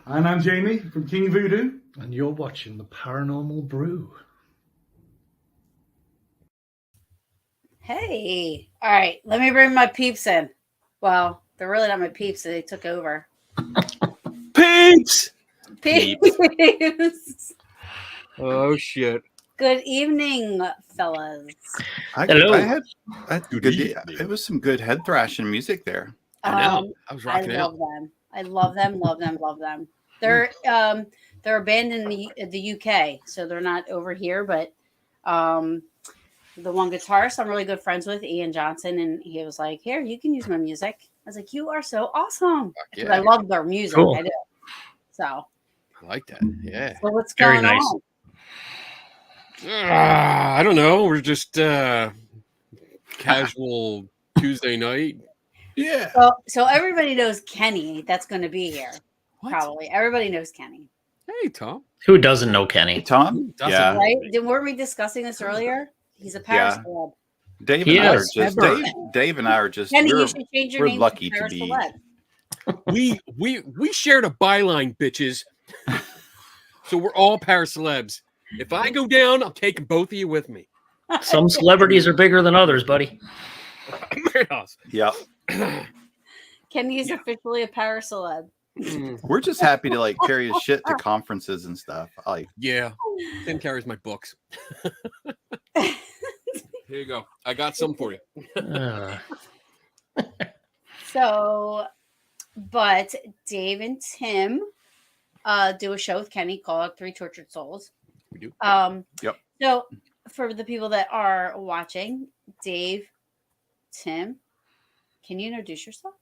And I'm Jamie from King Voodoo. And you're watching the Paranormal Brew. Hey. All right. Let me bring my peeps in. Well, they're really not my peeps. So they took over. Peeps! Peeps. Oh, shit. Good evening, fellas. Hello. It was some good head thrashing music there. I know. I was rocking out. I love them. They're a band in the UK, so they're not over here. But the one guitarist I'm really good friends with, Ian Johnson, and he was like, "Here, you can use my music." I was like, "You are so awesome!" Yeah. I love their music. Cool. I do. So I like that. Yeah. So what's Very going nice. on? I don't know. We're just casual Tuesday night. Yeah. So everybody knows Kenny. That's going to be here. What? Probably everybody knows Kenny. Hey, Tom. Who doesn't know Kenny? Hey, Tom? Yeah. Right? Weren't we discussing this earlier? He's a Paris celeb. Dave and I are just Kenny, you should change your we're name lucky to Paris to be. celeb. We shared a byline, bitches. So we're all Paris celebs. If I go down, I'm taking both of you with me. Some celebrities are bigger than others, buddy. Yeah. Kenny is officially a Paris celeb. We're just happy to like carry his shit to conferences and stuff. Yeah. Tim carries my books. Here you go. I got some for you. So, but Dave and Tim do a show with Kenny called Three Tortured Souls. We do. Yep. So, for the people that are watching, Dave, Tim, can you introduce yourself?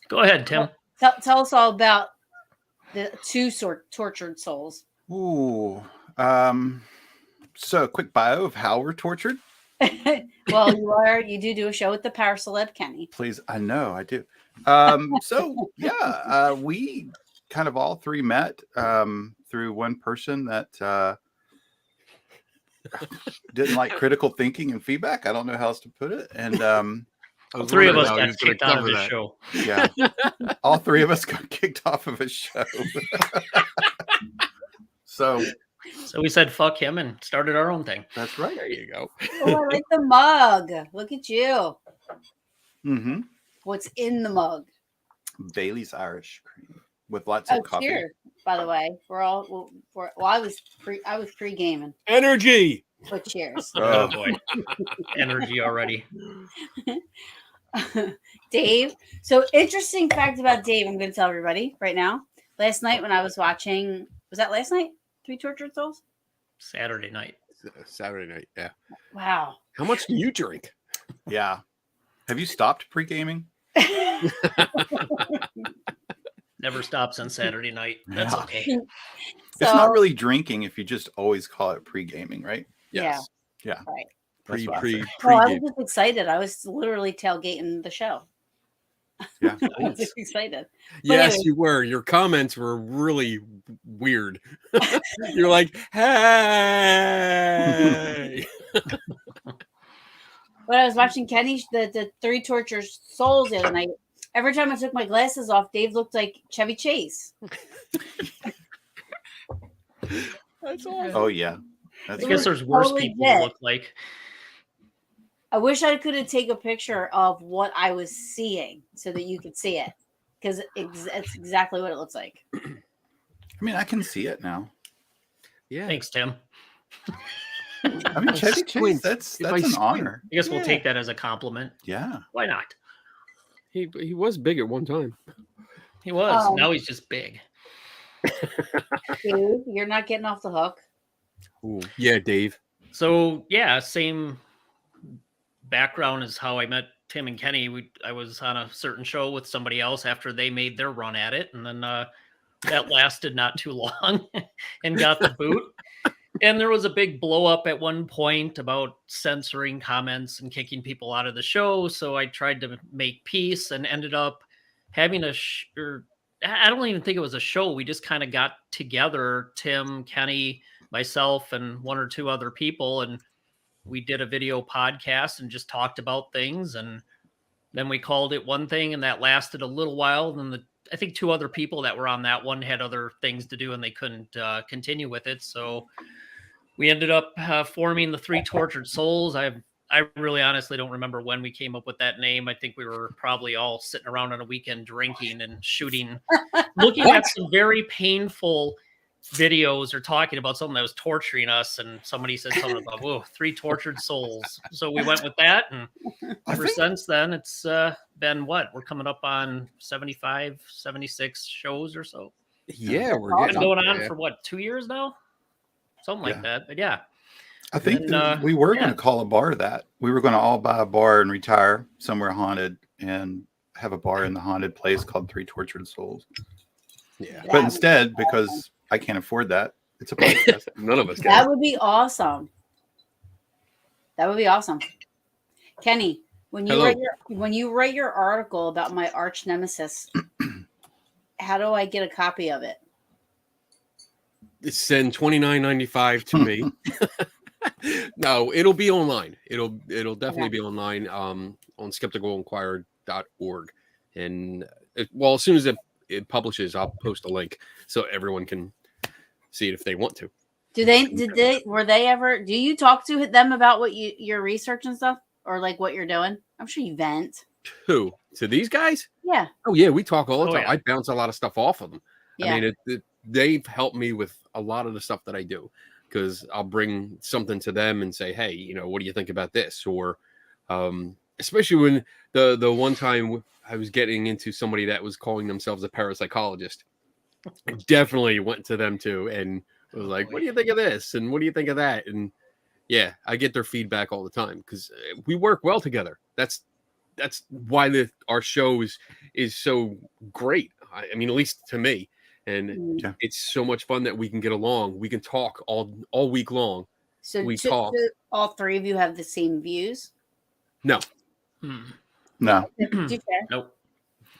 Go ahead, Tim. Tell us all about the two tortured souls. Ooh. So a quick bio of how we're tortured. Well, you do a show with the Paris celeb Kenny. Please, I know I do. We kind of all three met through one person that didn't like critical thinking and feedback. I don't know how else to put it. And three of us got kicked out of the show. Yeah, all three of us got kicked off of a show. So we said fuck him and started our own thing. That's right. There you go. Oh, I like the mug. Look at you. Mm-hmm. What's in the mug? Bailey's Irish cream with lots of coffee. Cheers, by the way. I was pre-gaming. Energy. But cheers. Oh boy. Energy already. Dave. So interesting fact about Dave, I'm going to tell everybody right now. Last night when I was watching, was that last night? Three Tortured Souls? Saturday night, yeah. Wow. How much do you drink? Yeah. Have you stopped pre-gaming? Never stops on Saturday night. That's okay. It's not really drinking if you just always call it pre-gaming, right? Yes. Yeah. Right. Pre. Well, I was just excited. I was literally tailgating the show. Yeah. I was just excited. Yes, anyway. You were. Your comments were really weird. You're like, hey. When I was watching Kenny, the Three Tortured Souls the other night, every time I took my glasses off, Dave looked like Chevy Chase. That's awesome. Oh, yeah. I guess there's worse people to look like. I wish I could have taken a picture of what I was seeing so that you could see it, because it's exactly what it looks like. I mean, I can see it now. Yeah. Thanks, Tim. I mean, Chevy Chase, that's an honor. I guess we'll take that as a compliment. Yeah. Why not? He was big at one time. He was. Now he's just big. Dude, you're not getting off the hook. Ooh. Yeah, Dave. So, yeah, same background as how I met Tim and Kenny. I was on a certain show with somebody else after they made their run at it. And then that lasted not too long and got the boot. And there was a big blow up at one point about censoring comments and kicking people out of the show. So I tried to make peace and ended up having I don't even think it was a show. We just kind of got together, Tim, Kenny, myself, and one or two other people. And we did a video podcast and just talked about things. And then we called it one thing, and that lasted a little while. Then I think 2 other people that were on that one had other things to do and they couldn't continue with it. So we ended up forming the Three Tortured Souls. I really honestly don't remember when we came up with that name. I think we were probably all sitting around on a weekend drinking and shooting, looking at some very painful videos or talking about something that was torturing us. And somebody said something about, whoa, 3 tortured souls. So we went with that. And ever since then, it's been what? We're coming up on 75, 76 shows or so. Yeah, we're Been getting going on for what, 2 years now? Something like that. But yeah. I think And, we were going to call a bar that. We were going to all buy a bar and retire somewhere haunted and have a bar in the haunted place called Three Tortured Souls. Yeah. But instead, because I can't afford that, it's a podcast. None of us can. That would be awesome. That would be awesome. Kenny, when you write your article about my arch nemesis, how do I get a copy of it? Send $29.95 to me. No, it'll be online. It'll definitely be online on skepticalinquirer.org. And as soon as it publishes, I'll post a link so everyone can see it if they want to. Do you talk to them about what your research and stuff, or like what you're doing? I'm sure you vent. Who? To these guys? Yeah. Oh yeah, we talk all the time. Yeah. I bounce a lot of stuff off of them. Yeah. I mean, they've helped me with a lot of the stuff that I do, because I'll bring something to them and say, hey, what do you think about this? Or especially when the one time I was getting into somebody that was calling themselves a parapsychologist, I definitely went to them too and was like, what do you think of this? And what do you think of that? And yeah, I get their feedback all the time because we work well together. That's why our show is so great. I mean, at least to me. And it's so much fun that we can get along. We can talk all week long. So we talk. All 3 of you have the same views? No. No.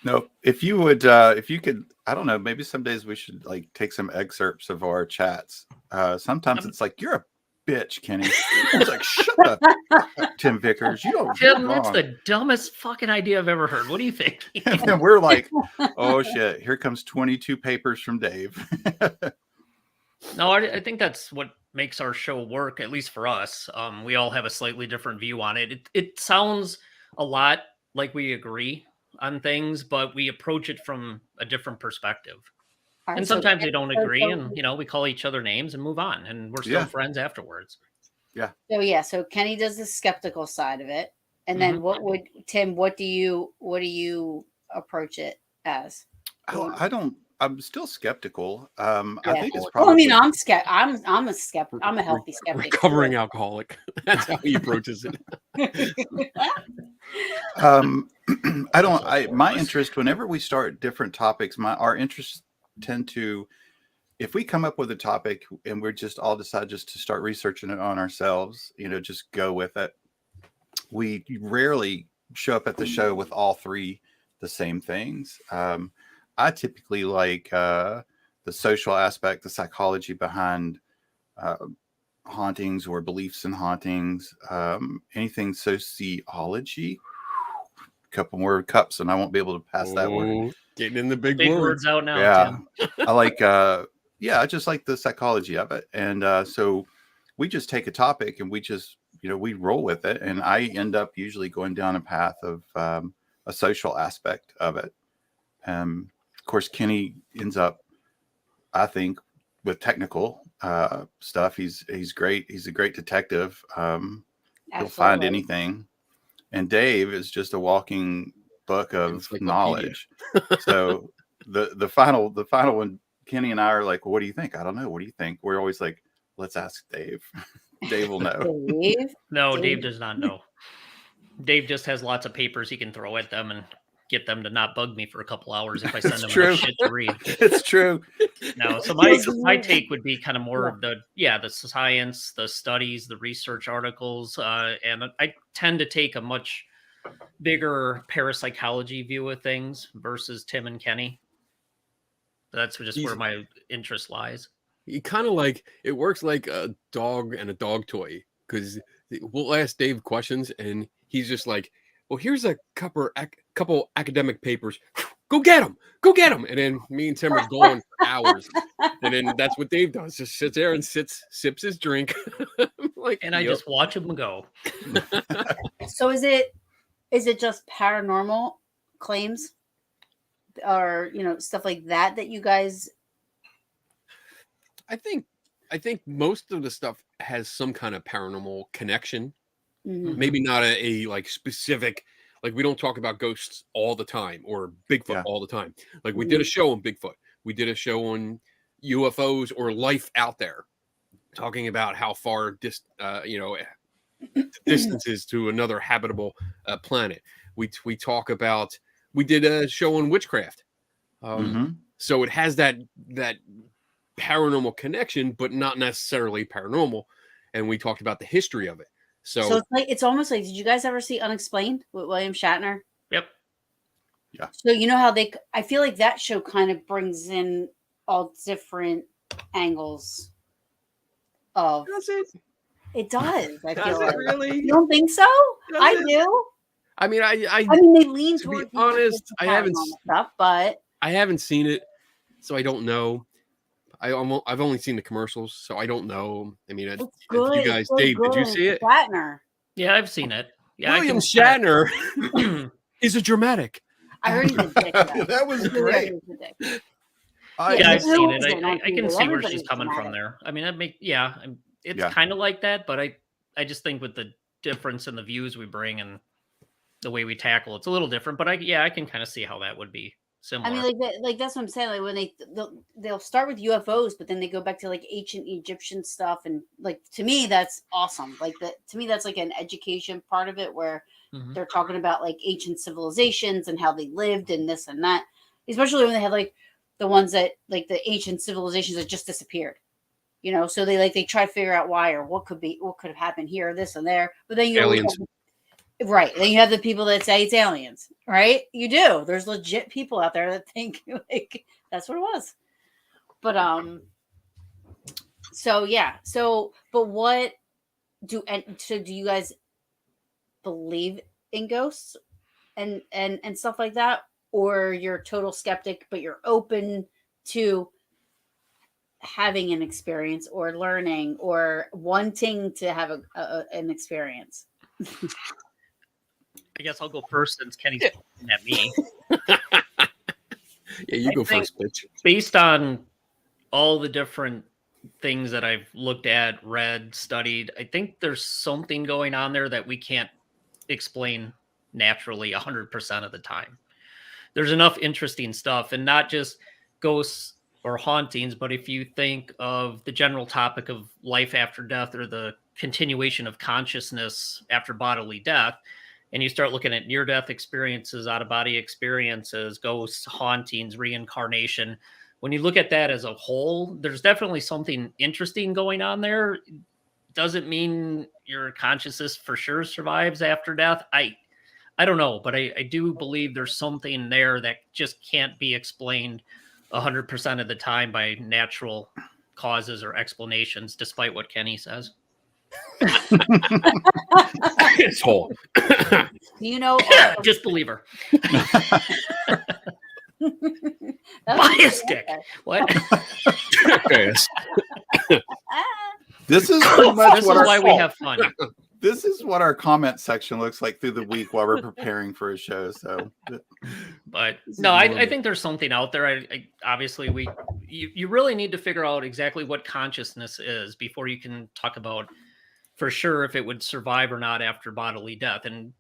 Nope. If you would, if you could, I don't know, maybe some days we should like take some excerpts of our chats. Sometimes it's like, you're a bitch, Kenny. It's like, shut up, Tim Vickers. You don't. Tim, that's the dumbest fucking idea I've ever heard. What do you think? And then we're like, oh shit, here comes 22 papers from Dave. No, I think that's what makes our show work, at least for us. We all have a slightly different view on it. It sounds a lot like we agree on things, but we approach it from a different perspective. And sometimes we don't agree, and we call each other names and move on, and we're still friends afterwards. Yeah. So Kenny does the skeptical side of it, and then what do you approach it as? I'm still skeptical. I think it's probably. Well, I mean, I'm a skeptic. I'm a healthy skeptic. Recovering alcoholic. That's how he approaches it. My interest, whenever we start different topics, our interests tend to, if we come up with a topic and we're just all decide just to start researching it on ourselves, just go with it. We rarely show up at the show with all 3 the same things. I typically like the social aspect, the psychology behind hauntings or beliefs in hauntings, anything sociology. A couple more cups and I won't be able to pass that word. Getting in the big words out now. Yeah. Tim. I like, I just like the psychology of it. And so we just take a topic and we just, we roll with it. And I end up usually going down a path of a social aspect of it. Of course, Kenny ends up, I think, with technical stuff. He's great. He's a great detective. He'll find anything. And Dave is just a walking book of knowledge. So the final one, Kenny and I are like, well, what do you think? I don't know. What do you think? We're always like, let's ask Dave. Dave will know. Dave? No, Dave does not know. Dave just has lots of papers he can throw at them and get them to not bug me for a couple hours if I send them enough shit to read. It's true. No, so my take would be kind of more of the science, the studies, the research articles, and I tend to take a much bigger parapsychology view of things versus Tim and Kenny. That's just where my interest lies. He kind of like, it works like a dog and a dog toy, because we'll ask Dave questions and he's just like, well, here's a couple academic papers. go get him, go get him. And then me and Tim are going for hours. And then that's what Dave does. Just sits there and sips his drink. Like, And I yep. just watch him go. So is it just paranormal claims or stuff like that you guys? I think most of the stuff has some kind of paranormal connection. Mhm. Maybe not a like specific, like we don't talk about ghosts all the time or Bigfoot all the time. Like we did a show on Bigfoot. We did a show on UFOs or life out there, talking about how far distances to another habitable planet. We talk about, we did a show on witchcraft. So it has that paranormal connection, but not necessarily paranormal. And we talked about the history of it. So it's almost like, did you guys ever see Unexplained with William Shatner? Yep. Yeah. So you know how I feel like that show kind of brings in all different angles of. Does it? It does. I Does feel it like. really? You don't think so? Does I it? do. I mean, I mean, they lean to be towards honest, I haven't stuff, but I haven't seen it, so I don't know. I've only seen the commercials, so I don't know. I mean, it's good. You guys, Dave, did you see it? Shatner. Yeah, I've seen it. Yeah, William Shatner is a dramatic. I heard he's a dick. That was great. Yeah, Yeah, I've seen it. it on I can TV. see where Everybody's she's coming from dramatic. there. I mean, it's kind of like that, but I just think with the difference in the views we bring and the way we tackle, it's a little different. But I can kind of see how that would be similar. I mean, like that's what I'm saying. Like when they'll start with UFOs, but then they go back to like ancient Egyptian stuff, and like to me that's awesome. Like to me that's like an education part of it where they're talking about like ancient civilizations and how they lived and this and that. Especially when they have like the ones that like the ancient civilizations that just disappeared. So they try to figure out why or what could have happened here, this and there. But then Aliens. Right. Then you have the people that say it's aliens, right? You do. There's legit people out there that think like that's what it was. But so yeah. So but what do you guys believe in ghosts and stuff like that? Or you're a total skeptic, but you're open to having an experience or learning or wanting to have an experience? I guess I'll go first since Kenny's looking at me. Yeah, you go think- first, bitch. Based on all the different things that I've looked at, read, studied, I think there's something going on there that we can't explain naturally 100% of the time. There's enough interesting stuff, and not just ghosts or hauntings, but if you think of the general topic of life after death or the continuation of consciousness after bodily death, and you start looking at near-death experiences, out-of-body experiences, ghosts, hauntings, reincarnation, when you look at that as a whole, there's definitely something interesting going on there. Doesn't mean your consciousness for sure survives after death. I don't know, but I do believe there's something there that just can't be explained 100% of the time by natural causes or explanations, despite what Kenny says. Asshole. Just believe her. That's Buy a stick. What? Yes. This is pretty much This is what why we have fun. This is what our comment section looks like through the week while we're preparing for a show. So, But no, I think there's something out there. I obviously you really need to figure out exactly what consciousness is before you can talk about for sure if it would survive or not after bodily death. And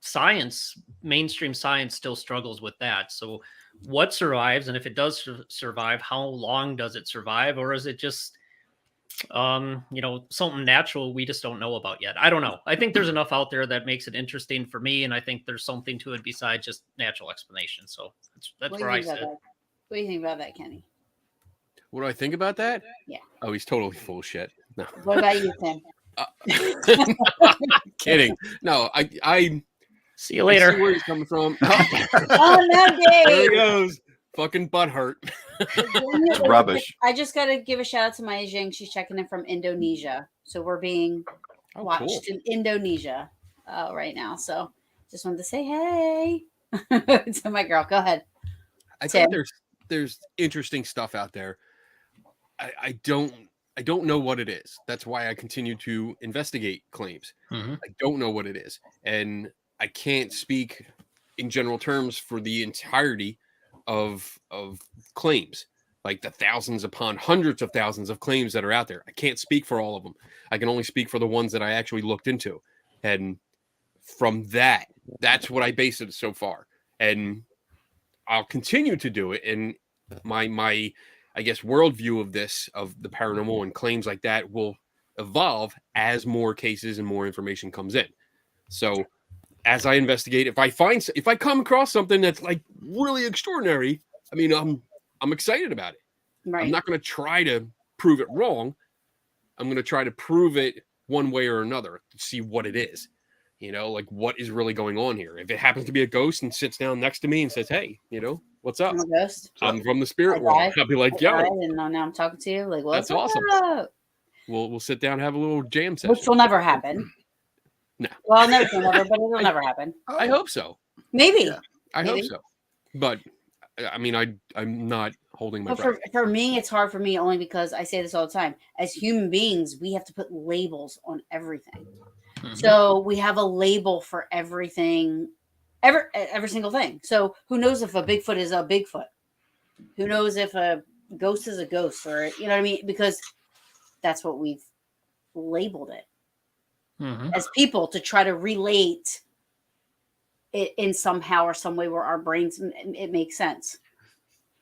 science, mainstream science, still struggles with that. So what survives, and if it does survive, how long does it survive, or is it just something natural we just don't know about yet? I don't know. I think there's enough out there that makes it interesting for me, and I think there's something to it besides just natural explanation. So that's where I sit. What do you think about that, Kenny? What do I think about that? Yeah. Oh, he's totally full of shit. No. What about you, Tim? Kidding. No, I See you later. see where he's coming from. Oh no, There he Dave! goes. Fucking butthurt. it's rubbish. I just got to give a shout out to Maya Jing. She's checking in from Indonesia, so we're being Oh, watched cool. in Indonesia right now. So just wanted to say hey to my girl. Go ahead. I Tim? think there's interesting stuff out there. I don't know what it is. That's why I continue to investigate claims. Mhm. I don't know what it is, and I can't speak in general terms for the entirety of claims, like the thousands upon hundreds of thousands of claims that are out there. I can't speak for all of them. I can only speak for the ones that I actually looked into, and from that's what I base it so far, and I'll continue to do it. And my I guess worldview of the paranormal and claims like that will evolve as more cases and more information comes in. So as I investigate, if I come across something that's like really extraordinary, I mean, I'm excited about it. Right. I'm not going to try to prove it wrong. I'm going to try to prove it one way or another to see what it is. Like what is really going on here. If it happens to be a ghost and sits down next to me and says, "Hey, what's up? I'm a ghost. I'm from the spirit I world." died. I'll be like, I "Yo, died, and now I'm talking to you. Like, what's that's awesome. up? We'll sit down and have a little jam Which session." will never happen. No. Well, never, but it'll never happen. I hope so. Maybe. Yeah. I Maybe. hope so. But I mean, I'm not holding my But breath. for me, it's hard for me only because I say this all the time. As human beings, we have to put labels on everything. Mhm. So we have a label for everything, every single thing. So who knows if a Bigfoot is a Bigfoot? Who knows if a ghost is a ghost, or you know what I mean? Because that's what we've labeled it Mhm. as people to try to relate it in somehow or some way where our brains it makes sense.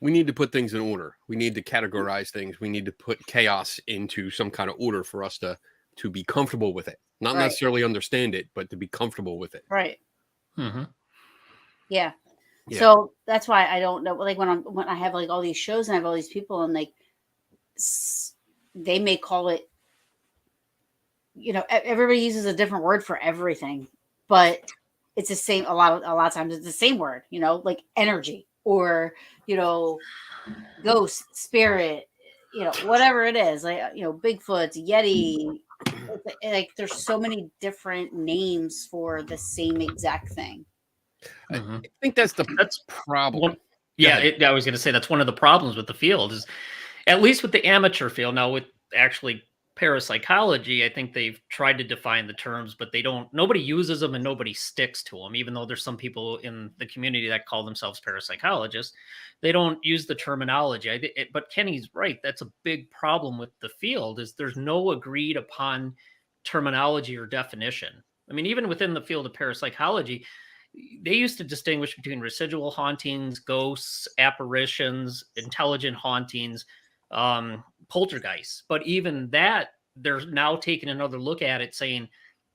We need to put things in order. We need to categorize things. We need to put chaos into some kind of order for us to be comfortable with it. Not Right. necessarily understand it, but to be comfortable with it. Right. Mhm. Yeah. Yeah. So that's why I don't know. Like when I have like all these shows and I have all these people and like they may call it, everybody uses a different word for everything, but it's the same. A lot of times it's the same word. Like energy or ghost, spirit, whatever it is. Like Bigfoot, Yeti. Like there's so many different names for the same exact thing. Mhm. I think that's the That's problem. Yeah, ahead. I was going to say that's one of the problems with the field is, at least with the amateur field. Now with actually parapsychology, I think they've tried to define the terms, but nobody uses them and nobody sticks to them. Even though there's some people in the community that call themselves parapsychologists, they don't use the terminology. But Kenny's right. That's a big problem with the field is there's no agreed upon terminology or definition. I mean, even within the field of parapsychology, they used to distinguish between residual hauntings, ghosts, apparitions, intelligent hauntings, poltergeists. But even that, they're now taking another look at it, saying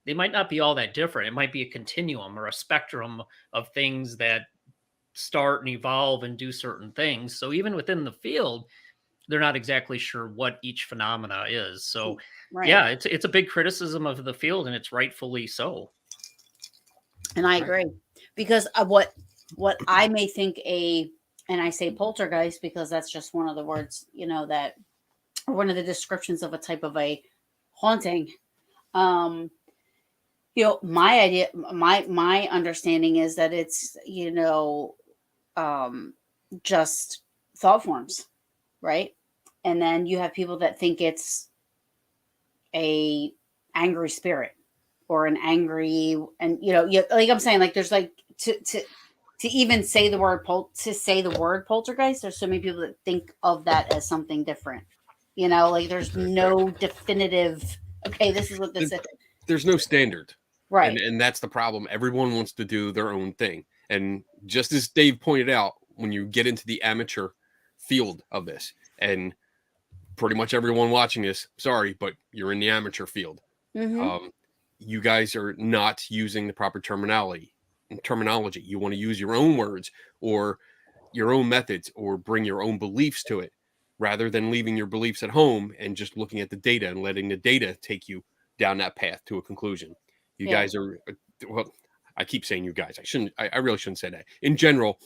they might not be all that different. It might be a continuum or a spectrum of things that start and evolve and do certain things. So even within the field, they're not exactly sure what each phenomena is. So Right. yeah, it's a big criticism of the field, and it's rightfully so. And I agree because of what I may think and I say poltergeist because that's just one of the words, that or one of the descriptions of a type of a haunting. My idea, my understanding is that it's, just thought forms, right? And then you have people that think it's a angry spirit or an angry, and like I'm saying, like there's like to even say the word poltergeist, there's so many people that think of that as something different. Like there's no definitive. Okay, this is what this is. There's no standard, Right? and that's the problem. Everyone wants to do their own thing, and just as Dave pointed out, when you get into the amateur field of this, and pretty much everyone watching this, sorry, but you're in the amateur field. Mm-hmm. You guys are not using the proper terminology. You want to use your own words or your own methods or bring your own beliefs to it rather than leaving your beliefs at home and just looking at the data and letting the data take you down that path to a conclusion. You Yeah. guys are, well, I keep saying you guys. I really shouldn't say that. In general,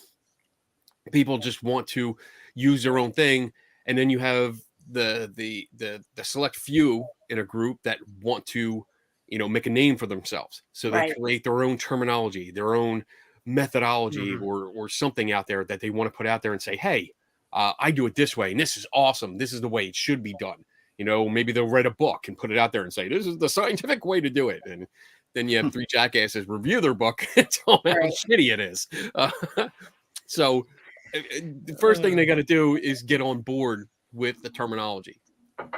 people just want to use their own thing, and then you have the select few in a group that want to make a name for themselves, so they Right. create their own terminology, their own methodology or something out there that they want to put out there and say, hey, I do it this way, and this is awesome. This is the way it should be done. You know, maybe they'll write a book and put it out there and say, this is the scientific way to do it. And then you have three jackasses review their book and tell them how shitty it is. So the first thing they got to do is get on board with the terminology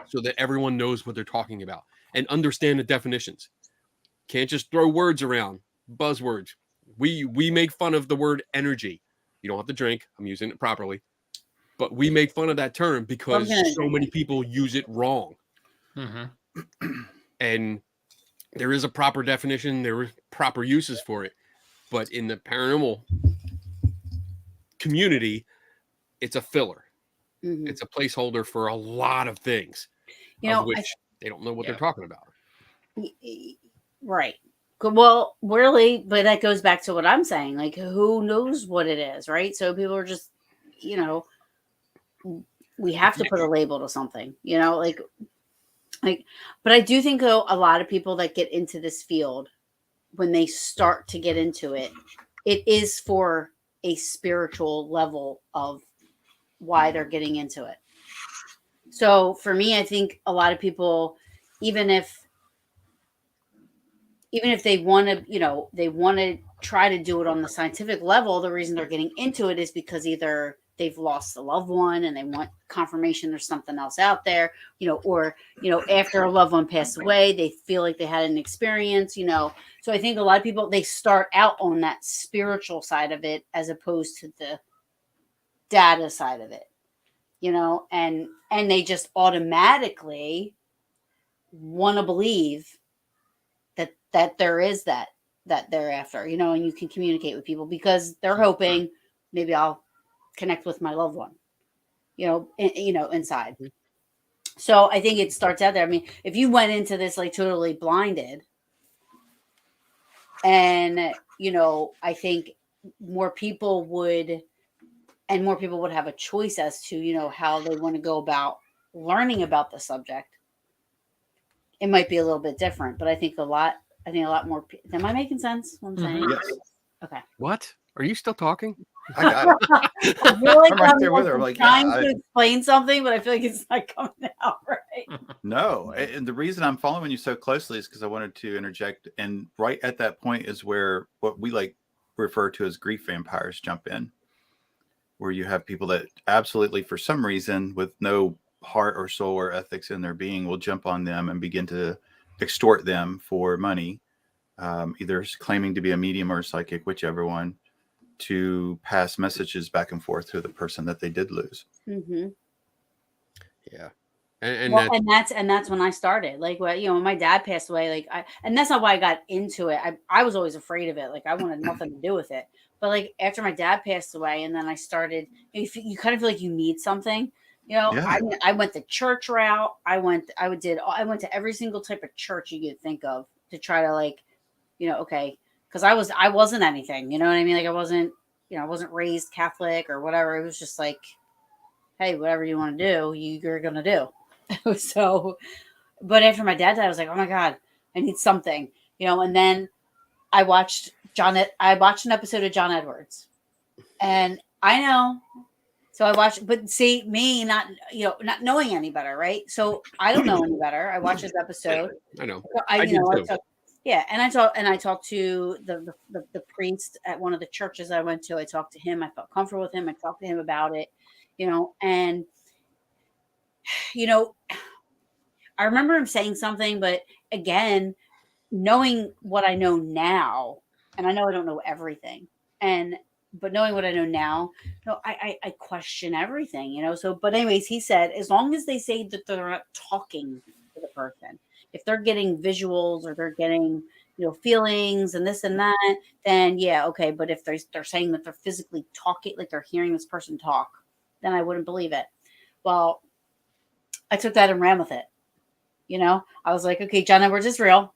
so that everyone knows what they're talking about and understand the definitions. Can't just throw words around, buzzwords. We make fun of the word energy. You don't have to drink. I'm using it properly. But we make fun of that term because so many people use it wrong. And there is a proper definition. There are proper uses for it. But in the paranormal community, it's a filler. It's a placeholder for a lot of things, which they don't know what they're talking about. Right. Well, really, but that goes back to what I'm saying. Like, who knows what it is, right? So people are just, we have to put a label to something, like, but I do think though, a lot of people that get into this field, when they start to get into it, it is for a spiritual level of why they're getting into it. So for me, I think a lot of people, even if they want to, they want to try to do it on the scientific level, the reason they're getting into it is because either they've lost a loved one and they want confirmation there's something else out there, or, after a loved one passed away, they feel like they had an experience, So I think a lot of people, they start out on that spiritual side of it as opposed to the data side of it, and they just automatically want to believe that there is that thereafter, and you can communicate with people because they're hoping maybe I'll connect with my loved one, inside. So I think it starts out there. I mean, if you went into this like totally blinded, and I think more people would have a choice as to how they want to go about learning about the subject. It might be a little bit different, but I think a lot more. Am I making sense? What I'm saying? Yes. Okay. What? Are you still talking? I got it. I feel like I'm right there with her. I'm like, trying to explain something, but I feel like it's not coming out right. No, and the reason I'm following you so closely is because I wanted to interject, and right at that point is where what we like refer to as grief vampires jump in, where you have people that absolutely, for some reason, with no heart or soul or ethics in their being, will jump on them and begin to extort them for money, either claiming to be a medium or a psychic, whichever one, to pass messages back and forth to the person that they did lose. Yeah. And that's when I started. Like, when my dad passed away, and that's not why I got into it. I was always afraid of it. Like, I wanted nothing to do with it. But like after my dad passed away, and then I started, you kind of feel like you need something. I went the church route. I went to every single type of church you could think of to try to okay, because I wasn't anything. You know what I mean? Like I wasn't raised Catholic or whatever. It was just like, hey, whatever you want to do, you're gonna do. So, but after my dad died, I was like, oh my God, I need something, and then I watched an episode of John Edwards, and I know, so I watched, but see me not knowing any better. Right. So I don't know any better. I watched this episode. I know. I talked to the priest at one of the churches I went to. I talked to him. I felt comfortable with him. I talked to him about it, and I remember him saying something, but again, knowing what I know now, and I know I don't know everything, but knowing what I know now, I question everything, So, but anyways, he said, as long as they say that they're not talking to the person, if they're getting visuals or they're getting, feelings and this and that, then yeah, okay. But if they're saying that they're physically talking, like they're hearing this person talk, then I wouldn't believe it. Well, I took that and ran with it. I was like, okay, John Edwards is real,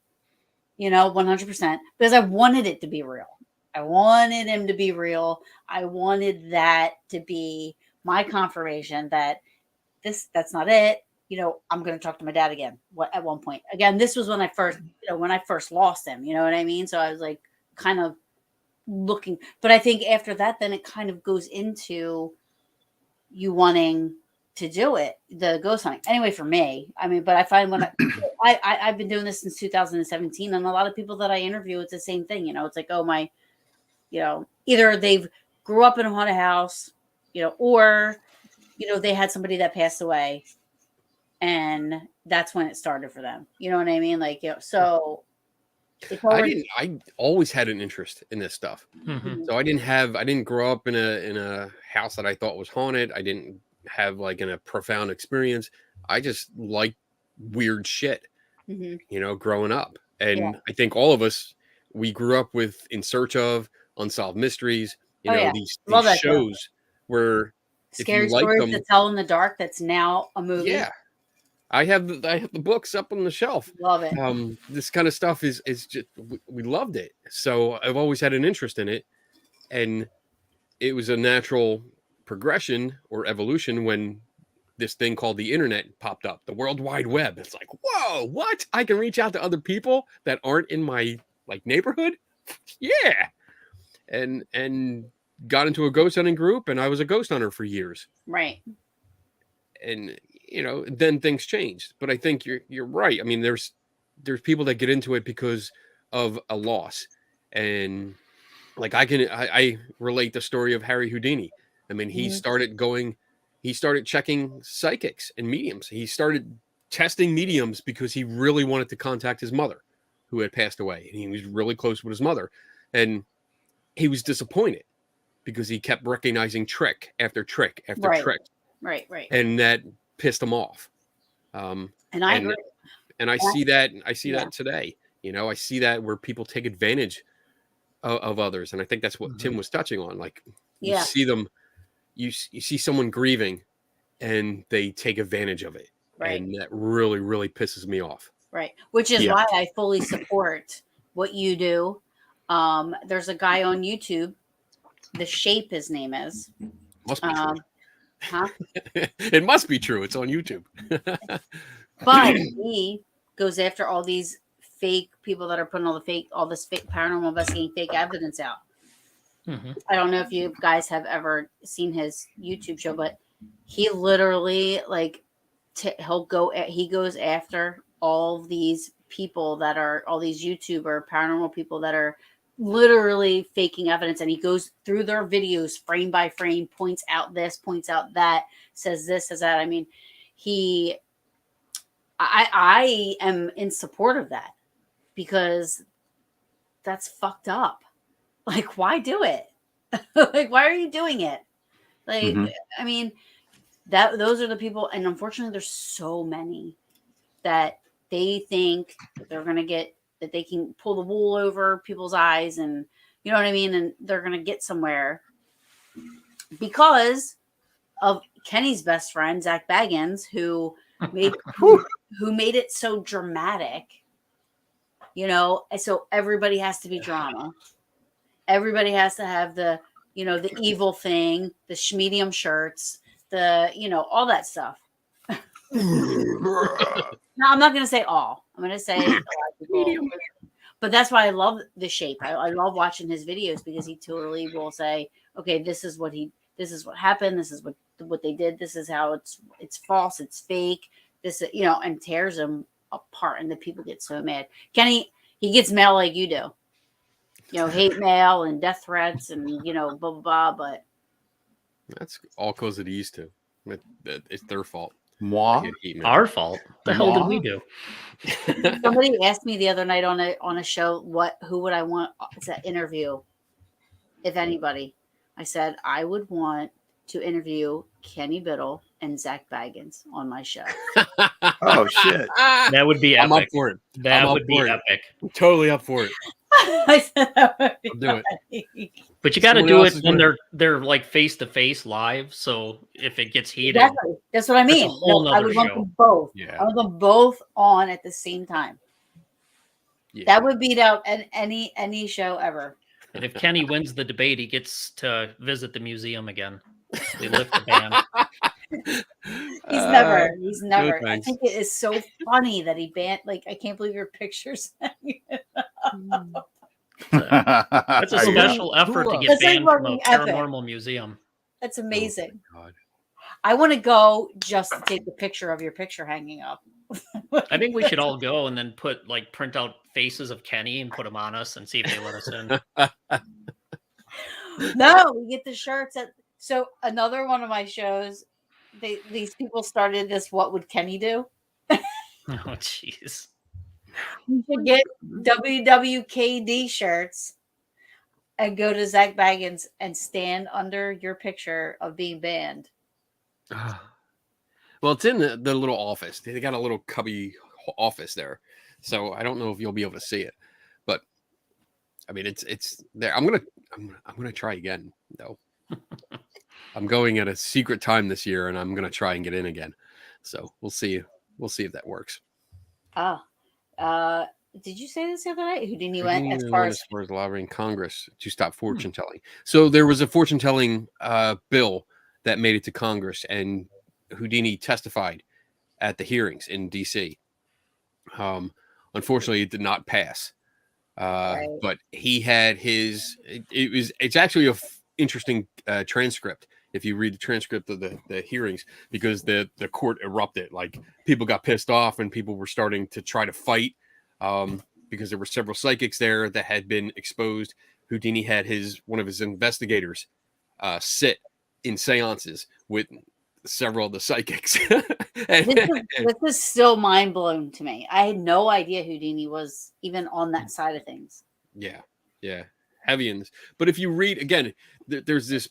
100%, because I wanted it to be real. I wanted him to be real. I wanted that to be my confirmation that that's not it. I'm going to talk to my dad again. At one point, again, this was when I first, when I first lost him, you know what I mean? So I was like, kind of looking. But I think after that, then it kind of goes into you wanting to do it, the ghost hunting. Anyway, for me, I mean, but I find when I've been doing this since 2017, and a lot of people that I interview, it's the same thing. You know, it's like, oh my, you know, either they've grew up in a haunted house, you know, or you know they had somebody that passed away, and that's when it started for them. You know what I mean? Like, you know, so it's already, I always had an interest in this stuff. Mhm. So I didn't grow up in a house that I thought was haunted. I didn't have like a profound experience. I just liked weird shit, Mhm. you know, growing up. And Yeah. I think all of us, we grew up with In Search of, Unsolved Mysteries, you Oh, know, yeah. these Love that show. shows where if you Scary like Stories them, to Tell in the Dark. That's now a movie. yeah. I have the books up on the shelf. Love it. This kind of stuff is just we loved it. So I've always had an interest in it, and it was a natural progression or evolution when this thing called the internet popped up, the World Wide Web. It's like, whoa, what? I can reach out to other people that aren't in my like neighborhood. Yeah, and got into a ghost hunting group, and I was a ghost hunter for years. Right. And you know, then things changed. But I think you're right. I mean, there's people that get into it because of a loss, and like I relate the story of Harry Houdini. I mean, he started checking psychics and mediums. He started testing mediums because he really wanted to contact his mother, who had passed away, and he was really close with his mother, and he was disappointed because he kept recognizing trick after trick after Right. trick, Right. and that pissed him off. And I agree. And I see that. I see Yeah. that today. You know, I see that where people take advantage of others, and I think that's what Tim was touching on. Like, you Yeah. see them, you see someone grieving, and they take advantage of it, Right. and that really, really pisses me off. Right. Which is Yeah. why I fully support what you do. There's a guy on YouTube, The Shape, his name is. Must be true. Huh? It must be true. It's on YouTube. But he goes after all these fake people that are putting all this fake paranormal investigating fake evidence out. Mhm. I don't know if you guys have ever seen his YouTube show, but he literally like he goes after all these people that are all these YouTuber paranormal people that are literally faking evidence, and he goes through their videos frame by frame, points out this, points out that, says this, says that. I mean, I am in support of that because that's fucked up. Like, why do it? Like, why are you doing it? Like, Mhm. I mean, those are the people, and unfortunately, there's so many that they think that they're gonna get that they can pull the wool over people's eyes, and you know what I mean, and they're gonna get somewhere because of Kenny's best friend Zach Baggins, who made it so dramatic, you know, and so everybody has to be drama. Everybody has to have the, you know, the evil thing, the medium shirts, the, you know, all that stuff. No, I'm not going to say all. I'm going to say a lot of people. But that's why I love The Shape. I love watching his videos because he totally will say, okay, this is what happened. This is what they did. This is how it's false. It's fake. This, you know, and tears them apart. And the people get so mad. Kenny, he gets mail like you do. You know, hate mail and death threats and, you know, blah, blah, blah. But That's all because of these two. It's their fault. Moi. They hate me. Our fault. The hell did we Aw. do? somebody asked me the other night on a show, who would I want to interview, if anybody. I said I would want to interview Kenny Biddle and Zach Baggins on my show. Oh shit. That would be I'm up epic. for it. That I'm up would be for it. epic. I'm totally up for it. I said that would be I'll do it. funny. But you got to Someone do else it is when gonna- they're like face to face live. So if it gets heated, Exactly. That's what I mean. whole I nother would want show. them both. Yeah. I want them both on at the same time. Yeah. That would beat out any show ever. and if Kenny wins the debate, he gets to visit the museum again. They lift the ban. He's never. I thanks. think it is so funny that he banned. Like, I can't believe your pictures. That's a I know. special effort to get That's like banned from a fucking epic. paranormal museum. That's amazing. Oh, God. I want to go just to take a picture of your picture hanging up. I think we should all go and then print out faces of Kenny and put them on us and see if they let us in. No, we get the shirts at. So another one of my shows, these people started this. What would Kenny do? Oh, jeez. You should get WWKD shirts and go to Zach Baggins and stand under your picture of being banned. Well, it's in the little office. They got a little cubby office there, so I don't know if you'll be able to see it. But I mean, it's there. I'm gonna try again though. I'm going at a secret time this year, and I'm gonna try and get in again. So we'll see. We'll see if that works. Did you say this the other night? Houdini went as far as lobbying Congress to stop fortune telling. So there was a fortune telling bill that made it to Congress, and Houdini testified at the hearings in D.C. Unfortunately, it did not pass. Right. But he had his. It's actually a interesting transcript if you read the transcript of the hearings, because the court erupted. Like, people got pissed off and people were starting to try to fight because there were several psychics there that had been exposed. Houdini had one of his investigators sit in seances with several of the psychics. This is still mind blown to me. I had no idea Houdini was even on that side of things. Yeah, heavy in this. But if you read again, there's this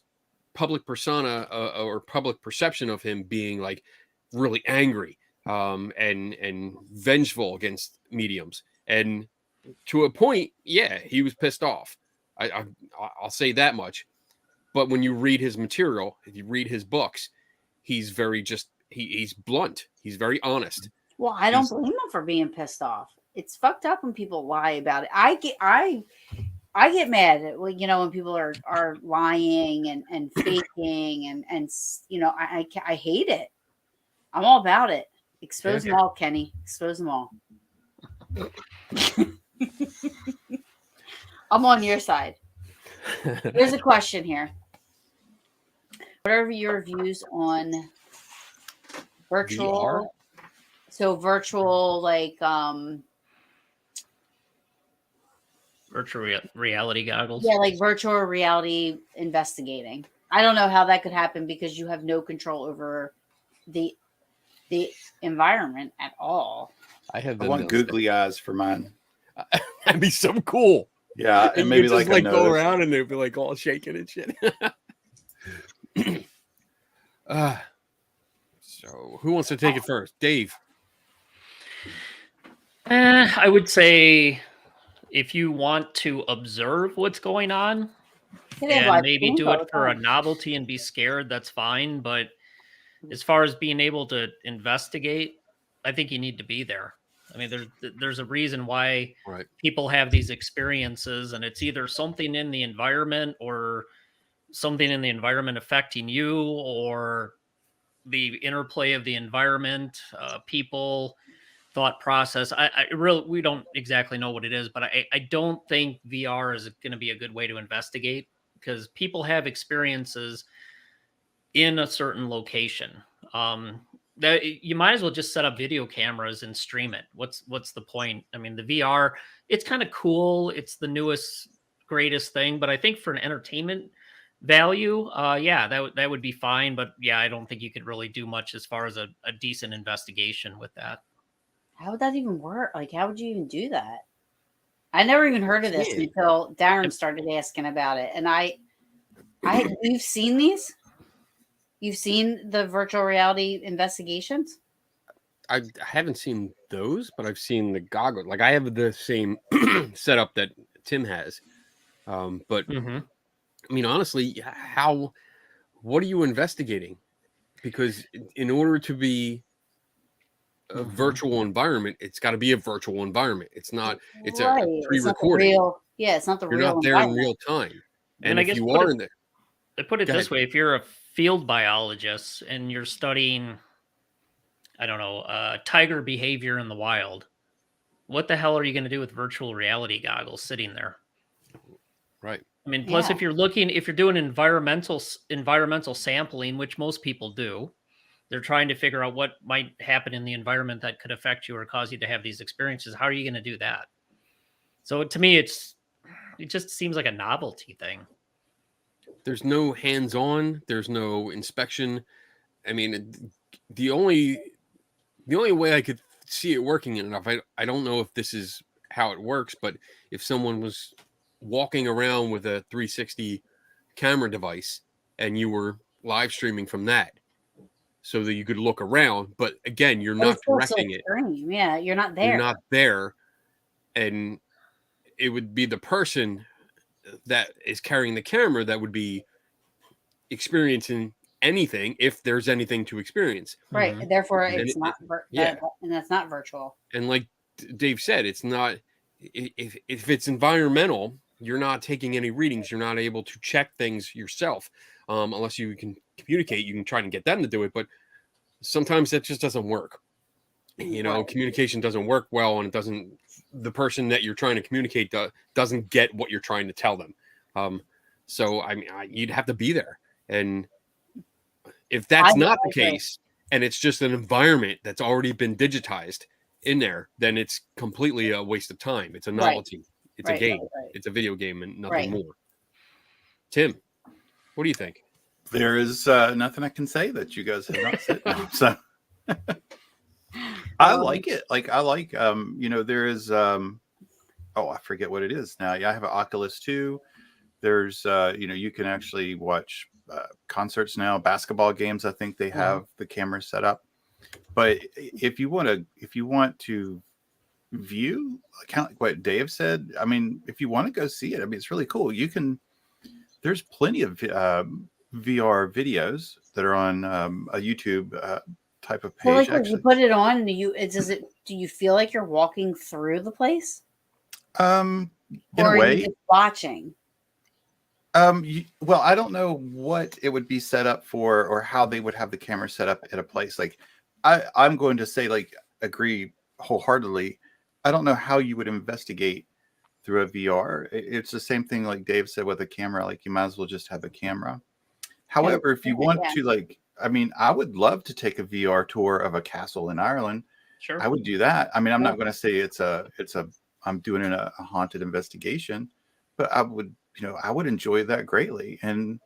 public persona or public perception of him being like really angry and vengeful against mediums, and to a point, yeah, he was pissed off. I'll say that much. But when you read his material, if you read his books, he's very he's blunt. He's very honest. Well, I don't blame him for being pissed off. It's fucked up when people lie about it. I get mad at, when people are lying and faking and I hate it. I'm all about it. Expose them all, Kenny. Expose them all. I'm on your side. Here's a question here. What are your views on virtual VR? So virtual, like Virtual reality goggles. yeah, like virtual reality investigating. I don't know how that could happen because you have no control over the environment at all. I have. I want googly eyes for mine. That'd be so cool. Yeah, and maybe just like go around and they'd be like all shaking and shit. So who wants to take it first? Dave. I would say if you want to observe what's going on and maybe do it for a novelty and be scared, that's fine. But as far as being able to investigate, I think you need to be there. I mean, there's a reason why people have these experiences, and it's either something in the environment or something in the environment affecting you, or the interplay of the environment, people, thought process. We don't exactly know what it is, but I don't think VR is going to be a good way to investigate, because people have experiences in a certain location. That you might as well just set up video cameras and stream it. What's the point? I mean, the VR, it's kind of cool. It's the newest, greatest thing, but I think for an entertainment value, that would be fine. But yeah, I don't think you could really do much as far as a decent investigation with that. How would that even work? Like, how would you even do that? I never even heard of this until Darren started asking about it. And you've seen these? You've seen the virtual reality investigations? I haven't seen those, but I've seen the goggles. Like, I have the same setup that Tim has. But I mean, honestly, what are you investigating? Because in order to be a virtual environment, it's got to be a virtual environment. It's not. It's a pre-recording. It's not the real. You're not there in real time. And if you are in there, I put it this way: if you're a field biologist and you're studying, I don't know, tiger behavior in the wild, what the hell are you going to do with virtual reality goggles sitting there? Right. I mean, plus Yeah. if you're doing environmental sampling, which most people do, they're trying to figure out what might happen in the environment that could affect you or cause you to have these experiences. How are you going to do that? So to me, it just seems like a novelty thing. There's no hands-on. There's no inspection. I mean, the only way I could see it working enough, I don't know if this is how it works, but if someone was walking around with a 360 camera device and you were live streaming from that so that you could look around, but again, you're But not it's still so directing it. extreme. Yeah, you're not there. You're not there, and it would be the person that is carrying the camera that would be experiencing anything, if there's anything to experience. Right. Mhm. Therefore, And it's not. yeah. And that's not virtual. And like Dave said, it's not, if it's environmental, you're not taking any readings. You're not able to check things yourself, unless you can communicate. You can try and get them to do it, but sometimes that just doesn't work. Right. Communication doesn't work well, and the person that you're trying to communicate doesn't get what you're trying to tell them. So I mean, you'd have to be there, and if that's not the case, and it's just an environment that's already been digitized in there, then it's completely a waste of time. It's a novelty. It's a game. It's a video game and nothing more. Tim, what do you think? There is nothing I can say that you guys have not said. No, so I like it. Like I like, there is, I forget what it is now. Yeah, I have an Oculus 2. There's, you can actually watch concerts now, basketball games. I think they have the camera set up. But if you want to view, kind of like what Dave said, I mean, if you want to go see it, I mean, it's really cool. There's plenty of VR videos that are on a YouTube type of page. Well, like when you put it on, do you feel like you're walking through the place? In or a way, are you just watching? Well, I don't know what it would be set up for, or how they would have the camera set up at a place. Like, I'm going to say, like, agree wholeheartedly. I don't know how you would investigate through a VR. It's the same thing, like Dave said, with a camera. Like, you might as well just have a camera. However, if you want to, like, I mean, I would love to take a VR tour of a castle in Ireland. Sure. I would do that. I mean, I'm not going to say I'm doing a haunted investigation, but I would enjoy that greatly. And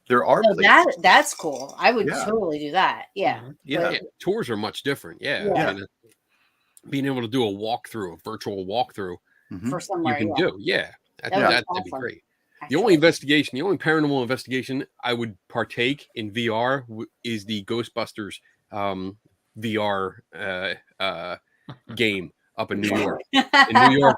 there are places. That's cool. I would totally do that. Yeah. Yeah. Tours are much different. Yeah. Yeah. I mean, being able to do a virtual walkthrough For somewhere you can do. Yeah. That'd be great. The only paranormal investigation I would partake in VR is the Ghostbusters VR game up in New York. In New York,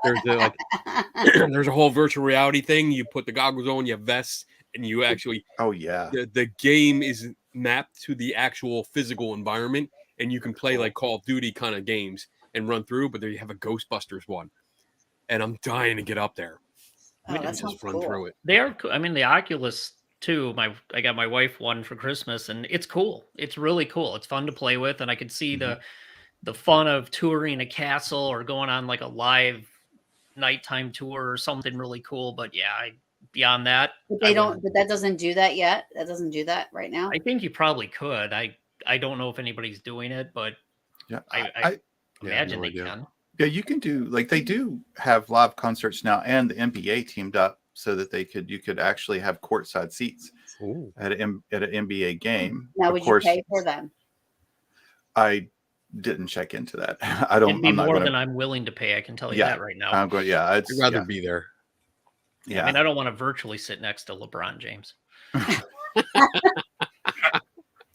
there's a whole virtual reality thing. You put the goggles on, you have vests, and you actually. Oh yeah. The game is mapped to the actual physical environment, and you can play like Call of Duty kind of games and run through. But there you have a Ghostbusters one, and I'm dying to get up there. That sounds just run cool. through it. They are. I mean, the Oculus too. I got my wife one for Christmas, and it's cool. It's really cool. It's fun to play with, and I could see the fun of touring a castle or going on like a live nighttime tour or something really cool. But yeah, beyond that, But that doesn't do that yet. That doesn't do that right now. I think you probably could. I don't know if anybody's doing it, but yeah, I imagine they can. Yeah, you can do, like, they do have live concerts now, and the NBA teamed up so that you could actually have courtside seats at an NBA game. Now, would you pay for them? I didn't check into that. I don't. It'd be more than I'm willing to pay. I can tell you that right now. I'm going. Yeah, I'd rather be there. Yeah, I mean, I don't want to virtually sit next to LeBron James.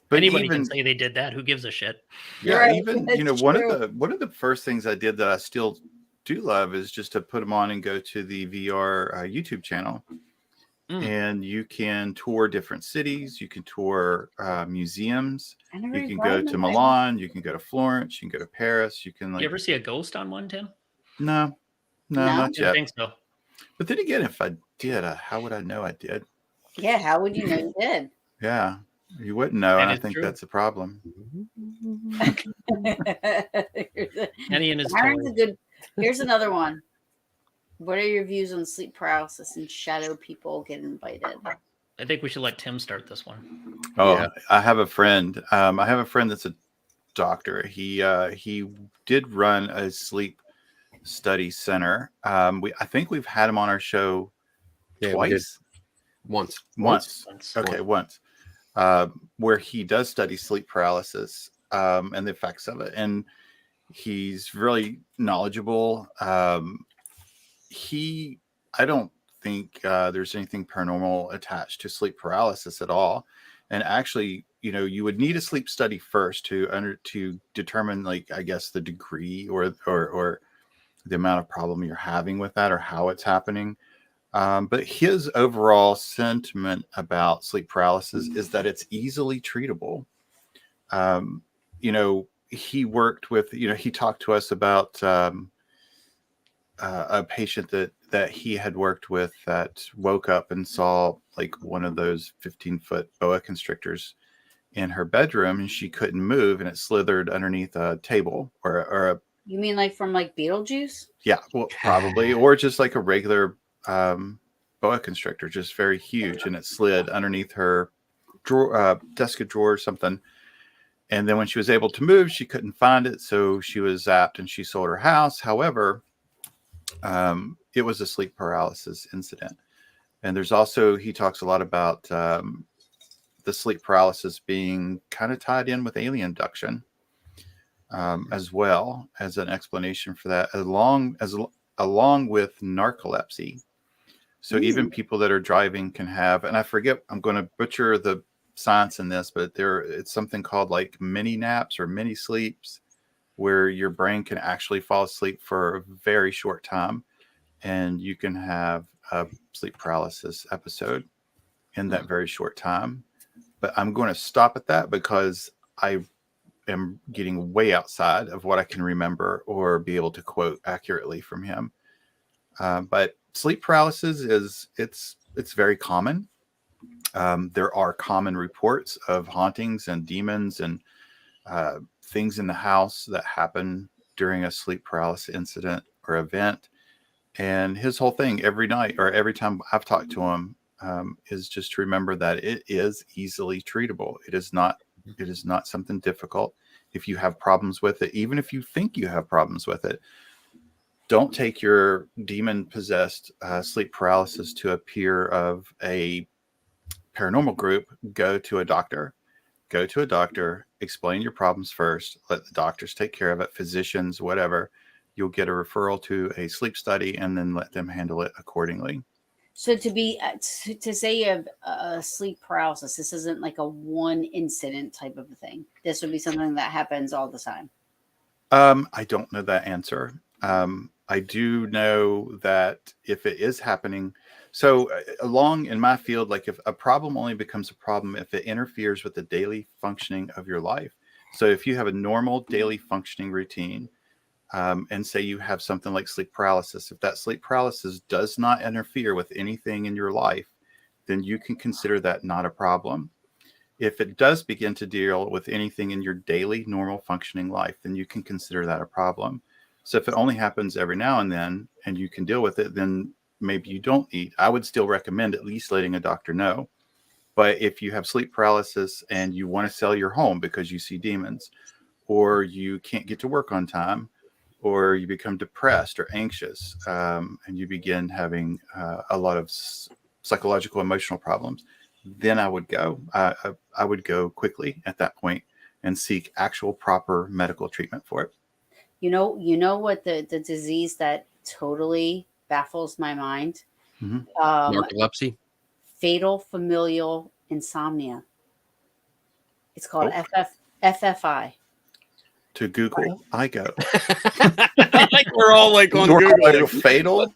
But anybody can say they did that. Who gives a shit? Yeah, right. Even one of the first things I did that I still do love is just to put them on and go to the VR YouTube channel, and you can tour different cities. You can tour museums. You can go to Milan. You can go to Florence. You can go to Paris. You can. Like, you ever see a ghost on one, Tim? No, not yet. I think so. But then again, if I did, how would I know I did? Yeah, how would you know you did? Yeah. You wouldn't know, and I think that's a problem. Kenny and his Here's another one. What are your views on sleep paralysis and shadow people get invited? I think we should let Tim start this one. Oh, Yeah. I have a friend. I have a friend that's a doctor. He did run a sleep study center. I think we've had him on our show Yeah, we did. twice. Once. Once. Okay, once. Where he does study sleep paralysis and the effects of it, and he's really knowledgeable. I don't think there's anything paranormal attached to sleep paralysis at all. And actually, you would need a sleep study first to determine, like, I guess, the degree or the amount of problem you're having with that or how it's happening. But his overall sentiment about sleep paralysis is that it's easily treatable. He worked with, he talked to us about a patient that he had worked with that woke up and saw like one of those 15-foot boa constrictors in her bedroom, and she couldn't move, and it slithered underneath a table or a You mean like from like Beetlejuice? yeah, well, probably, or just like a regular boa constrictor, just very huge, and it slid underneath her drawer, desk drawer or something. And then when she was able to move, she couldn't find it, so she was zapped and she sold her house. However, it was a sleep paralysis incident. And there's also, he talks a lot about the sleep paralysis being kind of tied in with alien abduction, as well as an explanation for that, along with narcolepsy. So even people that are driving can have, and I forget, I'm going to butcher the science in this, but it's something called like mini naps or mini sleeps, where your brain can actually fall asleep for a very short time, and you can have a sleep paralysis episode in that very short time. But I'm going to stop at that because I am getting way outside of what I can remember or be able to quote accurately from him. But sleep paralysis it's very common. There are common reports of hauntings and demons and things in the house that happen during a sleep paralysis incident or event. And his whole thing every night or every time I've talked to him is just to remember that it is easily treatable. It is not something difficult. If you have problems with it, even if you think you have problems with it, don't take your demon-possessed sleep paralysis to a peer of a paranormal group. Go to a doctor. Explain your problems first. Let the doctors take care of it, physicians, whatever. You'll get a referral to a sleep study and then let them handle it accordingly. So to say you have sleep paralysis, this isn't like a one incident type of a thing. This would be something that happens all the time. I don't know that answer. I do know that if it is happening, so along in my field, like if a problem only becomes a problem if it interferes with the daily functioning of your life. So if you have a normal daily functioning routine, and say you have something like sleep paralysis, if that sleep paralysis does not interfere with anything in your life, then you can consider that not a problem. If it does begin to deal with anything in your daily normal functioning life, then you can consider that a problem. So if it only happens every now and then and you can deal with it, then maybe you don't need. I would still recommend at least letting a doctor know. But if you have sleep paralysis and you want to sell your home because you see demons, or you can't get to work on time, or you become depressed or anxious, and you begin having a lot of psychological, emotional problems, then I would go. I would go quickly at that point and seek actual proper medical treatment for it. You know what the disease that totally baffles my mind? Mm-hmm. Narcolepsy? Fatal familial insomnia. It's called FFI. To Google, I go. Like we're all like on Google. Like, Fatal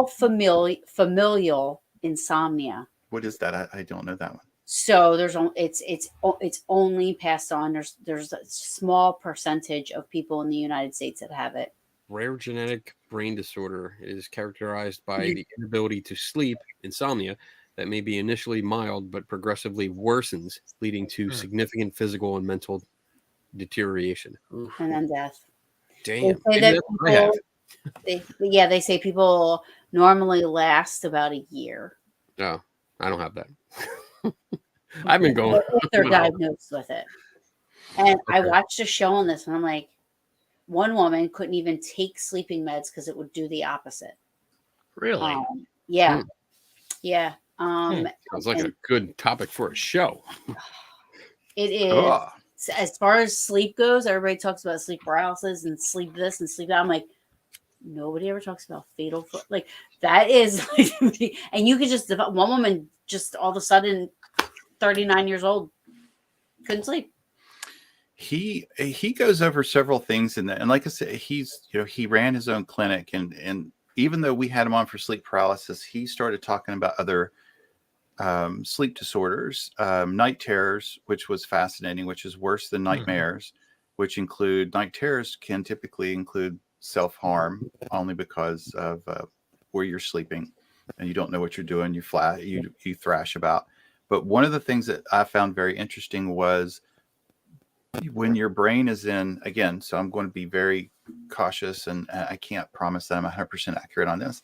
Familial insomnia. What is that? I don't know that one. So it's only passed on. There's a small percentage of people in the United States that have it. Rare genetic brain disorder is characterized by the inability to sleep, insomnia, that may be initially mild but progressively worsens, leading to significant physical and mental deterioration. And then death. Damn. They say Maybe that that's what I have. They say people normally last about a year. No, I don't have that. I've been going. If they're Wow. diagnosed with it. And I Okay. watched a show on this, and I'm like, one woman couldn't even take sleeping meds because it would do the opposite. Really? Yeah, Hmm. yeah. Sounds like and a good topic for a show. it is. Oh, As far as sleep goes, everybody talks about sleep paralysis and sleep this and sleep that. I'm like, nobody ever talks about fatal foot. Like that is, and you could just develop. One woman just all of a sudden, 39 years old, couldn't sleep. he goes over several things in that, and like I said, he ran his own clinic, and even though we had him on for sleep paralysis, he started talking about other sleep disorders, night terrors, which was fascinating, which is worse than nightmares, which include night terrors can typically include self-harm only because of where you're sleeping and you don't know what you're doing. You thrash about. But one of the things that I found very interesting was when your brain is in, again, so I'm going to be very cautious and I can't promise that I'm 100% accurate on this.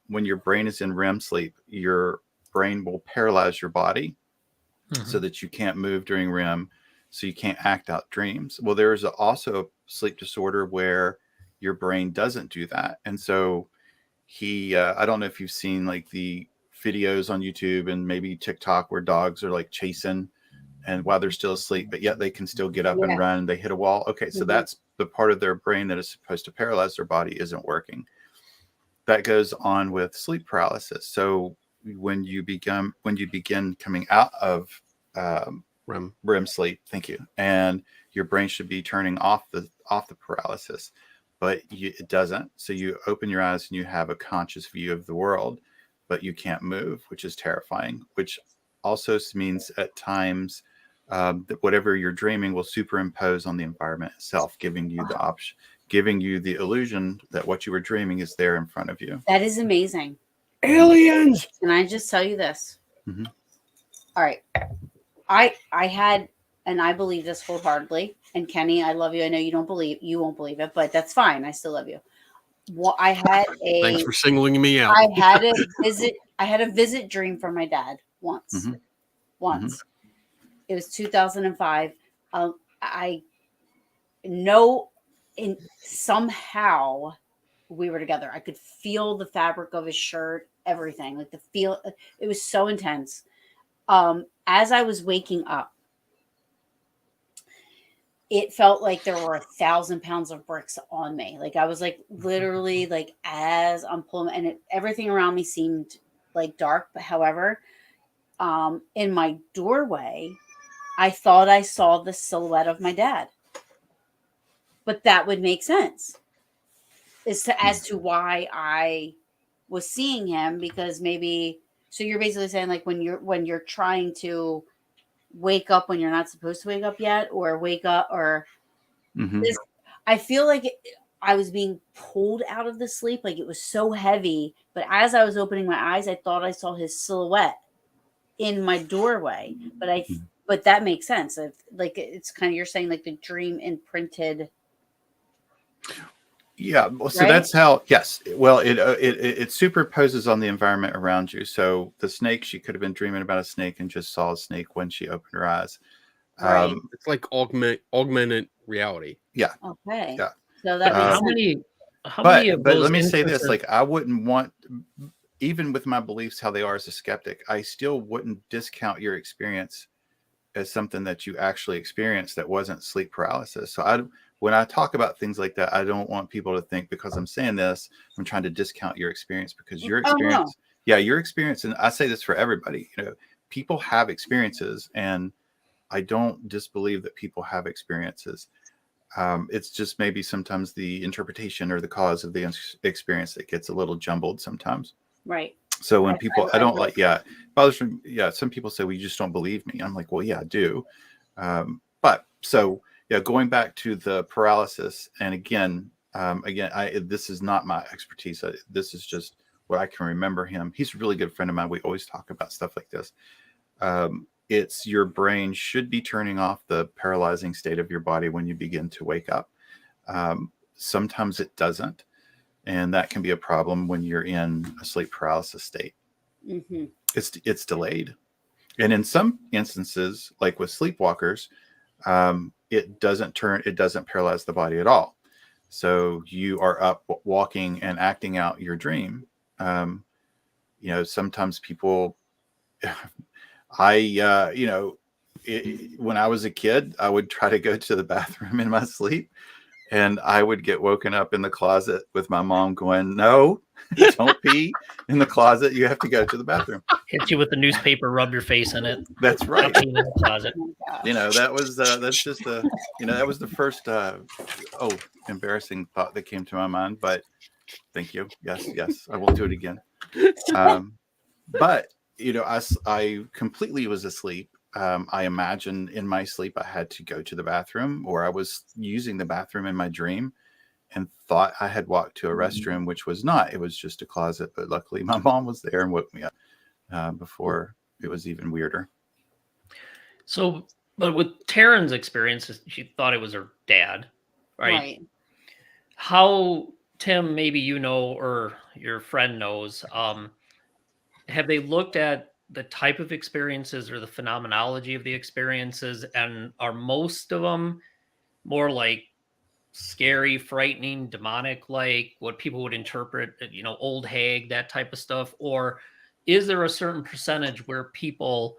When your brain is in REM sleep, your brain will paralyze your body so that you can't move during REM, so you can't act out dreams. Well, there's also a sleep disorder where your brain doesn't do that. And so I don't know if you've seen like the videos on YouTube and maybe TikTok where dogs are like chasing and while they're still asleep, but yet they can still get up and run and they hit a wall. Okay, so that's the part of their brain that is supposed to paralyze their body isn't working. That goes on with sleep paralysis. So when you begin coming out of REM sleep, thank you, and your brain should be turning off the paralysis, but it doesn't. So you open your eyes and you have a conscious view of the world, but you can't move, which is terrifying. Which also means at times that whatever you're dreaming will superimpose on the environment itself, giving you the option, giving you the illusion that what you were dreaming is there in front of you. That is amazing. Aliens. Can I just tell you this? Mm-hmm. All right. I had, and I believe this wholeheartedly. And Kenny, I love you. I know you won't believe it, but that's fine. I still love you. Well, I had Thanks for singling me out. I had a visit dream from my dad once. Mm-hmm. Once. Mm-hmm. It was 2005. I know somehow we were together. I could feel the fabric of his shirt, everything. Like it was so intense. As I was waking up, it felt like there were 1,000 pounds of bricks on me. Like I was like literally like as I'm pulling, and everything around me seemed like dark. But however, in my doorway, I thought I saw the silhouette of my dad. But that would make sense as to why I was seeing him, because maybe, so you're basically saying like when you're trying to wake up when you're not supposed to wake up yet, or wake up, or I feel like I was being pulled out of the sleep. Like it was so heavy, but as I was opening my eyes, I thought I saw his silhouette in my doorway, but that makes sense. Like it's kind of, you're saying like the dream imprinted. Yeah, so that's how. Yes, well, it superimposes on the environment around you. So the snake, she could have been dreaming about a snake and just saw a snake when she opened her eyes. Right. It's like augmented reality. Yeah. Okay. Yeah. So that makes sense. How many of but those let me say this: instances- like, I wouldn't want, even with my beliefs how they are as a skeptic, I still wouldn't discount your experience as something that you actually experienced that wasn't sleep paralysis. So when I talk about things like that, I don't want people to think because I'm saying this, I'm trying to discount your experience, because your experience, your experience, and I say this for everybody, people have experiences, and I don't disbelieve that people have experiences. It's just maybe sometimes the interpretation or the cause of the experience that gets a little jumbled sometimes. Right. So when people, I don't like, bothers me. Yeah. Some people say, well, you just don't believe me. I'm like, well, yeah, I do. But so, going back to the paralysis. And again, this is not my expertise. This is just what I can remember him. He's a really good friend of mine. We always talk about stuff like this. It's your brain should be turning off the paralyzing state of your body when you begin to wake up. Sometimes it doesn't. and that can be a problem when you're in a sleep paralysis state. Mm-hmm. It's delayed, and in some instances, like with sleepwalkers, it doesn't paralyze the body at all. So you are up walking and acting out your dream. Sometimes people, when I was a kid, I would try to go to the bathroom in my sleep, and I would get woken up in the closet with my mom going, "No, don't pee in the closet. You have to go to the bathroom." Hit you with the newspaper, rub your face in it. That's right. Stop peeing in the closet. Oh my gosh. That was that's just that was the first embarrassing thought that came to my mind. But thank you. Yes, I won't do it again. But I completely was asleep. I imagined in my sleep I had to go to the bathroom, or I was using the bathroom in my dream, and thought I had walked to a restroom, which was not. It was just a closet. But luckily, my mom was there and woke me up before it was even weirder. So, but with Taryn's experience, she thought it was her dad, right? How, Tim, maybe or your friend knows, have they looked at the type of experiences or the phenomenology of the experiences, and are most of them more like scary, frightening, demonic, like what people would interpret, old hag, that type of stuff? Or is there a certain percentage where people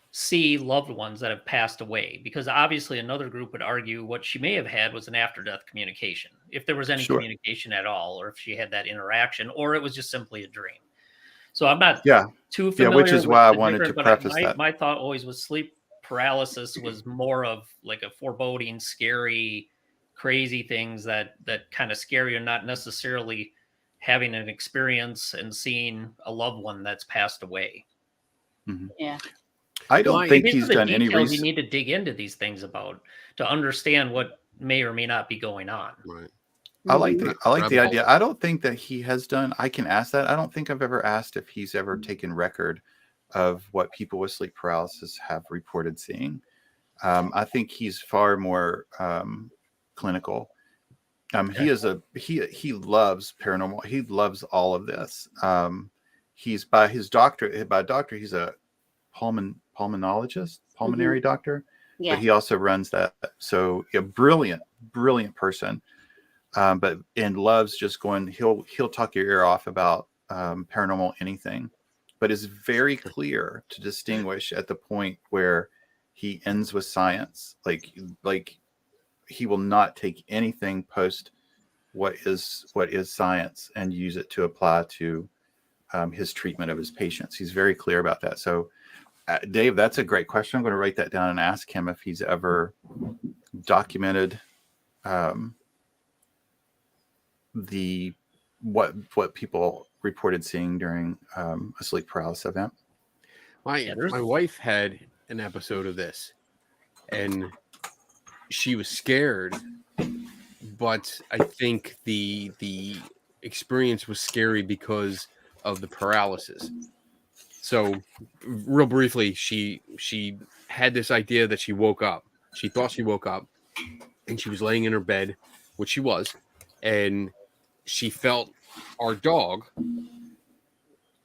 see loved ones that have passed away? Because obviously another group would argue what she may have had was an after-death communication, if there was any Sure. communication at all, or if she had that interaction, or it was just simply a dream. So I'm not too familiar. Yeah, which is why I wanted to preface that. My thought always was sleep paralysis was more of like a foreboding, scary, crazy things that kind of scare you, not necessarily having an experience and seeing a loved one that's passed away. Mm-hmm. Yeah. I don't think he's done any research. research. You need to dig into these things to understand what may or may not be going on. Right. I like the idea. I don't think that he has done. I can ask that. I don't think I've ever asked if he's ever taken record of what people with sleep paralysis have reported seeing. I think he's far more clinical. He loves paranormal. He loves all of this. He's by doctor. He's a pulmonologist, pulmonary doctor. Yeah. But he also runs that. So a brilliant person. But loves just going. He'll talk your ear off about paranormal anything, but is very clear to distinguish at the point where he ends with science. Like he will not take anything post what is science and use it to apply to his treatment of his patients. He's very clear about that. So, Dave, that's a great question. I'm going to write that down and ask him if he's ever documented what people reported seeing during a sleep paralysis event. My wife had an episode of this, and she was scared, but I think the experience was scary because of the paralysis. So, real briefly, she had this idea that she woke up. She thought she woke up, and she was laying in her bed, which she was, and she felt our dog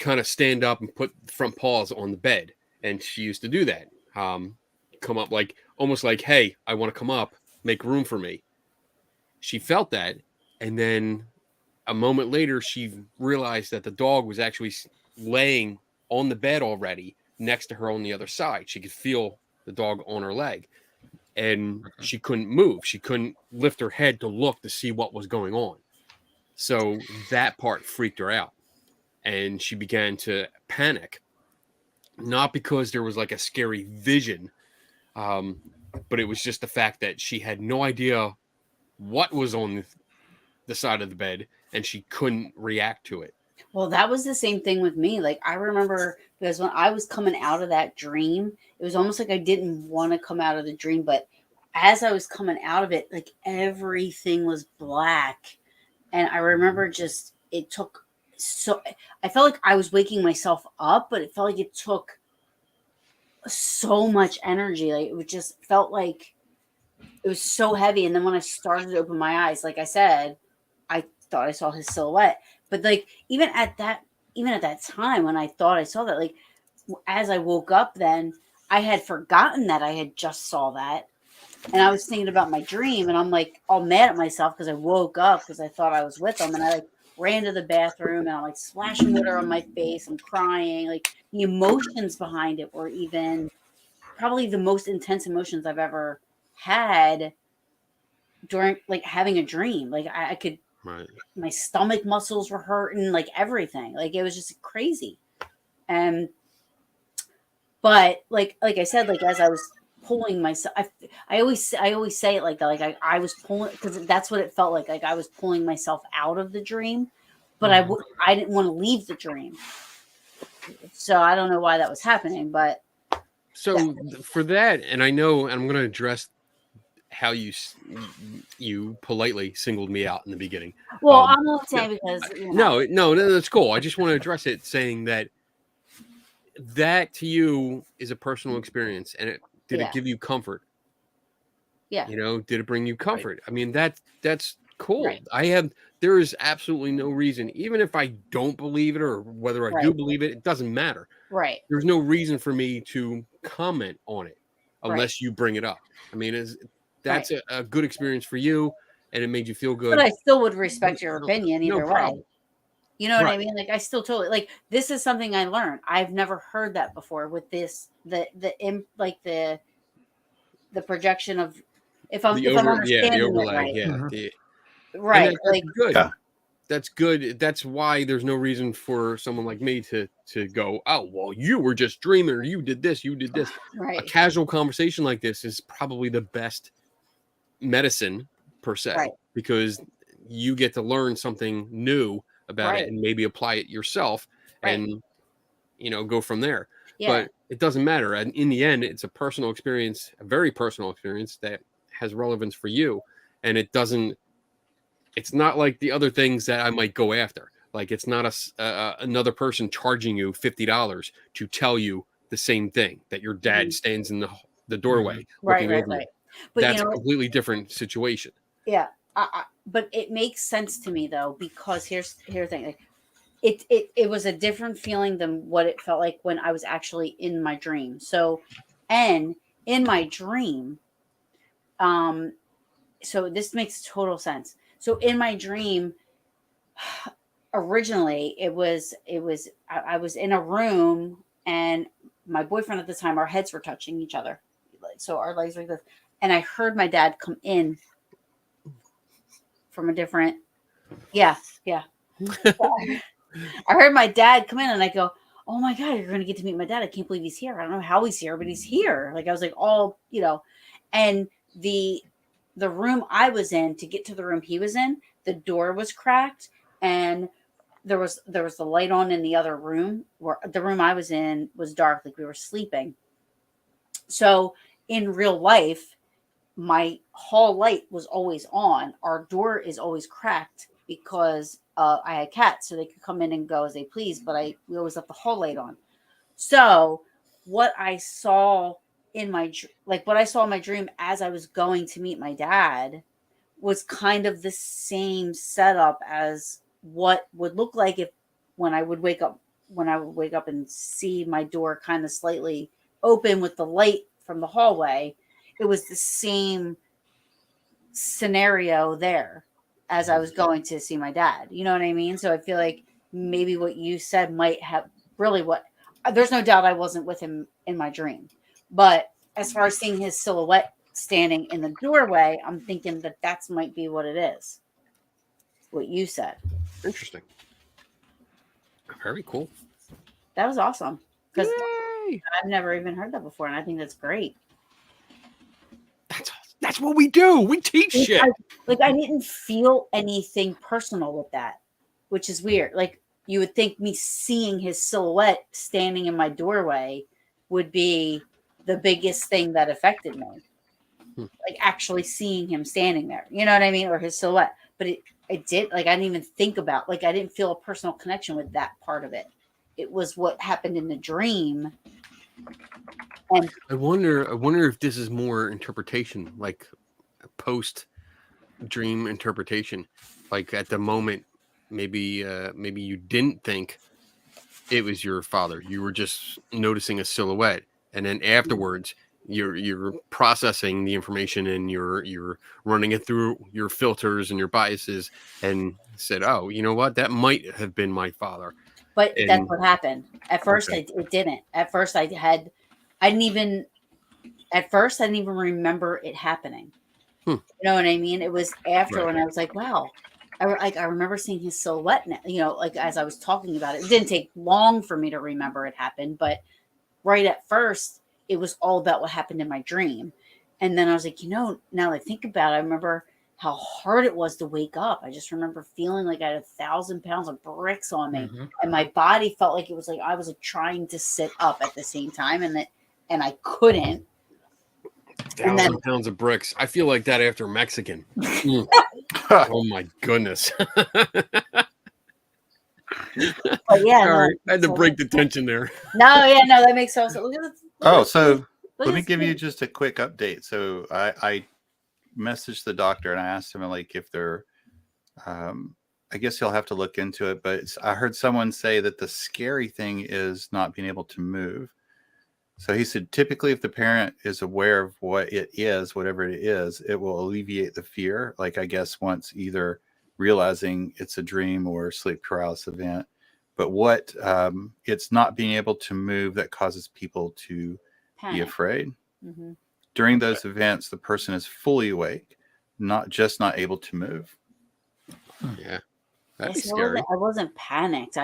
kind of stand up and put front paws on the bed. And she used to do that. Come up almost like, hey, I want to come up, make room for me. She felt that. And then a moment later, she realized that the dog was actually laying on the bed already next to her on the other side. She could feel the dog on her leg. And she couldn't move. She couldn't lift her head to look to see what was going on. So that part freaked her out, and she began to panic, not because there was like a scary vision, but it was just the fact that she had no idea what was on the side of the bed, and she couldn't react to it. Well, that was the same thing with me. Like, I remember, because when I was coming out of that dream, it was almost like I didn't want to come out of the dream, but as I was coming out of it, like everything was black. And I remember I felt like I was waking myself up, but it felt like it took so much energy. Like, it just felt like it was so heavy. And then when I started to open my eyes, like I said, thought I saw his silhouette. But like even at that time when I thought I saw that, like as I woke up, then I had forgotten that I had just saw that, and I was thinking about my dream, and I'm like all mad at myself because I woke up because I thought I was with him, and I like ran to the bathroom and I'm like splashing water on my face. I'm crying. Like the emotions behind it were even probably the most intense emotions I've ever had during like having a dream. Like I could, Right. my stomach muscles were hurting, like everything. Like it was just crazy. And but like I said, like as I was pulling myself, I always say it like that. Like I was pulling because that's what it felt like. Like I was pulling myself out of the dream, but I didn't want to leave the dream. So I don't know why that was happening, but So for that, and I know, and I'm going to address how you politely singled me out in the beginning. well, I'm not saying because you know. No, that's cool. I just want to address it, saying that to you is a personal experience, and did it give you comfort? Yeah. You know, did it bring you comfort? I mean, that's cool. Right. There is absolutely no reason, even if I don't believe it or whether I do believe it, it doesn't matter. Right. There's no reason for me to comment on it unless you bring it up. I mean, that's a good experience for you, and it made you feel good. But I still would respect your opinion either way. Problem. You know what I mean? Like I still totally like this is something I learned. I've never heard that before with this the projection of if I'm understanding the overlay, it right. Mm-hmm. Right. That's like good. Yeah. That's good. That's why there's no reason for someone like me to go, oh, well, you were just dreaming, or you did this, you did this. right. A casual conversation like this is probably the best medicine per se, because you get to learn something new about it and maybe apply it yourself and, you know, go from there. Yeah. But it doesn't matter. And in the end, it's a personal experience, a very personal experience that has relevance for you. And it's not like the other things that I might go after. Like it's not another person charging you $50 to tell you the same thing, that your dad stands in the doorway looking over you. But that's a completely different situation. Yeah. But it makes sense to me though, because here's the thing. Like, it was a different feeling than what it felt like when I was actually in my dream. So, and in my dream, so this makes total sense. So in my dream, originally I was in a room and my boyfriend at the time, our heads were touching each other. So our legs were like this. And I heard my dad come in from a different, I heard my dad come in and I go, oh my God, you're going to get to meet my dad. I can't believe he's here. I don't know how he's here, but he's here. Like I was like, all, you know, and the room I was in, to get to the room he was in, the door was cracked and there was the light on in the other room, where the room I was in was dark. Like we were sleeping. So in real life, my hall light was always on. Our door is always cracked because I had cats, so they could come in and go as they please. But we always left the hall light on. So what I saw in my dream as I was going to meet my dad was kind of the same setup as what would look like if when I would wake up and see my door kind of slightly open with the light from the hallway. It was the same scenario there as I was going to see my dad. You know what I mean? So I feel like maybe what you said might have really there's no doubt I wasn't with him in my dream. But as far as seeing his silhouette standing in the doorway, I'm thinking that might be what it is. What you said. Interesting. Very cool. That was awesome. Because I've never even heard that before. And I think that's great. That's what we do. We teach shit. I didn't feel anything personal with that, which is weird. Like you would think me seeing his silhouette standing in my doorway would be the biggest thing that affected me. Like actually seeing him standing there, you know what I mean? Or his silhouette. But it did, like, I didn't even think about, like, I didn't feel a personal connection with that part of it. It was what happened in the dream. And I wonder if this is more interpretation, like post dream interpretation. like at the moment, maybe you didn't think it was your father. You were just noticing a silhouette, and then afterwards, you're processing the information and you're running it through your filters and your biases, and said, "Oh, you know what? That might have been my father." But that's And what happened. At first, Okay. it didn't. At first, I didn't even. At first, I didn't even remember it happening. Hmm. You know what I mean? It was after Right. when I was like, "Wow." I remember seeing his silhouette. You know, like as I was talking about it, it didn't take long for me to remember it happened. But right at first, it was all about what happened in my dream, and then I was like, now that I think about it, I remember how hard it was to wake up. I just remember feeling like I had 1,000 pounds of bricks on me, Mhm. and my body felt like it was like I was like trying to sit up at the same time, and I couldn't. And then 1,000 pounds of bricks. I feel like that after Mexican. Oh my goodness. But yeah, All no, right. I had to so- break the tension there. no, that makes so sense. Look at this. Oh, so look let at me this give you kid. just a quick update. So I messaged the doctor and I asked him like if they're, I guess he'll have to look into it. But I heard someone say that the scary thing is not being able to move. So he said typically if the parent is aware of what it is, whatever it is, it will alleviate the fear. Like I guess once either realizing it's a dream or sleep paralysis event. But what it's not being able to move that causes people to be Panic. afraid. Mhm. During those events, the person is fully awake, not able to move. Yeah. That'd be Yes, scary. I wasn't panicked.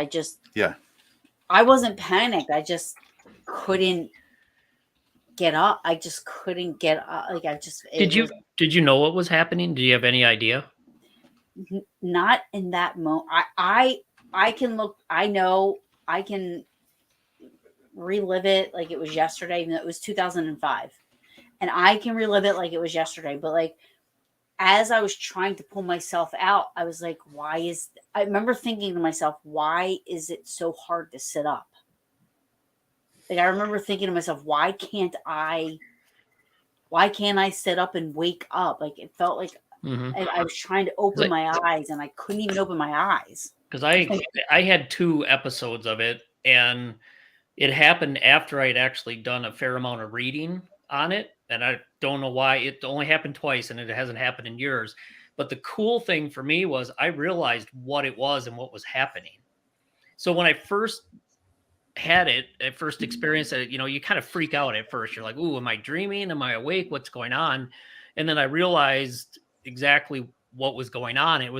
Yeah. I wasn't panicked. I just couldn't get up. I just couldn't get up. Like it Did you know what was happening? Do you have any idea? not in that moment. I can look. I know I can relive it like it was yesterday. Even though it was 2005, and I can relive it like it was yesterday. But like as I was trying to pull myself out, I was like, I remember thinking to myself, why is it so hard to sit up? Like I remember thinking to myself, why can't I sit up and wake up? Like it felt like Mhm. I was trying to open my eyes and I couldn't even open my eyes. Because I had 2 episodes of it, and it happened after I'd actually done a fair amount of reading on it, and I don't know why. It only happened twice, and it hasn't happened in years. But the cool thing for me was I realized what it was and what was happening. So when I first had it, at first experienced it, you kind of freak out at first. You're like, "Ooh, am I dreaming? Am I awake? What's going on?" And then I realized exactly what was going on. It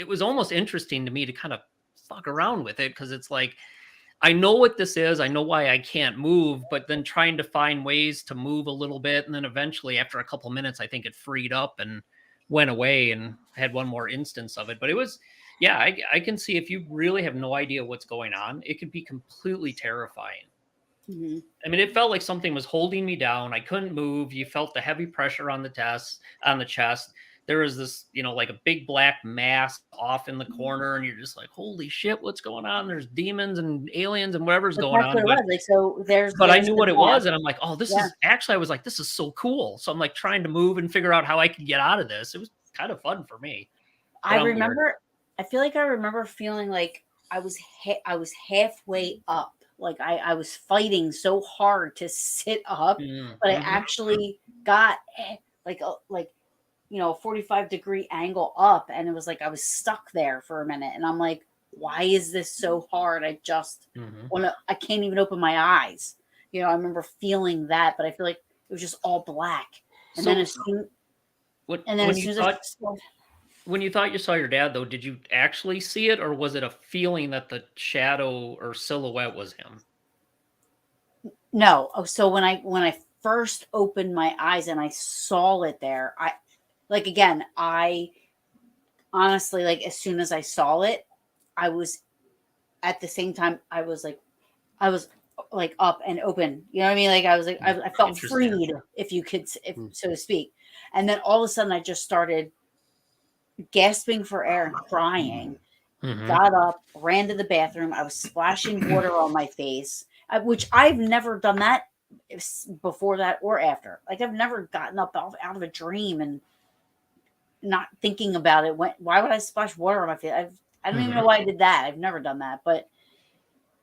was almost interesting to me to kind of fuck around with it, because it's like I know what this is. I know why I can't move, but then trying to find ways to move a little bit. And then eventually, after a couple minutes, I think it freed up and went away, and had one more instance of it. But it was, yeah, I can see if you really have no idea what's going on, it could be completely terrifying. Mm-hmm. I mean, it felt like something was holding me down. I couldn't move. You felt the heavy pressure on the chest. There was this, like a big black mass off in the corner, and you're just like, "Holy shit, what's going on?" There's demons and aliens and whatever's But going that's on. what it was. Like so But I there's knew the what it map. was, and I'm like, "Oh, this is actually." I was like, "This is so cool." So I'm like trying to move and figure out how I could get out of this. It was kind of fun for me. I remember. I feel like I remember feeling like I was halfway up. Like I was fighting so hard to sit up, but I actually got like a 45-degree angle up, and it was like I was stuck there for a minute, and I'm like, why is this so hard? I just I can't even open my eyes. I remember feeling that, but I feel like it was just all black. And then as soon when you thought you saw your dad, though, did you actually see it, or was it a feeling that the shadow or silhouette was him? No. Oh, so when I first opened my eyes and I saw it there, I honestly, like, as soon as I saw it, I was at the same time, I was like up and open. You know what I mean? Like I was like, I felt freed, if you could, so to speak. And then all of a sudden I just started gasping for air and crying. Got up, ran to the bathroom. I was splashing water on my face, which I've never done that before that or after. Like I've never gotten up out of a dream and not thinking about it. Why would I splash water on my face? I don't even know why I did that. I've never done that, but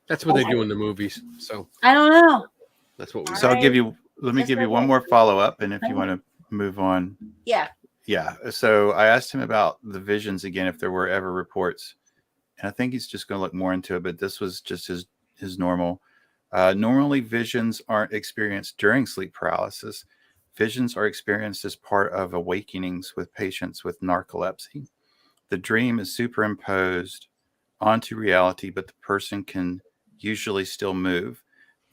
That's what they do in the movies. So I don't know. that's what we. So let me Just give you like one that. more follow up, and if you want to move on. Yeah. Yeah. So I asked him about the visions again, if there were ever reports, and I think he's just going to look more into it. But this was just his normal. Normally, visions aren't experienced during sleep paralysis. Visions are experienced as part of awakenings with patients with narcolepsy. The dream is superimposed onto reality, but the person can usually still move.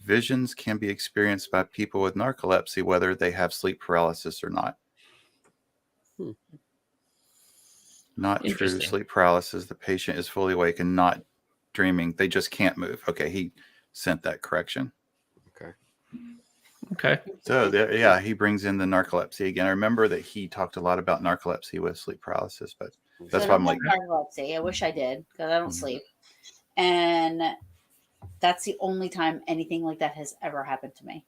Visions can be experienced by people with narcolepsy, whether they have sleep paralysis or not. Not true Interesting. sleep paralysis. The patient is fully awake and not dreaming. They just can't move. Okay, he sent that correction. Okay. So yeah, he brings in the narcolepsy again. I remember that he talked a lot about narcolepsy with sleep paralysis, but that's So why I I'm don't like, have narcolepsy. I wish I did because I don't sleep, and that's the only time anything like that has ever happened to me.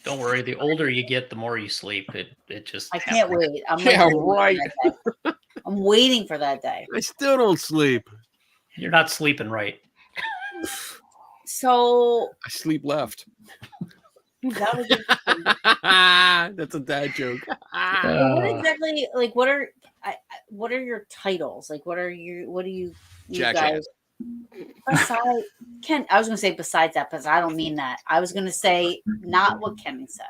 Don't worry. The older you get, the more you sleep. It just I can't happens. wait. I'm Yeah, waiting for right. that day. I'm waiting for that day. I still don't sleep. You're not sleeping right. So I sleep left. that was interesting. That's a dad joke. Well, what exactly? Like, what are your titles? Like, what do you Jackass. guys? Besides Ken, I was going to say besides that, but I don't mean that. I was going to say not what Kenny said.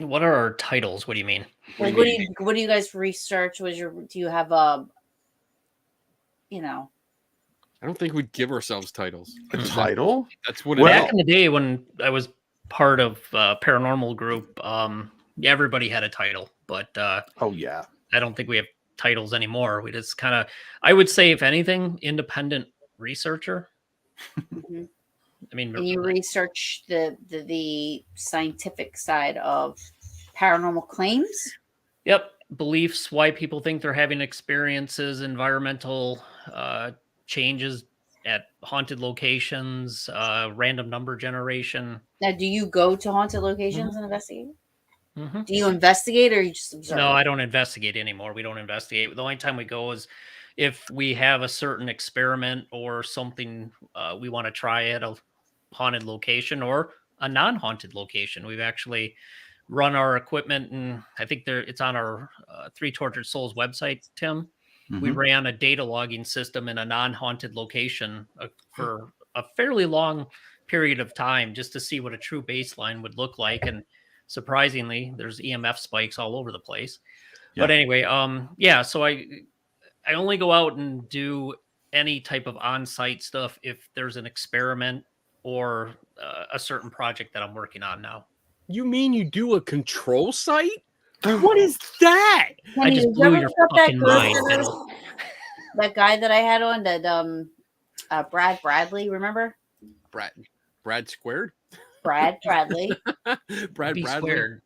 What are our titles? What do you mean? Like, what do you guys research? Do you have you know? I don't think we'd give ourselves titles. a title? That's what Well- it Back in the day when I was part of Paranormal Group, yeah, everybody had a title, but Oh yeah. I don't think we have titles anymore. We just kind of, I would say, if anything, independent researcher. Mhm. I mean, And you research the scientific side of paranormal claims. yep, beliefs, why people think they're having experiences, environmental changes at haunted locations, random number generation. Now, do you go to haunted locations and investigate? Mm-hmm. Do you investigate or you just observe? No, I don't investigate anymore. We don't investigate. The only time we go is if we have a certain experiment or something we want to try at a haunted location or a non-haunted location. We've actually run our equipment, and I think it's on our Three Tortured Souls website, Tim. We Mhm. ran a data logging system in a non-haunted location for a fairly long period of time just to see what a true baseline would look like. And surprisingly, there's EMF spikes all over the place. But Yeah. anyway, yeah, so I only go out and do any type of on-site stuff if there's an experiment or a certain project that I'm working on now. You mean you do a control site? What is that? I just did you blew ever your look up that fucking mind, Ghostbusters? Biddle. That guy that I had on that Brad Bradley, remember? Brad squared? Brad Bradley. Brad Be Bradley. squared.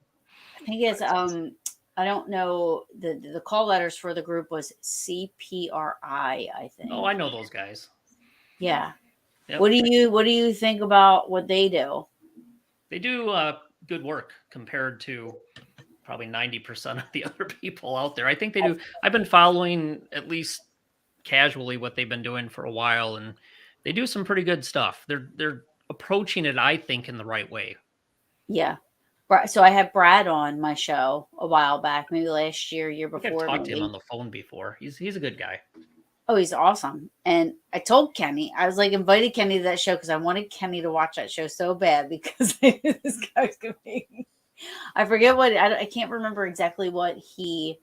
I think it's I don't know, the call letters for the group was CPRI, I think. Oh, I know those guys. Yeah. Yep. What do you think about what they do? They do good work compared to probably 90% of the other people out there. I think they do. I've been following at least casually what they've been doing for a while, and they do some pretty good stuff. They're approaching it, I think, in the right way. Yeah. So I had Brad on my show a while back, maybe last year, year I think I've before. talked to him maybe. on the phone before. He's a good guy. Oh, he's awesome. And I told Kenny, I was like, invited Kenny to that show because I wanted Kenny to watch that show so bad because I knew this guy was going to be. I forget what, I can't remember exactly what he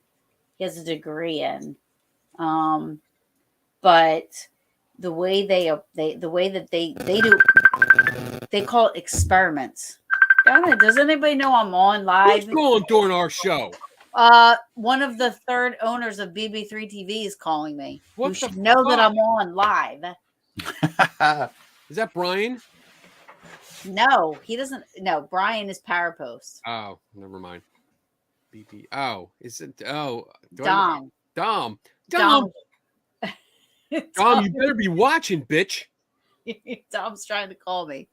has a degree in. But the way the way that they do, they call it experiments. Darn it, does anybody know I'm on live? Who's going during our show? One of the third owners of BB3 TV is calling me. What You the should know that fuck? I'm on live. Is that Brian? No, he doesn't. No, Brian is Parapost. Oh, never mind. BP. Oh, is it? Oh, Dom. Dom. Dom. Dom, you better be watching, bitch. Dom's trying to call me.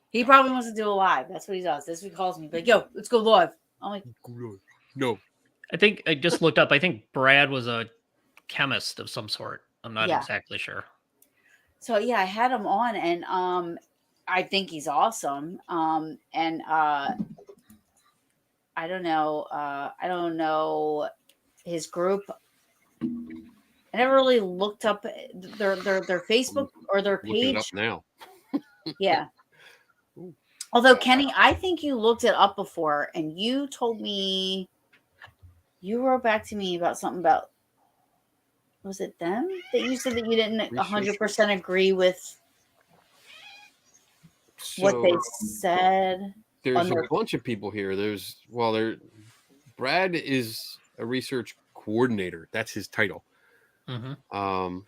He probably wants to do a live. That's what he does. That's what he calls me. Like, yo, let's go live. I'm like, No. I think I just looked up. I think Brad was a chemist of some sort. I'm not Yeah. exactly sure. So yeah, I had him on, and I think he's awesome. And I don't know his group. I never really looked up their Facebook or their Looking it up page. now. Yeah. Ooh. Although Kenny, I think you looked it up before, and you told me you wrote back to me about something about, was it them that you said that you didn't 100% agree with what they said? There's on a their- bunch of people here. Brad is a research coordinator. That's his title. Mm-hmm.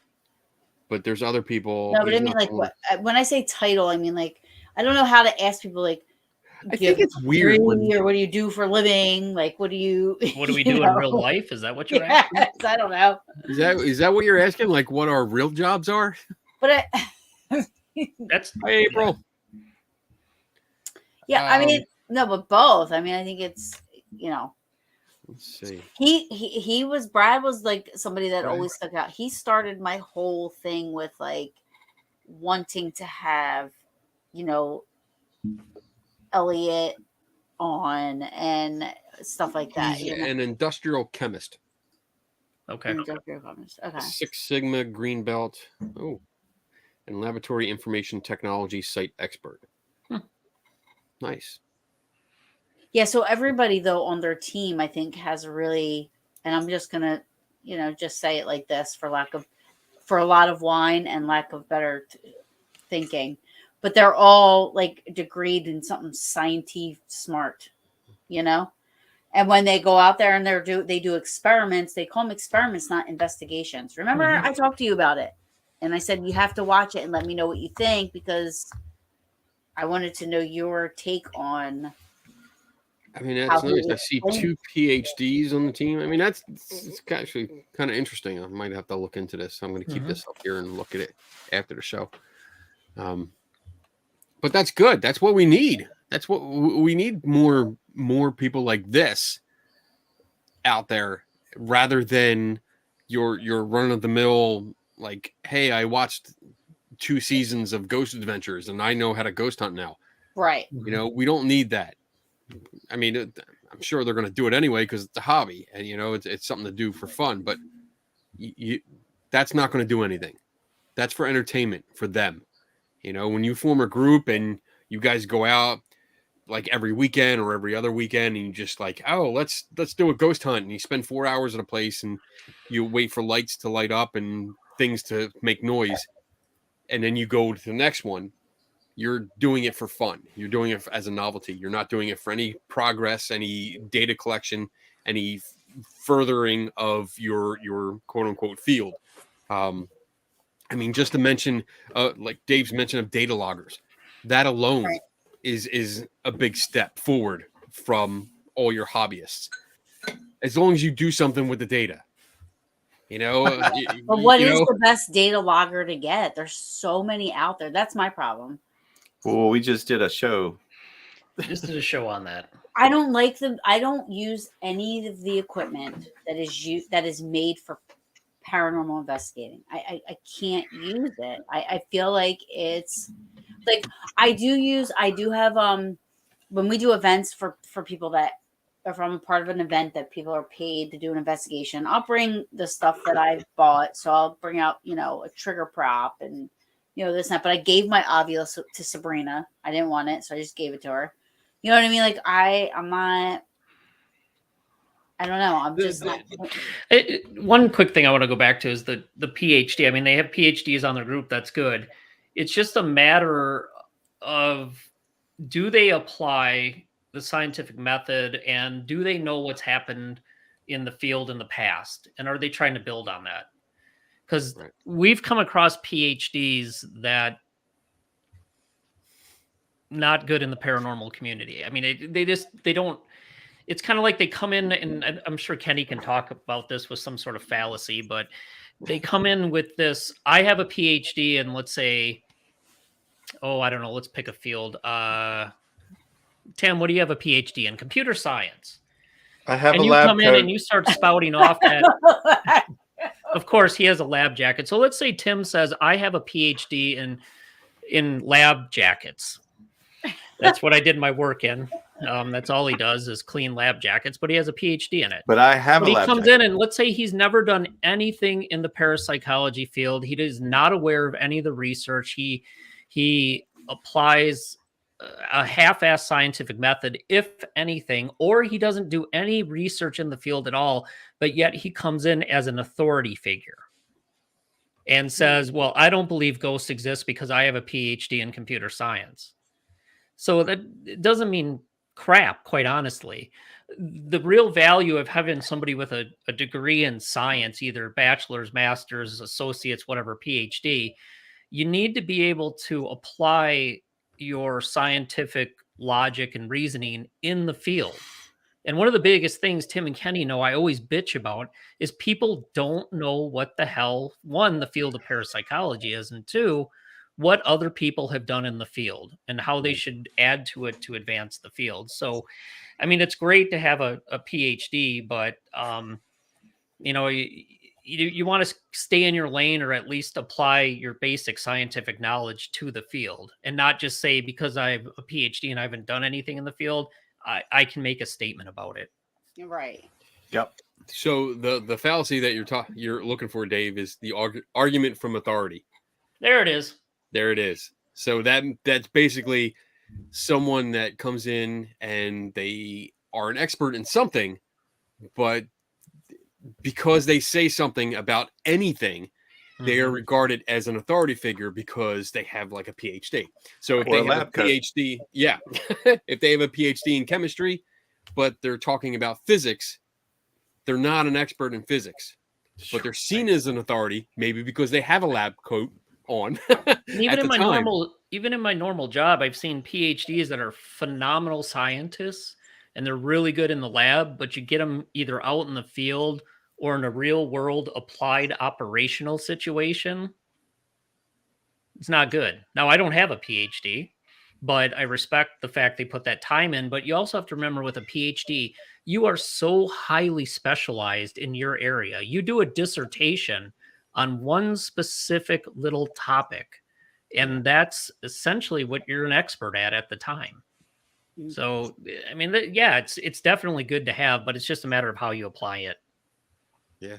But there's other people. No, but I He's mean, not like, the one- what when I say title, I mean, like, I don't know how to ask people, like, I do you think have it's a weird when degree, or what do you do for a living? Like, what do you? What do we you do in know? real life? Is that what you're asking? Yes, I don't know, is that what you're asking? Like what our real jobs are? but That's Hi, April. yeah, I mean, no, but both. I mean, I think it's, Let's see. Brad was like somebody that Right. always stuck out. He started my whole thing with like wanting to have, Elliot on and stuff like that. He's an industrial chemist. okay. Industrial chemist. Okay. Six Sigma green belt. Oh, and laboratory information technology site expert. Nice. Yeah, so everybody though on their team, I think, has a really, and I'm just gonna, just say it like this for a lot of wine and lack of better thinking, but they're all like degreed in something scientific smart, And when they go out there and they do experiments, they call them experiments, not investigations. Remember, Mhm. I talked to you about it, and I said you have to watch it and let me know what you think, because I wanted to know your take on. I mean, that's How he nice. I see explained 2 PhDs on the team. I mean, it's actually kind of interesting. I might have to look into this. I'm going to keep Mhm. this up here and look at it after the show. But that's good. That's what we need. That's what we need. More people like this out there, rather than your run of the mill. Like, hey, I watched 2 seasons of Ghost Adventures and I know how to ghost hunt now. Right. We don't need that. I mean, I'm sure they're going to do it anyway because it's a hobby, and it's something to do for fun. But that's not going to do anything. That's for entertainment for them. When you form a group and you guys go out like every weekend or every other weekend, and you just like, oh, let's do a ghost hunt, and you spend 4 hours at a place, and you wait for lights to light up and things to make noise, and then you go to the next one. You're doing it for fun. You're doing it as a novelty. You're not doing it for any progress, any data collection, any furthering of your quote unquote field. I mean, just to mention, like Dave's mention of data loggers, that alone Right. is a big step forward from all your hobbyists. As long as you do something with the data, But what is the best data logger to get? There's so many out there. That's my problem. Well, we just did a show. Just did a show on that. I don't like them. I don't use any of the equipment that is made for paranormal investigating. I can't use it. I feel like it's like I do have when we do events for people that, if I'm a part of an event that people are paid to do an investigation, I'll bring the stuff that I've bought. So I'll bring out, a trigger prop and, this and that. But I gave my Ovulus to Sabrina. I didn't want it, so I just gave it to her. You know what I mean? Like I'm not. I don't know. I'm just not. One quick thing I want to go back to is the PhD. I mean, they have PhDs on their group. That's good. It's just a matter of, do they apply the scientific method, and do they know what's happened in the field in the past, and are they trying to build on that? Because we've come across PhDs that not good in the paranormal community. I mean, they don't. It's kind of like they come in, and I'm sure Kenny can talk about this with some sort of fallacy, but they come in with this, I have a PhD in, let's say, I don't know, let's pick a field. Tim, what do you have a PhD in? Computer science. I have and a you lab come in coat. and you start spouting off that. Of course, he has a lab jacket. So let's say Tim says, "I have a PhD in lab jackets." That's what I did my work in. That's all he does is clean lab jackets, but he has a PhD in it. But I have But a he lab comes jacket. in and let's say he's never done anything in the parapsychology field. He is not aware of any of the research. He applies a half-assed scientific method, if anything, or he doesn't do any research in the field at all, but yet he comes in as an authority figure and says, well, I don't believe ghosts exist because I have a PhD in computer science. So that it doesn't mean crap, quite honestly. The real value of having somebody with a degree in science, either bachelor's, master's, associates, whatever, PhD, you need to be able to apply your scientific logic and reasoning in the field. And one of the biggest things Tim and Kenny know I always bitch about is people don't know what the hell, one, the field of parapsychology is, and two, what other people have done in the field and how they should add to it to advance the field. So, I mean, it's great to have a PhD, but, you know, you want to stay in your lane or at least apply your basic scientific knowledge to the field and not just say, because I have a PhD and I haven't done anything in the field, I can make a statement about it. Right. Yep. So the fallacy that you're looking for, Dave, is the argument from authority. There it is. There it is. So that's basically someone that comes in and they are an expert in something, but because they say something about anything, they are regarded as an authority figure because they have like a PhD. So if Or they a have a lab coat. PhD, yeah, if they have a PhD in chemistry, but they're talking about physics, they're not an expert in physics, but they're seen as an authority, maybe because they have a lab coat on. Even in my normal job, I've seen PhDs that are phenomenal scientists and they're really good in the lab, but you get them either out in the field or in a real world applied operational situation, it's not good. Now, I don't have a PhD, but I respect the fact they put that time in. But you also have to remember with a PhD, you are so highly specialized in your area. You do a dissertation on one specific little topic, and that's essentially what you're an expert at the time. So, I mean, yeah, it's definitely good to have, but it's just a matter of how you apply it. Yeah,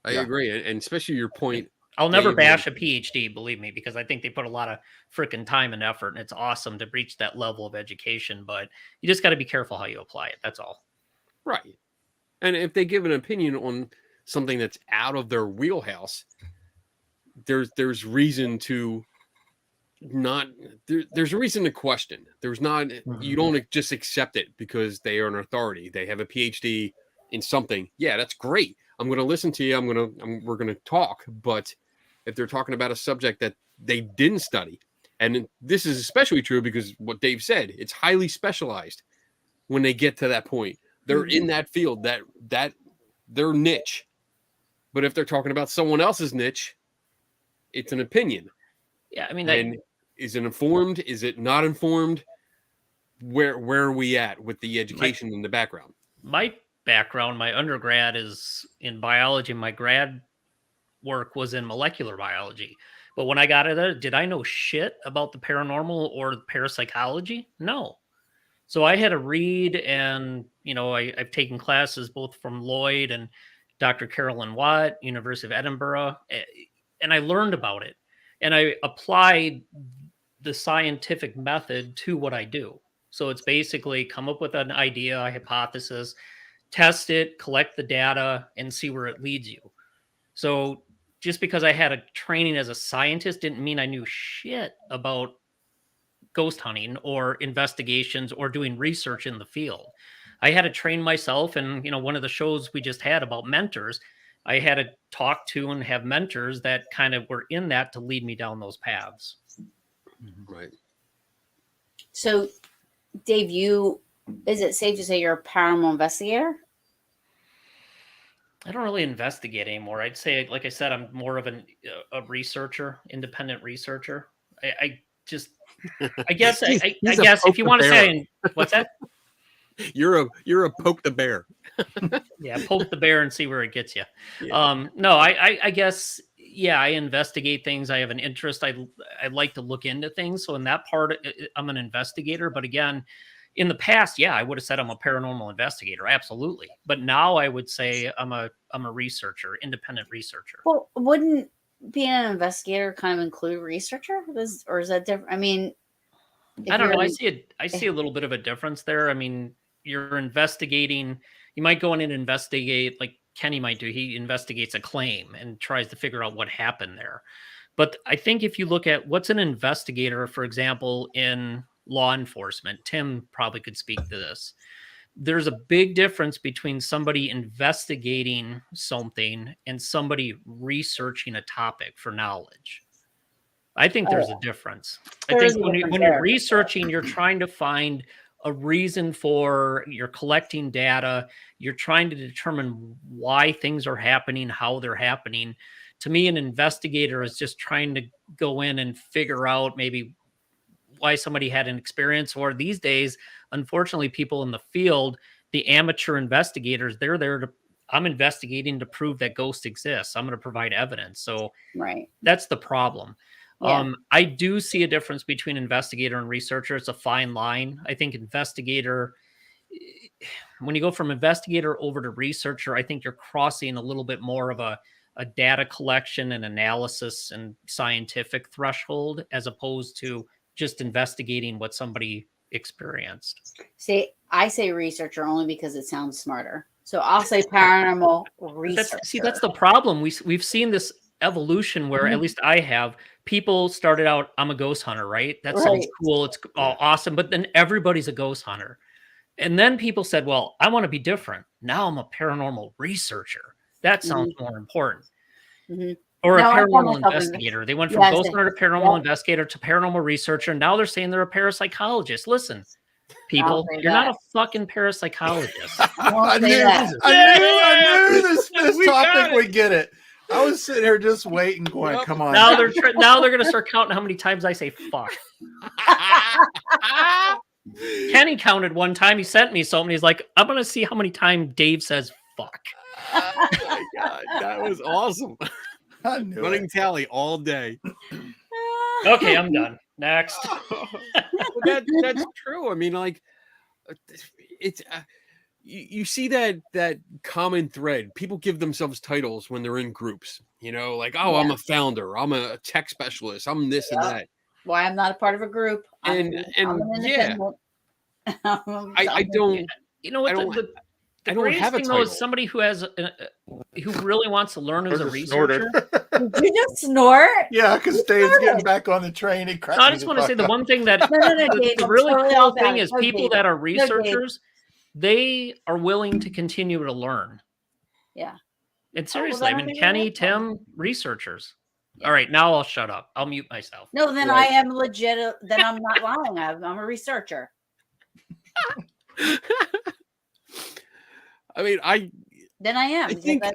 I agree. And especially your point. I'll never bash a PhD, believe me, because I think they put a lot of freaking time and effort, and it's awesome to reach that level of education, but you just got to be careful how you apply it. That's all. Right. And if they give an opinion on something that's out of their wheelhouse, there's reason to not there's a reason to question. There's not you don't just accept it because they are an authority. They have a PhD in something. Yeah, that's great. I'm going to listen to you. We're going to talk. But if they're talking about a subject that they didn't study, and this is especially true because what Dave said, it's highly specialized. When they get to that point, they're in that field, that their niche. But if they're talking about someone else's niche, it's an opinion. Yeah, I mean, and is it informed? Is it not informed? Where are we at with the education in the background? My background, my undergrad is in biology. My grad work was in molecular biology. But when I got out of there, did I know shit about the paranormal or parapsychology? No. So I had to read, and I've taken classes both from Lloyd and Dr. Carolyn Watt, University of Edinburgh, and I learned about it. And I applied the scientific method to what I do. So it's basically come up with an idea, a hypothesis, test it, collect the data, and see where it leads you. So just because I had a training as a scientist didn't mean I knew shit about ghost hunting or investigations or doing research in the field. I had to train myself, and one of the shows we just had about mentors, I had to talk to and have mentors that kind of were in that to lead me down those paths. Right. So, Dave, is it safe to say you're a paranormal investigator? I don't really investigate anymore. I'd say, like I said, I'm more of a researcher, independent researcher. I guess He's I guess if you want to say, what's that? You're a poke the bear. Yeah, poke the bear and see where it gets you. Yeah. No, I guess, yeah, I investigate things. I have an interest. I like to look into things. So in that part, I'm an investigator. But again, in the past, yeah, I would have said I'm a paranormal investigator, absolutely. But now I would say I'm a researcher, independent researcher. Well, wouldn't being an investigator kind of include researcher? Or is that different? I mean, I don't know. I see a little bit of a difference there. I mean, you're investigating. You might go in and investigate, like Kenny might do. He investigates a claim and tries to figure out what happened there. But I think if you look at what's an investigator, for example, in law enforcement, Tim probably could speak to this. There's a big difference between somebody investigating something and somebody researching a topic for knowledge. I think there's a difference. I think when you're researching, you're trying to find a reason for, you're collecting data, you're trying to determine why things are happening, how they're happening. To me, an investigator is just trying to go in and figure out maybe why somebody had an experience, or these days, unfortunately, people in the field, the amateur investigators, they're there to, I'm investigating to prove that ghosts exist. I'm going to provide evidence. So right. That's the problem. Yeah. I do see a difference between investigator and researcher. It's a fine line. I think investigator, when you go from investigator over to researcher, I think you're crossing a little bit more of a data collection and analysis and scientific threshold, as opposed to just investigating what somebody experienced. See, I say researcher only because it sounds smarter. So I'll say paranormal researcher. That's the problem. We've seen this evolution where, at least I have, people started out, I'm a ghost hunter, right? That sounds cool. It's awesome. But then everybody's a ghost hunter. And then people said, well, I want to be different. Now I'm a paranormal researcher. That sounds more important. Or a paranormal investigator. They went from ghost hunter to paranormal investigator to paranormal researcher. Now they're saying they're a parapsychologist. Listen, people, you're not a fucking parapsychologist. I knew this topic would get it. I was sitting here just waiting, going, "Come on!" Now they're going to start counting how many times I say "fuck." Kenny counted one time. He sent me something. He's like, "I'm going to see how many times Dave says fuck." Oh my God, that was awesome. Running tally all day. Okay, I'm done. Next. That's true. I mean, like, it's. You see that common thread. People give themselves titles when they're in groups, like, oh, I'm a founder, I'm a tech specialist, I'm this and that. Why I'm not a part of a group. I'm yeah. I don't. You know what? The greatest have a thing, title. though, is somebody who has who really wants to learn as a researcher. Did you just snort? Yeah, because Dave's getting back on the train. I just want to say the one thing that the really cool thing is people that are researchers, they are willing to continue to learn. Yeah. And seriously, I mean, Kenny, Tim, researchers. Yeah. All right, now I'll shut up. I'll mute myself. No, then I am legit. Then I'm not lying. I'm a researcher. I mean, Then I am.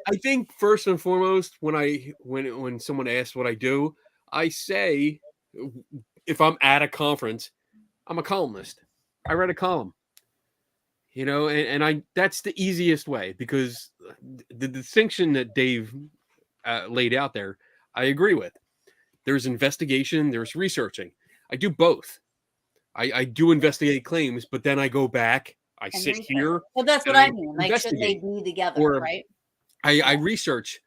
I think first and foremost, when someone asks what I do, I say, if I'm at a conference, I'm a columnist. I write a column. And that's the easiest way, because the distinction that Dave laid out there, I agree with. There's investigation, there's researching. I do both. I do investigate claims, but then I go back, I sit here. Well, that's what I mean. Like, should they be together, right? I research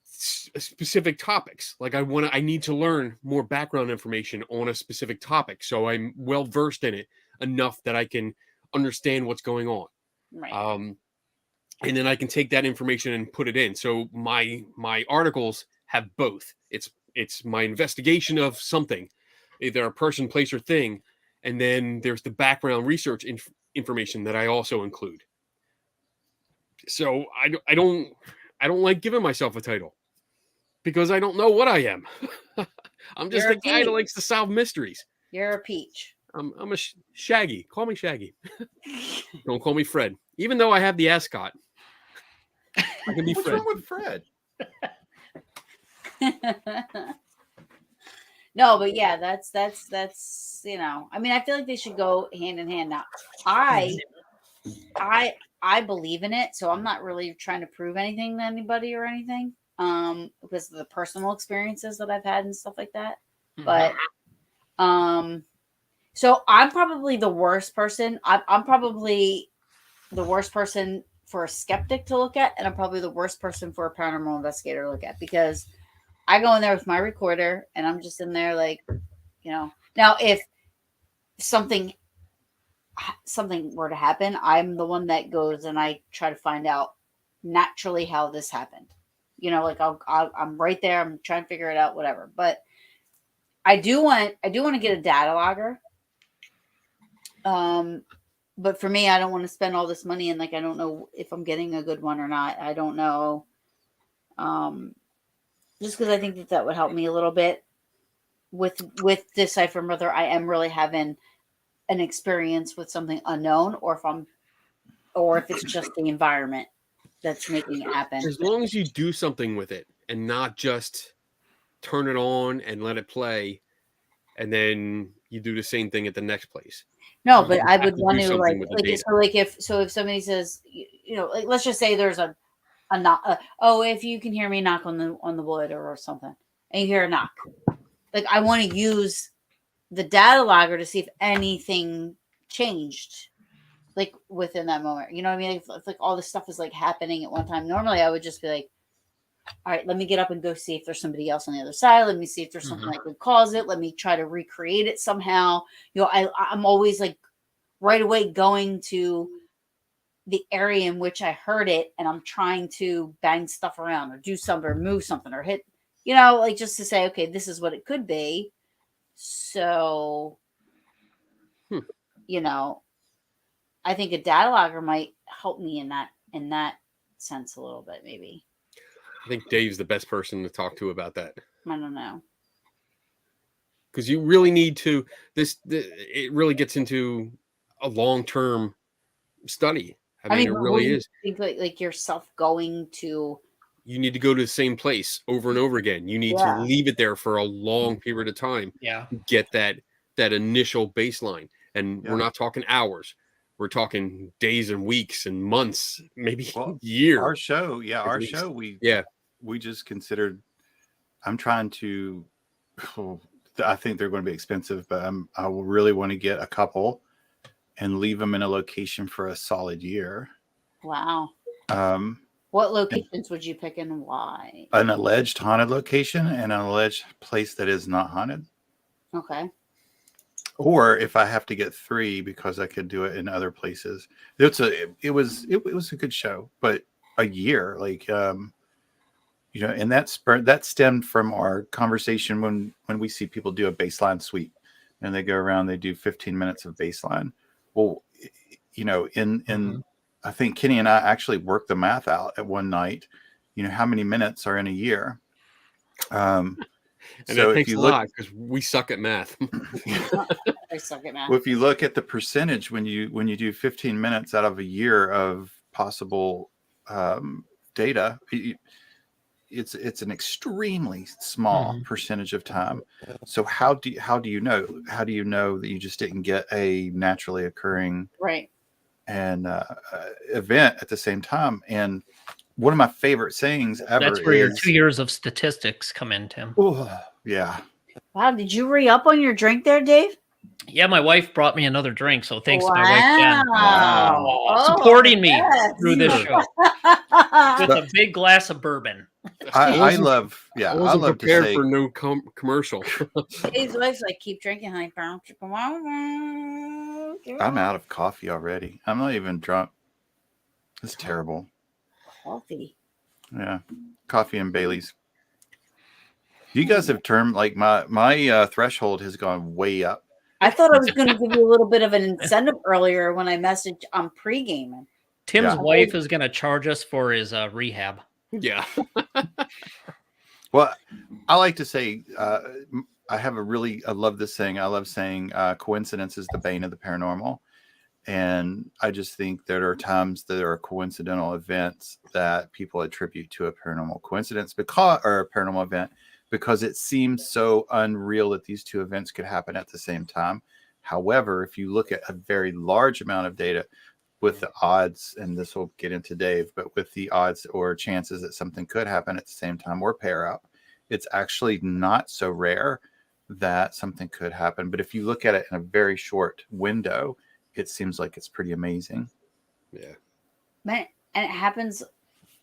specific topics. Like I need to learn more background information on a specific topic, so I'm well versed in it enough that I can understand what's going on. Right. And then I can take that information and put it in. So my articles have both. It's my investigation of something, either a person, place, or thing, and then there's the background research information that I also include. So I don't like giving myself a title, because I don't know what I am. I'm just a guy that likes to solve mysteries. You're a peach. I'm a Shaggy. Call me Shaggy. Don't call me Fred. Even though I have the ascot, I can be What's Fred. wrong with Fred? No, but yeah, that's I mean, I feel like they should go hand in hand. Now, I I believe in it, so I'm not really trying to prove anything to anybody or anything. Because of the personal experiences that I've had and stuff like that. Mhm. But so I'm probably the worst person. I'm probably the worst person for a skeptic to look at, and I'm probably the worst person for a paranormal investigator to look at, because I go in there with my recorder and I'm just in there like, now if something were to happen, I'm the one that goes and I try to find out naturally how this happened. Like I'm right there. I'm trying to figure it out, whatever. But I do want to get a data logger. But for me, I don't want to spend all this money and like I don't know if I'm getting a good one or not. I don't know. Just because I think that would help me a little bit with deciphering whether I am really having an experience with something unknown, or if it's just the environment that's making it happen. As long as you do something with it and not just turn it on and let it play, and then you do the same thing at the next place. No, but You I have would to want do to something with the data. if somebody says, like let's just say there's a knock. If you can hear me knock on the wood or something, and you hear a knock, like I want to use the data logger to see if anything changed, like within that moment. You know what I mean? If like all this stuff is like happening at one time. Normally, I would just be like, all right, let me get up and go see if there's somebody else on the other side. Let me see if there's something that could cause it. Let me try to recreate it somehow. I'm always like right away going to the area in which I heard it, and I'm trying to bang stuff around or do something or move something or hit, like just to say, okay, this is what it could be. So, I think a data logger might help me in that sense a little bit, maybe. I think Dave's the best person to talk to about that. I don't know. Because you really need to, it really gets into a long-term study. I mean, it really is. Think like yourself going to. You need to go to the same place over and over again. You need to leave it there for a long period of time. Yeah. Get that initial baseline. And we're not talking hours. We're talking days and weeks and months, maybe years. Our show, we just considered, I'm trying to, I think they're going to be expensive, but I will really want to get a couple and leave them in a location for a solid year. Wow. What locations would you pick and why? An alleged haunted location and an alleged place that is not haunted. Okay. Or if I have to get 3 because I could do it in other places. It was a good show, but a year, like and that stemmed from our conversation when we see people do a baseline sweep and they go around, they do 15 minutes of baseline. Well, in I think Kenny and I actually worked the math out at one night. How many minutes are in a year? And so that takes a lot because we suck at math. I suck at math. Well, if you look at the percentage when you do 15 minutes out of a year of possible data, it's an extremely small percentage of time. So how do you know? How do you know that you just didn't get a naturally occurring and event at the same time? And one of my favorite sayings ever. That's where your 2 years of statistics come in, Tim. Yeah. Wow, did you re-up on your drink there, Dave? Yeah, my wife brought me another drink, so thanks to my wife Jen. Wow. Supporting me through this show with a big glass of bourbon. I love prepared to say for no commercial. Dave's wife's like, keep drinking, honey. Come on. I'm out of coffee already. I'm not even drunk. It's terrible. Coffee. Yeah, coffee and Bailey's. You guys have turned like my threshold has gone way up. I thought I was going to give you a little bit of an incentive earlier when I messaged on pre-gaming. Tim's wife is going to charge us for his rehab. Yeah. Well, I like to say I love this saying. I love saying coincidence is the bane of the paranormal. And I just think there are times that there are coincidental events that people attribute to a paranormal coincidence or a paranormal event because it seems so unreal that these two events could happen at the same time. However, if you look at a very large amount of data, with the odds, and this will get into Dave, but with the odds or chances that something could happen at the same time or pair up, it's actually not so rare that something could happen. But if you look at it in a very short window, it seems like it's pretty amazing. Yeah. Man, and it happens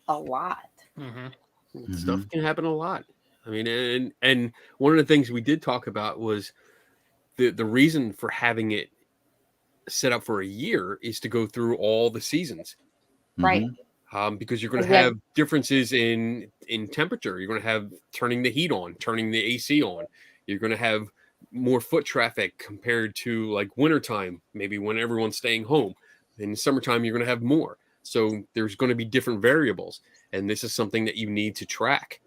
a lot. Mm-hmm. Stuff can happen a lot. I mean, and one of the things we did talk about was the reason for having it set up for a year is to go through all the seasons. Right. Because you're going to Exactly. have differences in temperature. You're going to have turning the heat on, turning the AC on. You're going to have more foot traffic compared to like wintertime, maybe when everyone's staying home. In summertime, you're going to have more. So there's going to be different variables. And this is something that you need to track.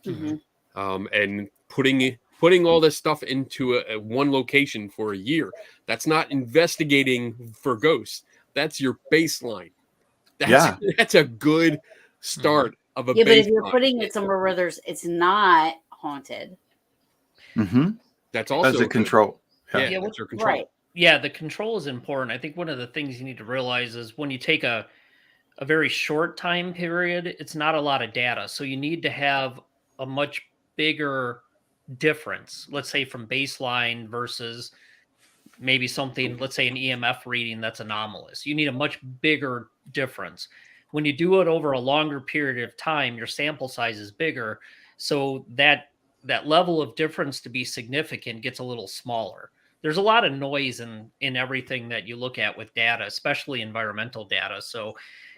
Mhm. And putting all this stuff into a one location for a year, that's not investigating for ghosts. That's your baseline. That's a good start of a Yeah, but if baseline. you're putting it somewhere where it's not haunted, That's also as a good. control. Yeah, Yeah, that's your control. right? Yeah, the control is important. I think one of the things you need to realize is when you take a very short time period, it's not a lot of data. So you need to have a much bigger difference, let's say from baseline versus maybe something, let's say an EMF reading that's anomalous. You need a much bigger difference. When you do it over a longer period of time, your sample size is bigger. So that level of difference to be significant gets a little smaller. There's a lot of noise in everything that you look at with data, especially environmental data. So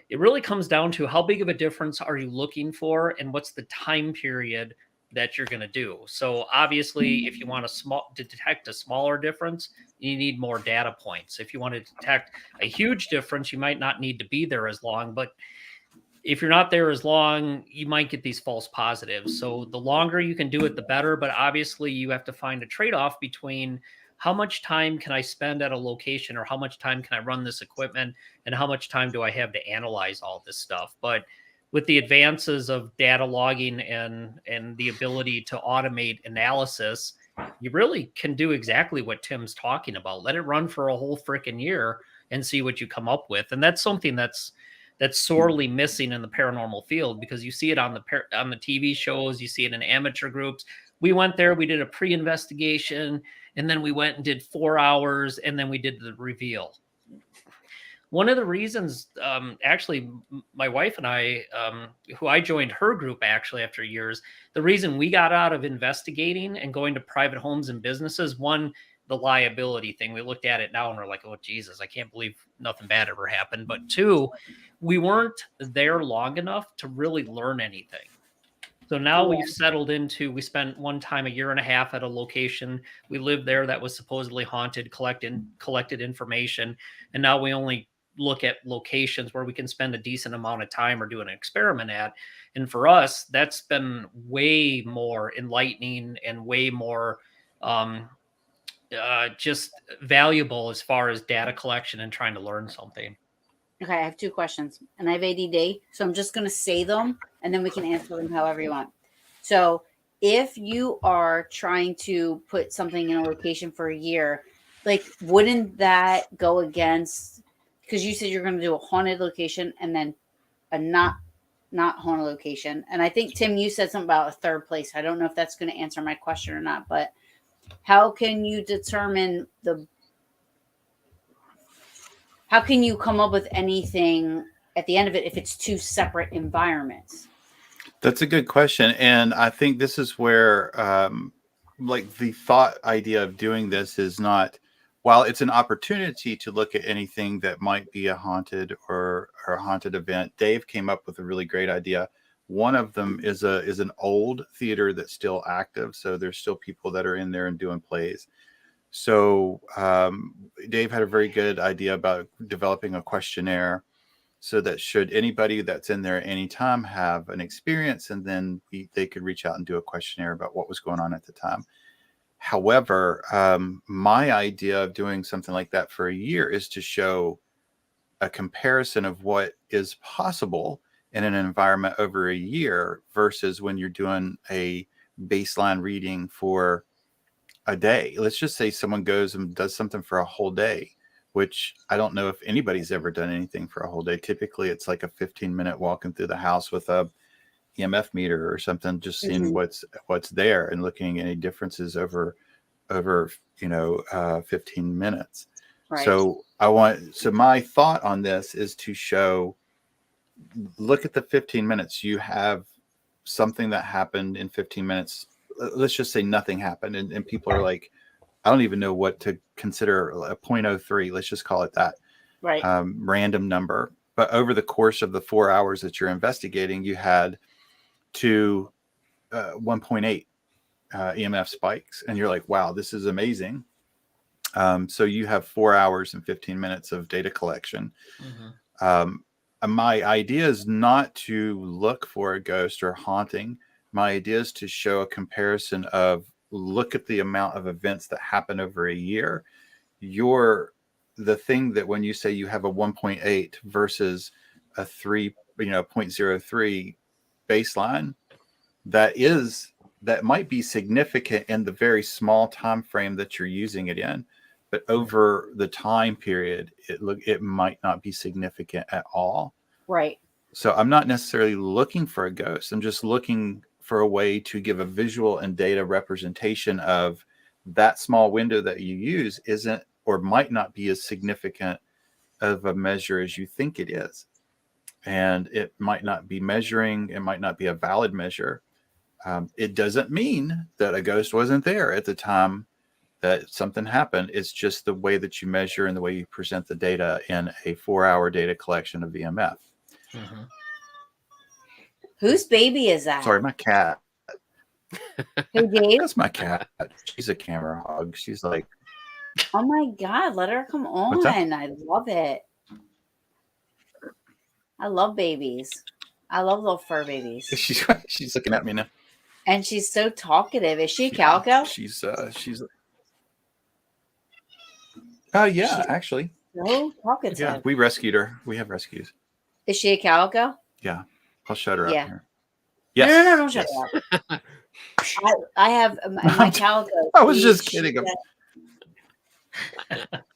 it really comes down to how big of a difference are you looking for and what's the time period that you're going to do. So obviously, if you want to detect a smaller difference, you need more data points. If you want to detect a huge difference, you might not need to be there as long, but if you're not there as long, you might get these false positives. So the longer you can do it, the better. But obviously, you have to find a trade-off between how much time can I spend at a location, or how much time can I run this equipment, and how much time do I have to analyze all this stuff. But with the advances of data logging and the ability to automate analysis, you really can do exactly what Tim's talking about. Let it run for a whole freaking year and see what you come up with. And that's something that's sorely missing in the paranormal field, because you see it on the TV shows, you see it in amateur groups. We went there, we did a pre-investigation, and then we went and did 4 hours, and then we did the reveal. One of the reasons, actually, my wife and I, who I joined her group actually after years, the reason we got out of investigating and going to private homes and businesses, one, the liability thing. We looked at it now and we're like, oh, Jesus, I can't believe nothing bad ever happened. But two, we weren't there long enough to really learn anything. So now we've settled into, we spent one time a year and a half at a location. We lived there that was supposedly haunted, collected information. And now we only look at locations where we can spend a decent amount of time or do an experiment at. And for us, that's been way more enlightening and way more just valuable as far as data collection and trying to learn something. Okay, I have 2 questions, and I have ADD, so I'm just going to say them, and then we can answer them however you want. So, if you are trying to put something in a location for a year, like, wouldn't that go against? Because you said you're going to do a haunted location and then a not haunted location, and I think Tim, you said something about a third place. I don't know if that's going to answer my question or not, but how can you determine how can you come up with anything at the end of it if it's 2 separate environments? That's a good question. And I think this is where, like, the thought idea of doing this is not, while it's an opportunity to look at anything that might be a haunted or a haunted event, Dave came up with a really great idea. One of them is an old theater that's still active. So there's still people that are in there and doing plays. So Dave had a very good idea about developing a questionnaire so that should anybody that's in there at any time have an experience, and then they could reach out and do a questionnaire about what was going on at the time. However, my idea of doing something like that for a year is to show a comparison of what is possible in an environment over a year versus when you're doing a baseline reading for a day. Let's just say someone goes and does something for a whole day. which I don't know if anybody's ever done anything for a whole day. Typically, it's like a 15-minute walking through the house with a EMF meter or something, just seeing what's there and looking at any differences over 15 minutes. Right. So my thought on this is to show, look at the 15 minutes. You have something that happened in 15 minutes. Let's just say nothing happened. And people are like, I don't even know what to consider a 0.03. Let's just call it that. Right. Random number. But over the course of the 4 hours that you're investigating, you had 1.8 EMF spikes. And you're like, wow, this is amazing. So you have 4 hours and 15 minutes of data collection. My idea is not to look for a ghost or haunting. My idea is to show a comparison of, look at the amount of events that happen over a year. The thing that when you say you have a 1.8 versus a 0.03 baseline, that might be significant in the very small time frame that you're using it in, but over the time period, it might not be significant at all. Right. So I'm not necessarily looking for a ghost. I'm just looking for a way to give a visual and data representation of that small window that you use isn't or might not be as significant of a measure as you think it is. And it might not be measuring, it might not be a valid measure. It doesn't mean that a ghost wasn't there at the time that something happened. It's just the way that you measure and the way you present the data in a 4-hour data collection of EMF. Whose baby is that? Sorry, my cat. Who, Dave? That's my cat. She's a camera hog. She's like, Oh my God, let her come What's that? on. I love it. I love babies. I love little fur babies. she's looking at me now. And she's so talkative. Is she a calico? She's yeah, actually. So talkative. Yeah, we rescued her. We have rescues. Is she a calico? Yeah. I'll shut her Yeah. up here. Yes. No, don't shut her up. I have my calico. I was just kidding.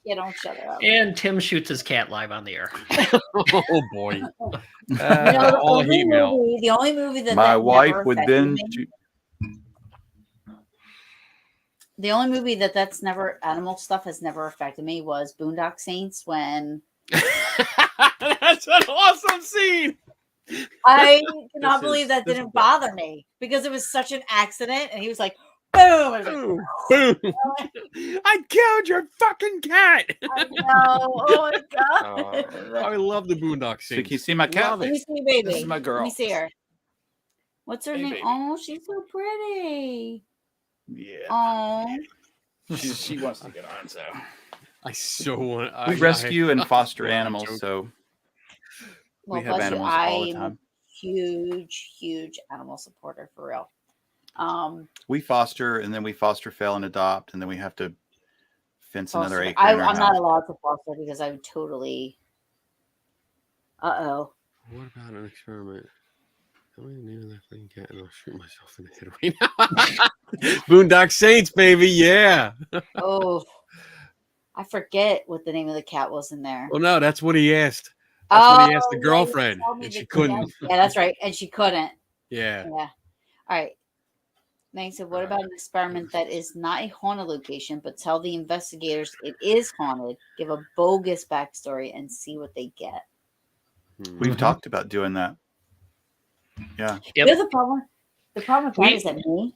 Yeah, don't shut her up. And Tim shoots his cat live on the air. Oh boy. The All hate mail. only movie that My that wife never would affected then me- The only movie that's never animal stuff has never affected me was Boondock Saints. When That's an awesome scene. I cannot This believe is- that this didn't is- bother me because it was such an accident, and he was like, "Boom!" I was like, Boom. Boom. I killed your fucking cat. I know. Oh my God. I love the Boondock So scene. can you see my cat? Love Let it. me see, baby. This is my girl. Let me see her. What's her Hey, name? baby. Oh, she's so pretty. Yeah. Oh, She wants to get on, so. I so want. We rescue and foster Yeah, animals, joke. so well, we have bless you. animals all the I'm time. a huge animal supporter for real. We foster, and then we foster, fail, and adopt, and then we have to fence another foster- acre in our I'm not house. allowed to foster because I would totally. What about an experiment? Tell me the name of that thing cat, and I'll shoot myself in the head right now. Boondock Saints, baby, yeah. Oh, I forget what the name of the cat was in there. Well, no, that's what he asked. That's what he asked the yeah, you girlfriend, told me and the she couldn't. cat- Yeah, that's right, and she couldn't. Yeah. Yeah. All right. Meg said, what about an experiment that is not a haunted location, but tell the investigators it is haunted, give a bogus backstory, and see what they get? We've talked about doing that. Yeah. Yep. Here's the problem. The problem with that We- is that me.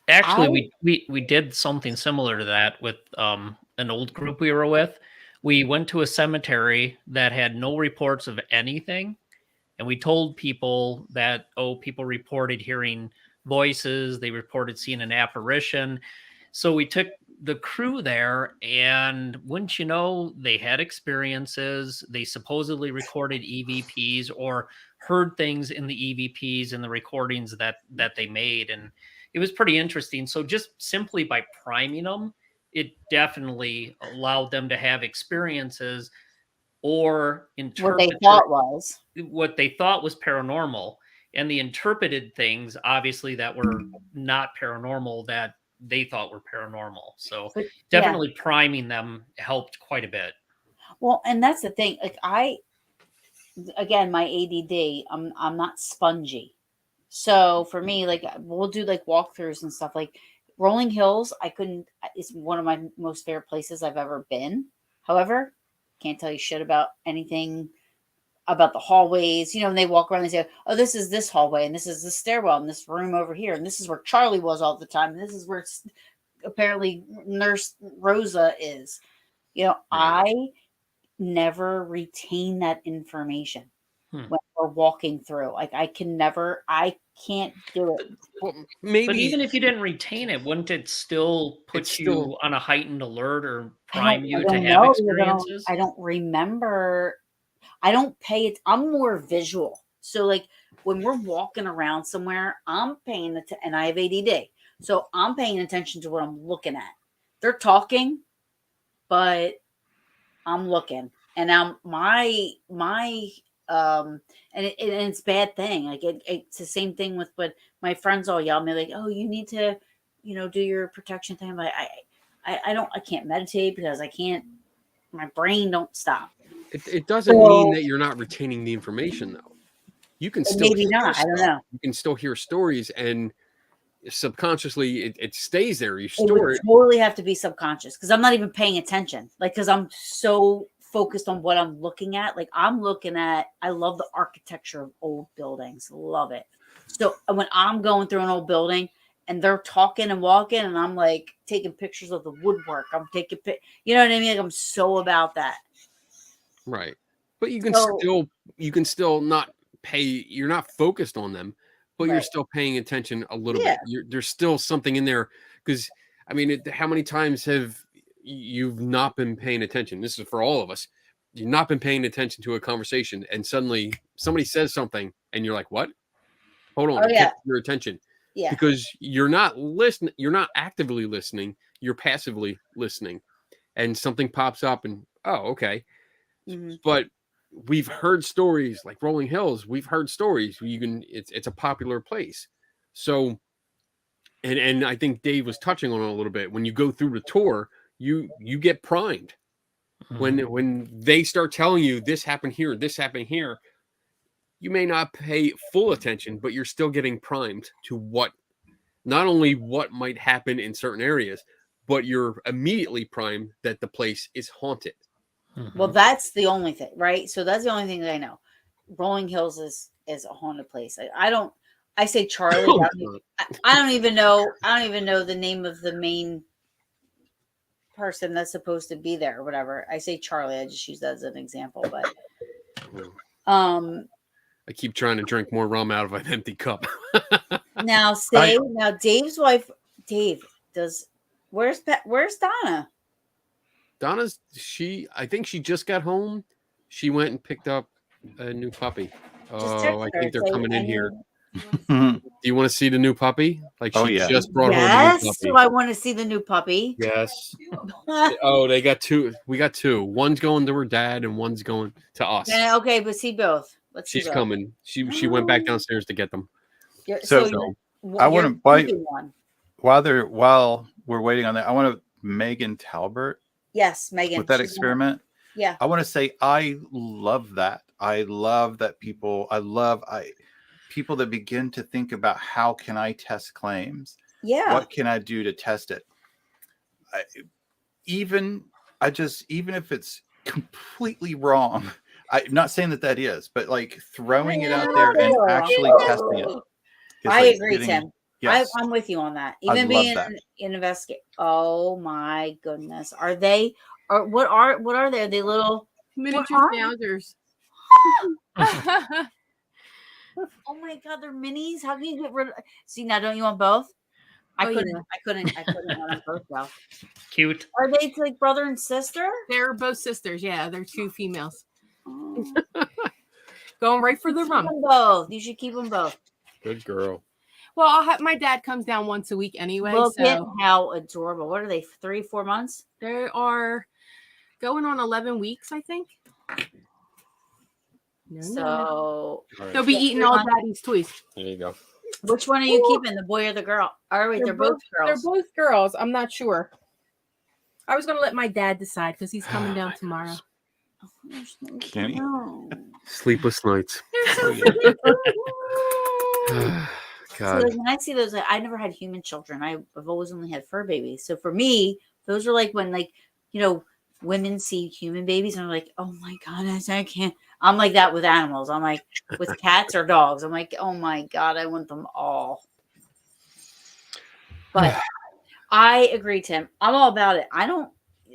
Actually, we did something similar to that with an old group we were with. We went to a cemetery that had no reports of anything, and we told people that people reported hearing voices, they reported seeing an apparition. So we took the crew there, and wouldn't you know, they had experiences. They supposedly recorded EVPs or heard things in the EVPs and the recordings that they made, and it was pretty interesting. So just simply by priming them, it definitely allowed them to have experiences or What they interpret thought was. what they thought was paranormal, and the interpreted things obviously that were not paranormal that they thought were paranormal. So But, definitely priming them helped quite a bit. Well, and that's the thing. Like again, my ADD, I'm not spongy. So for me, like we'll do like walkthroughs and stuff. Like Rolling Hills, it's one of my most favorite places I've ever been. However, can't tell you shit about anything about the hallways. And they walk around and say, oh, this is this hallway, and this is this stairwell, and this room over here, and this is where Charlie was all the time, and this is where apparently Nurse Rosa is. I never retain that information when we're walking through. Like I can't do it. Well, maybe. But even if you didn't retain it, wouldn't it still put you on a heightened alert or prime you to have experiences? I don't remember. I don't pay it. I'm more visual. So like when we're walking around somewhere, I'm paying attention, and I have ADD. So I'm paying attention to what I'm looking at. They're talking, but I'm looking, and I'm and it's a bad thing. Like it's the same thing with what my friends all yell at me, like, oh, you need to, do your protection thing. Like I can't meditate because I can't, my brain don't stop. It doesn't mean that you're not retaining the information, though. You can still maybe not. I don't know. You can still hear stories, and subconsciously it stays there. You store it. Totally have to be subconscious because I'm not even paying attention. Like because I'm so focused on what I'm looking at. Like I love the architecture of old buildings. Love it. So when I'm going through an old building and they're talking and walking, and I'm like taking pictures of the woodwork, I'm taking you know what I mean? Like I'm so about that. Right. But you can still not pay, you're not focused on them, but you're still paying attention a little bit. There's still something in there because I mean, how many times have you've not been paying attention? This is for all of us. You've not been paying attention to a conversation, and suddenly somebody says something, and you're like, "What? Hold on!" Your attention, because you're not listening. You're not actively listening. You're passively listening, and something pops up, and oh, okay. Mm-hmm. But we've heard stories like Rolling Hills. We've heard stories. It's a popular place, so. And I think Dave was touching on it a little bit. When you go through the tour, you get primed. Mm-hmm. When they start telling you this happened here, you may not pay full attention, but you're still getting primed to not only what might happen in certain areas, but you're immediately primed that the place is haunted. Mm-hmm. Well, that's the only thing, right? So that's the only thing that I know. Rolling Hills is a haunted place. I say Charlie. I don't even know. I don't even know the name of the main person that's supposed to be there or whatever. I say Charlie. I just use that as an example. But I keep trying to drink more rum out of an empty cup. Now Dave's wife. Dave does. Where's Donna? Donna's. I think she just got home. She went and picked up a new puppy. Oh, I think they're coming in here. Do you want to see the new puppy? Like she just brought home the new puppy. So I want to see the new puppy. Yes. Oh, they got two. We got two. One's going to her dad and one's going to us. Yeah, okay, but see both. She's coming. She went back downstairs to get them. So I want to while we're waiting on that, I want to Megan Talbert. Yes, Megan. With that experiment. Yeah. I want to say I love that. I love that people that begin to think about how can I test claims? Yeah. What can I do to test it? Even if it's completely wrong, I'm not saying that is, but like throwing it out there and actually testing it. I agree, Tim. Yes. I'm with you on that. Even being an investigator. Oh my goodness. What are they? Are they little miniature schnauzers? Oh my god, they're minis. How can you get rid of? See, now don't you want both? I couldn't want them both though. Cute. Are they like brother and sister? They're both sisters. Yeah, they're two females. Oh. Going right for the rum. Both. You should keep them both. Good girl. Well, my dad comes down once a week anyway. Look at how adorable. What are they? 3-4 months? They are going on 11 weeks, I think. No. They'll be eating all daddy's toys. There you go. Which one are you keeping, the boy or the girl? Oh, wait, they're both girls. They're both girls. I'm not sure. I was going to let my dad decide because he's coming down tomorrow. They're so Kenny? cute. Sleepless nights. They're so cute. So God. like when I see those, like, I never had human children. I've always only had fur babies. So for me, those are like when like women see human babies and are like, oh my god, I can't. I'm like that with animals. I'm like with cats or dogs. I'm like, oh my god, I want them all. But I agree, Tim. I'm all about it. I don't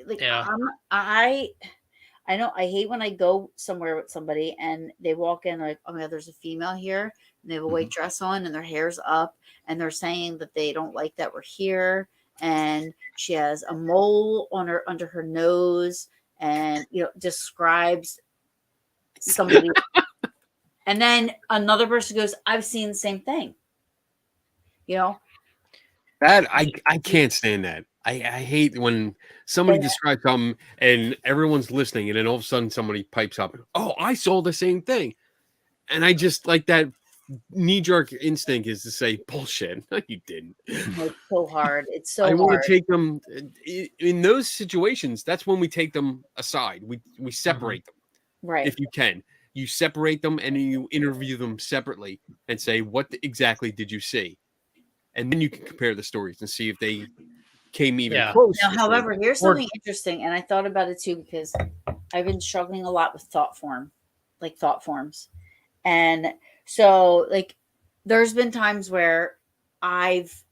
like. Yeah. I know I hate when I go somewhere with somebody and they walk in like, oh my god, there's a female here and they have a white dress on and their hair's up and they're saying that they don't like that we're here and she has a mole on her under her nose and describes somebody and then another person goes, I've seen the same thing. That I can't stand that. I hate when somebody Yeah. describes something and everyone's listening, and then all of a sudden somebody pipes up, "Oh, I saw the same thing," and I just like that knee-jerk instinct is to say, "Bullshit, no, you didn't." It's so hard. It's so I want hard. to take them in those situations. That's when we take them aside. We separate them Right. if you can. You separate them and then you interview them separately and say, "What exactly did you see?" And then you can compare the stories and see if they came even Yeah. close. Now, to however, saying- here's something interesting, and I thought about it too because I've been struggling a lot with thought forms. And so, like, there's been times where I've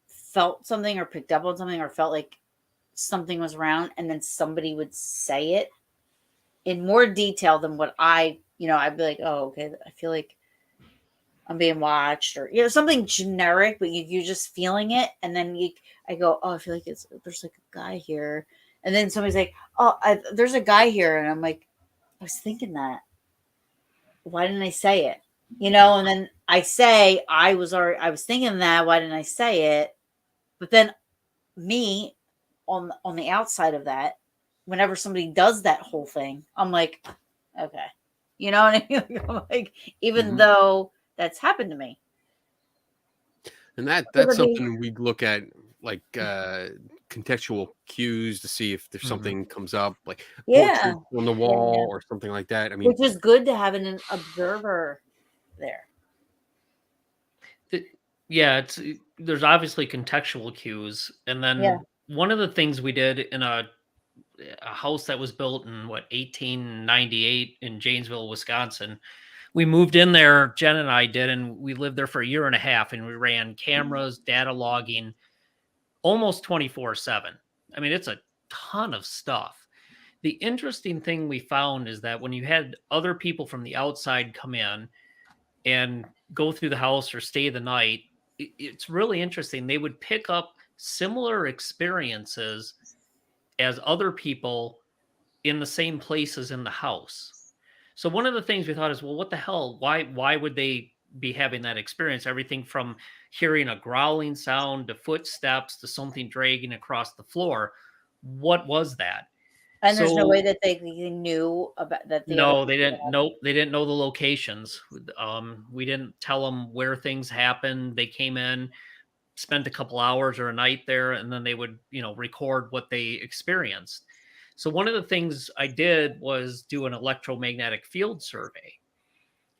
felt something or picked up on something or felt like something was around, and then somebody would say it in more detail than what I'd be like, oh, okay, I feel like I'm being watched or something generic, but you're just feeling it, and then I go, oh, I feel like there's like a guy here, and then somebody's like, oh, there's a guy here, and I'm like, I was thinking that. Why didn't I say it? And then I say I was thinking that. Why didn't I say it? But then me on the outside of that, whenever somebody does that whole thing, I'm like, okay, you know what I mean? I'm like, even though that's happened to me. And that's something we look at, like contextual cues to see if there's something comes up, like Yeah. portrait on the wall or something like that. I mean, Which is good to have an observer there. Yeah, there's obviously contextual cues, and then one of the things we did in a house that was built in 1898 in Janesville, Wisconsin. We moved in there, Jen and I did, and we lived there for a year and a half, and we ran cameras, data logging, almost 24/7. I mean, it's a ton of stuff. The interesting thing we found is that when you had other people from the outside come in and go through the house or stay the night, it's really interesting. They would pick up similar experiences as other people in the same places in the house. So one of the things we thought is, well, what the hell? Why would they be having that experience? Everything from hearing a growling sound to footsteps to something dragging across the floor. What was that? And there's no way that they knew about that. No, they didn't. Nope, they didn't know the locations. We didn't tell them where things happened. They came in, spent a couple hours or a night there, and then they would, record what they experienced. So one of the things I did was do an electromagnetic field survey,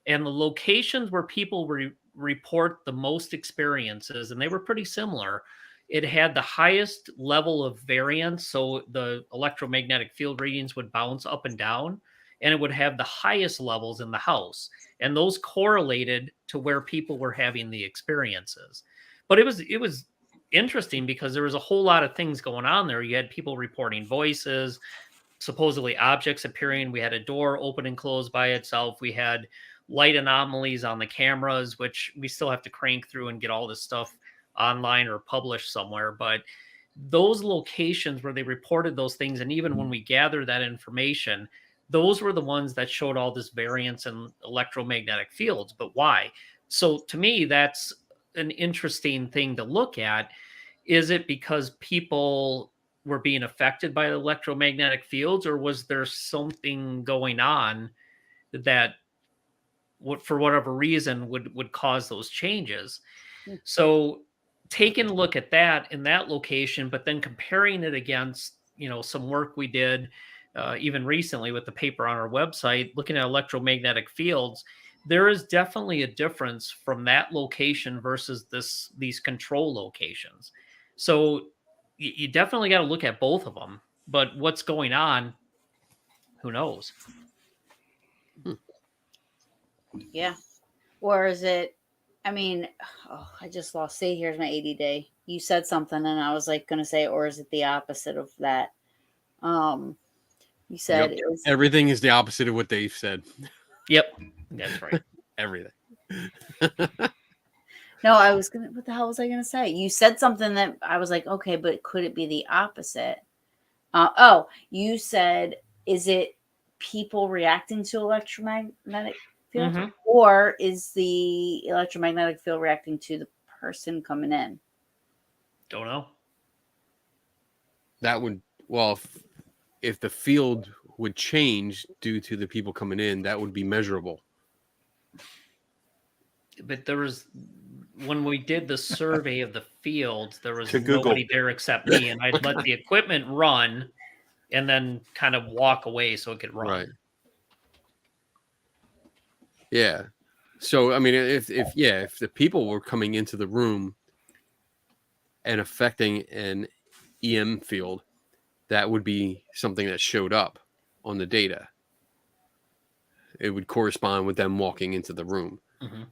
and the locations where people report the most experiences, and they were pretty similar. It had the highest level of variance, so the electromagnetic field readings would bounce up and down, and it would have the highest levels in the house, and those correlated to where people were having the experiences. But it was interesting because there was a whole lot of things going on there. You had people reporting voices, supposedly objects appearing. We had a door open and close by itself. We had light anomalies on the cameras, which we still have to crank through and get all this stuff online or published somewhere. But those locations where they reported those things, and even when we gathered that information, those were the ones that showed all this variance in electromagnetic fields. But why? So to me, that's an interesting thing to look at. Is it because people were being affected by the electromagnetic fields, or was there something going on that for whatever reason would cause those changes? So taking a look at that in that location, but then comparing it against, some work we did even recently with the paper on our website, looking at electromagnetic fields, there is definitely a difference from that location versus these control locations. So you definitely got to look at both of them. But what's going on, who knows? Yeah. Or is it, I mean, I just lost. See, here's my ADD. You said something and I was like going to say, or is it the opposite of that? You said Yep. it was, Everything is the opposite of what Dave said. Yep, that's right. Everything. no, I was going to, what the hell was I going to say? You said something that I was like, okay, but could it be the opposite? You said, is it people reacting to electromagnetic field, Mhm. or is the electromagnetic field reacting to the person coming in? Don't know. That would, well, if the field would change due to the people coming in, that would be measurable. But there was, when we did the survey of the field, there was To Google. nobody there except me, and I'd let the equipment run and then kind of walk away so it could run. Right. Yeah. So I mean, if the people were coming into the room and affecting an EM field, that would be something that showed up on the data. It would correspond with them walking into the room. Mhm.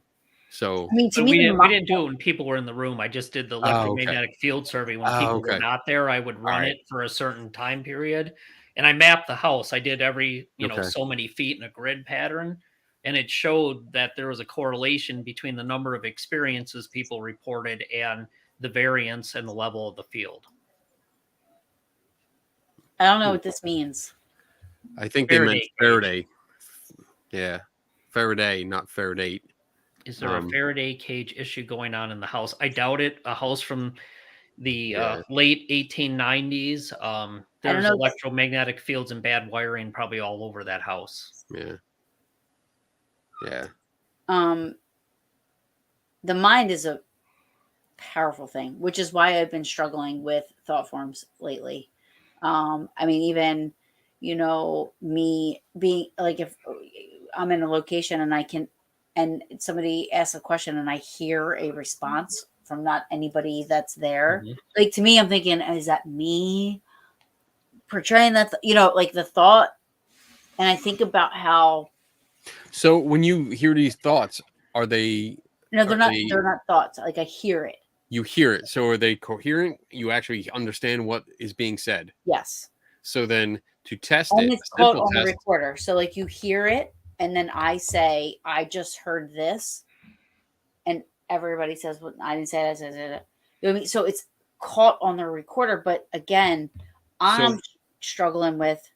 So I mean, to But me, we the didn't do it when people were in the room. I just did the electromagnetic field survey when people were okay. not there. I would run All right. it for a certain time period, and I mapped the house. I did every Okay. so many feet in a grid pattern, and it showed that there was a correlation between the number of experiences people reported and the variance and the level of the field. I don't know what this means. I think they meant Faraday Faraday. Yeah. Faraday, not Faraday. Is there a Faraday cage issue going on in the house? I doubt it. A house from the late 1890s. There's electromagnetic fields and bad wiring probably all over that house. Yeah. Yeah. The mind is a powerful thing, which is why I've been struggling with thought forms lately. I mean, even, me being like, if I'm in a location and somebody asks a question and I hear a response from not anybody that's there, like, to me, I'm thinking, is that me portraying that, like the thought? And I think about how. So when you hear these thoughts, are they? No, they're not. They're not thoughts. Like, I hear it. You hear it. So are they coherent? You actually understand what is being said? Yes. So then to test and it, it's caught on the recorder. So like you hear it, and then I say, I just heard this, and everybody says, well, I didn't say that. You know what I mean? So it's caught on the recorder. But again, I'm struggling with.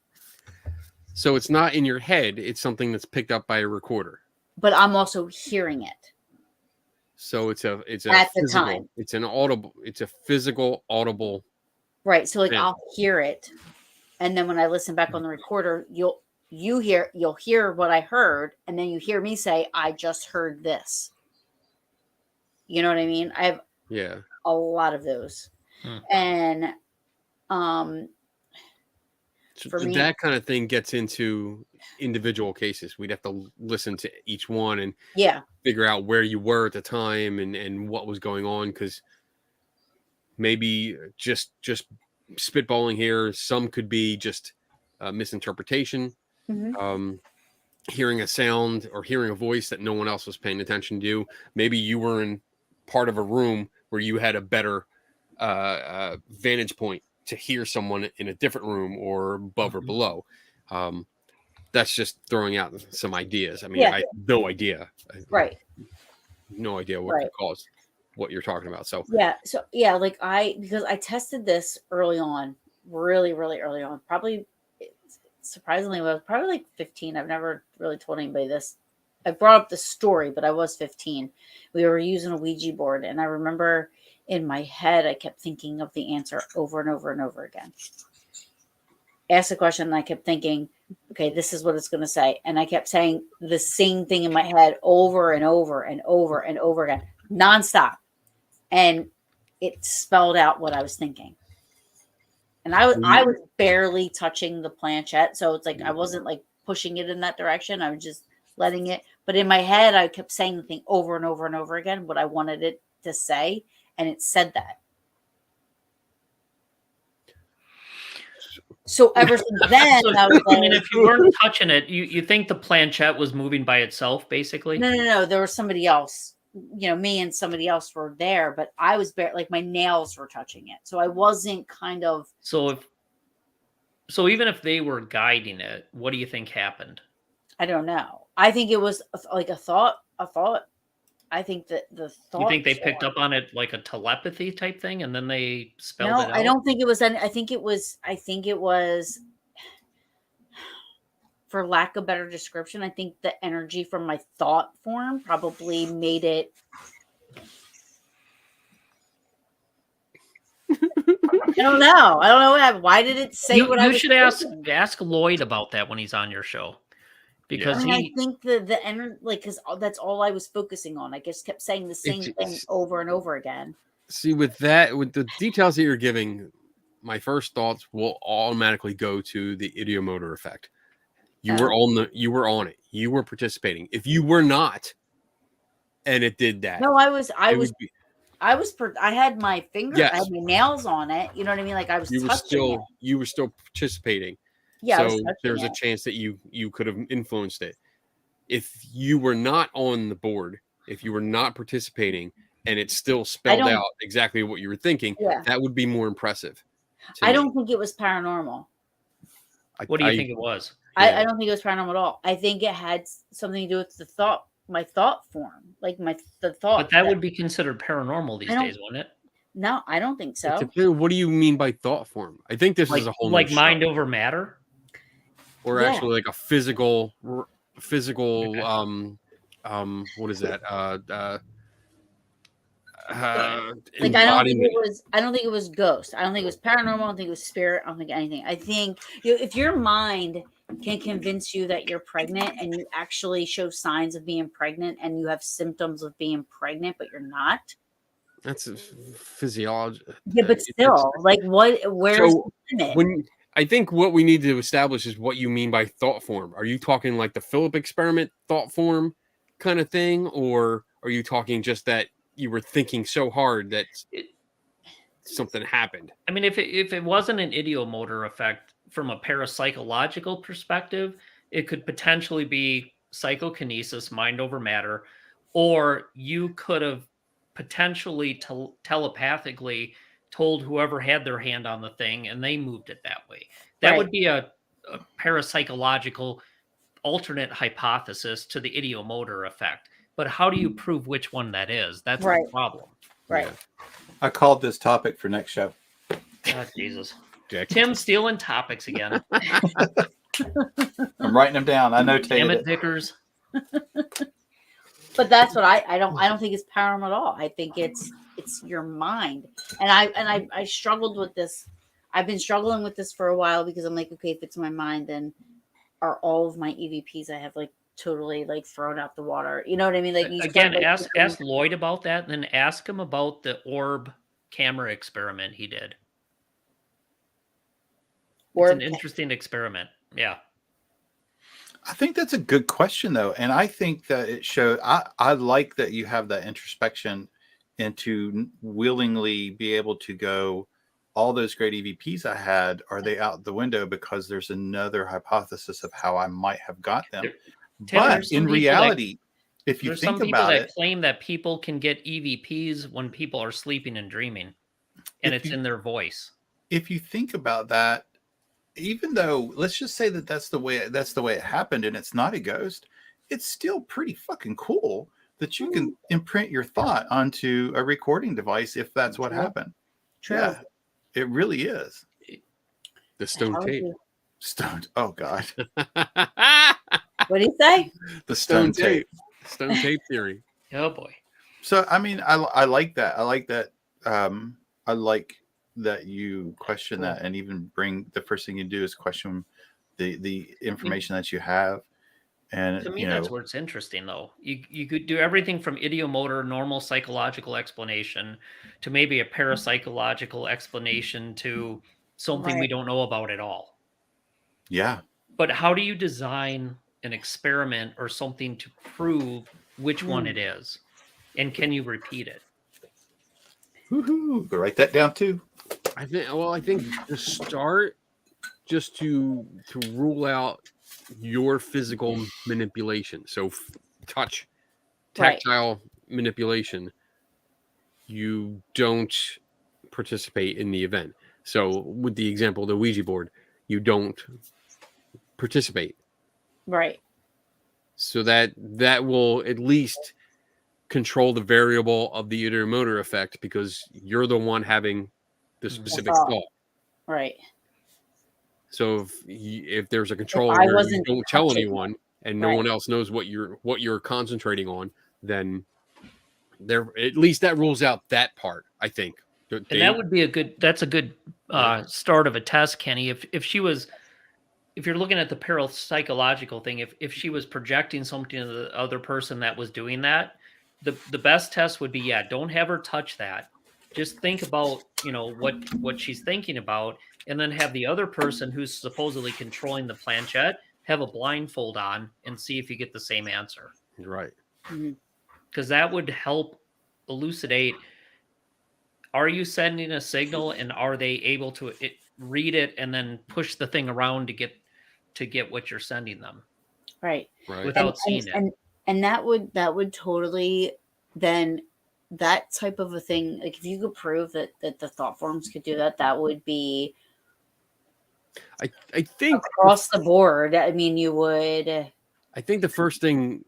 So it's not in your head. It's something that's picked up by a recorder. But I'm also hearing it. So it's a at physical, the time. It's an audible. It's a physical audible. Right. So like I'll hear it, and then when I listen back on the recorder, you'll hear what I heard, and then you hear me say, I just heard this. You know what I mean? I have a lot of those. And for me, that kind of thing gets into individual cases. We'd have to listen to each one and figure out where you were at the time and what was going on, because maybe just spitballing here, some could be just misinterpretation, hearing a sound or hearing a voice that no one else was paying attention to. Maybe you were in part of a room where you had a better vantage point to hear someone in a different room or above or below. That's just throwing out some ideas. I mean, I have no idea. Right. No idea what could cause what you're talking about. So like because I tested this early on, really, really early on, probably surprisingly, I was probably like 15. I've never really told anybody this. I brought up the story, but I was 15. We were using a Ouija board, and I remember in my head, I kept thinking of the answer over and over and over again. Asked a question, and I kept thinking, okay, this is what it's going to say. And I kept saying the same thing in my head over and over and over and over again, nonstop. And it spelled out what I was thinking. And I was barely touching the planchette, so it's like I wasn't like pushing it in that direction. I was just letting it. But in my head, I kept saying the thing over and over and over again, what I wanted it to say, and it said that. So ever since then, So, I was I like, mean, if you weren't touching it, you think the planchette was moving by itself, basically? no. There was somebody else. Me and somebody else were there, but I was like my nails were touching it, so I wasn't kind of. So even if they were guiding it, what do you think happened? I don't know. I think it was like a thought. I think that the thought. You think they picked up on it like a telepathy type thing, and then they spelled No, it out? I don't think it was. I think it was. For lack of better description, I think the energy from my thought form probably made it. I don't know what happened. Why did it say what I was should thinking? ask Lloyd about that when he's on your show, because I think the energy, like, because that's all I was focusing on. I just kept saying the same thing over and over again. See, with the details that you're giving, my first thoughts will automatically go to the idiomotor effect. You were on it. You were participating. If you were not, and it did that. No, I had my finger, Yes. I had my nails on it. You know what I mean? Like I was You were still participating. Yeah. So there's a chance that you could have influenced it. If you were not on the board, if you were not participating, and it still spelled out exactly what you were thinking, that would be more impressive. I don't think it was paranormal. What do you think it was? I don't think it was paranormal at all. I think it had something to do with my thought form, like the thought. But that would be considered paranormal these days, wouldn't it? No, I don't think so. What do you mean by thought form? I think this is a whole like mind over matter, or actually like a physical. What is that? Like I don't think it was ghost. I don't think it was paranormal. I don't think it was spirit. I don't think anything. I think if your mind can convince you that you're pregnant and you actually show signs of being pregnant and you have symptoms of being pregnant, but you're not. That's a physiology. Yeah, but still, like where's the limit? I think what we need to establish is what you mean by thought form. Are you talking like the Philip experiment thought form kind of thing? Or are you talking just that you were thinking so hard that something happened? I mean, if it wasn't an idiomotor effect from a parapsychological perspective, it could potentially be psychokinesis, mind over matter, or you could have potentially telepathically told whoever had their hand on the thing and they moved it that way. That would be a parapsychological alternate hypothesis to the idiomotor effect. But how do you prove which one that is? That's the problem. Right. I called this topic for next show. Oh, Jesus. Tim stealing topics again. I'm writing them down. I notated Damn it, it. Vickers. But that's what I don't think it's paranormal at all. I think it's your mind. And I struggled with this. I've been struggling with this for a while because I'm like, okay, if it's my mind, then are all of my EVPs I have like totally like thrown out the water. You know what I mean? Like again, ask Lloyd about that, and then ask him about the orb camera experiment he did. It's an interesting experiment. Yeah. I think that's a good question though. And I think that it showed, I like that you have that introspection and to willingly be able to go, all those great EVPs I had, are they out the window because there's another hypothesis of how I might have got them? But in reality, if you think about it, claim that people can get EVPs when people are sleeping and dreaming, and it's in their voice. If you think about that, even though let's just say that that's the way it happened, and it's not a ghost, it's still pretty fucking cool that you can imprint your thought onto a recording device if that's what happened. True. Yeah, it really is. The stone tape. Stoned. Oh God. What do you say? The stone tape. Stone tape theory. Oh boy. So I mean, I like that. I like that. I like that you question that, and even bring the first thing you do is question the information that you have. And to me, that's where it's interesting, though. You could do everything from idiomotor, normal psychological explanation, to maybe a parapsychological explanation, to something we Right. don't know about at all. Yeah. But how do you design an experiment or something to prove which one Hmm. it is? And can you repeat it? Woohoo. Go write that down too. I think to start, just to rule out your physical manipulation. So touch, Right. tactile manipulation, you don't participate in the event. So with the example of the Ouija board, you don't participate. Right. So that will at least control the variable of the ideomotor effect, because you're the one having the specific thought. thought. Right. So if there's a control I where you wasn't don't tell touching anyone and no Right. one else knows what you're concentrating on, then there at least that rules out that part, I think. And Dave? that would be that's a good start of a test, Kenny. If you're looking at the parapsychological thing, if she was projecting something to the other person that was doing that, the best test would be, don't have her touch that. Just think about, what she's thinking about, and then have the other person who's supposedly controlling the planchette have a blindfold on and see if you get the same answer. Right. Because that would help elucidate, are you sending a signal, and are they able to read it and then push the thing around to get what you're sending them Right. Right. without seeing it. And that would totally then, that type of a thing, like if you could prove that the thought forms could do that, that would be I think across the board. I mean, you would. I think the first thing,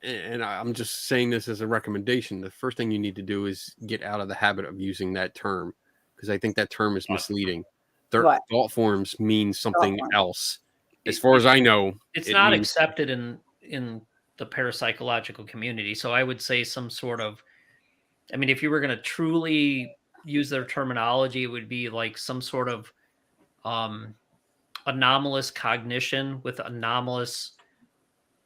and I'm just saying this as a recommendation, the first thing you need to do is get out of the habit of using that term, because I think that term is misleading. What? Thought forms means something forms. else. As far as I know, It's it not means- accepted in the parapsychological community. So I would say some sort of, I mean, if you were going to truly use their terminology, it would be like some sort of anomalous cognition with anomalous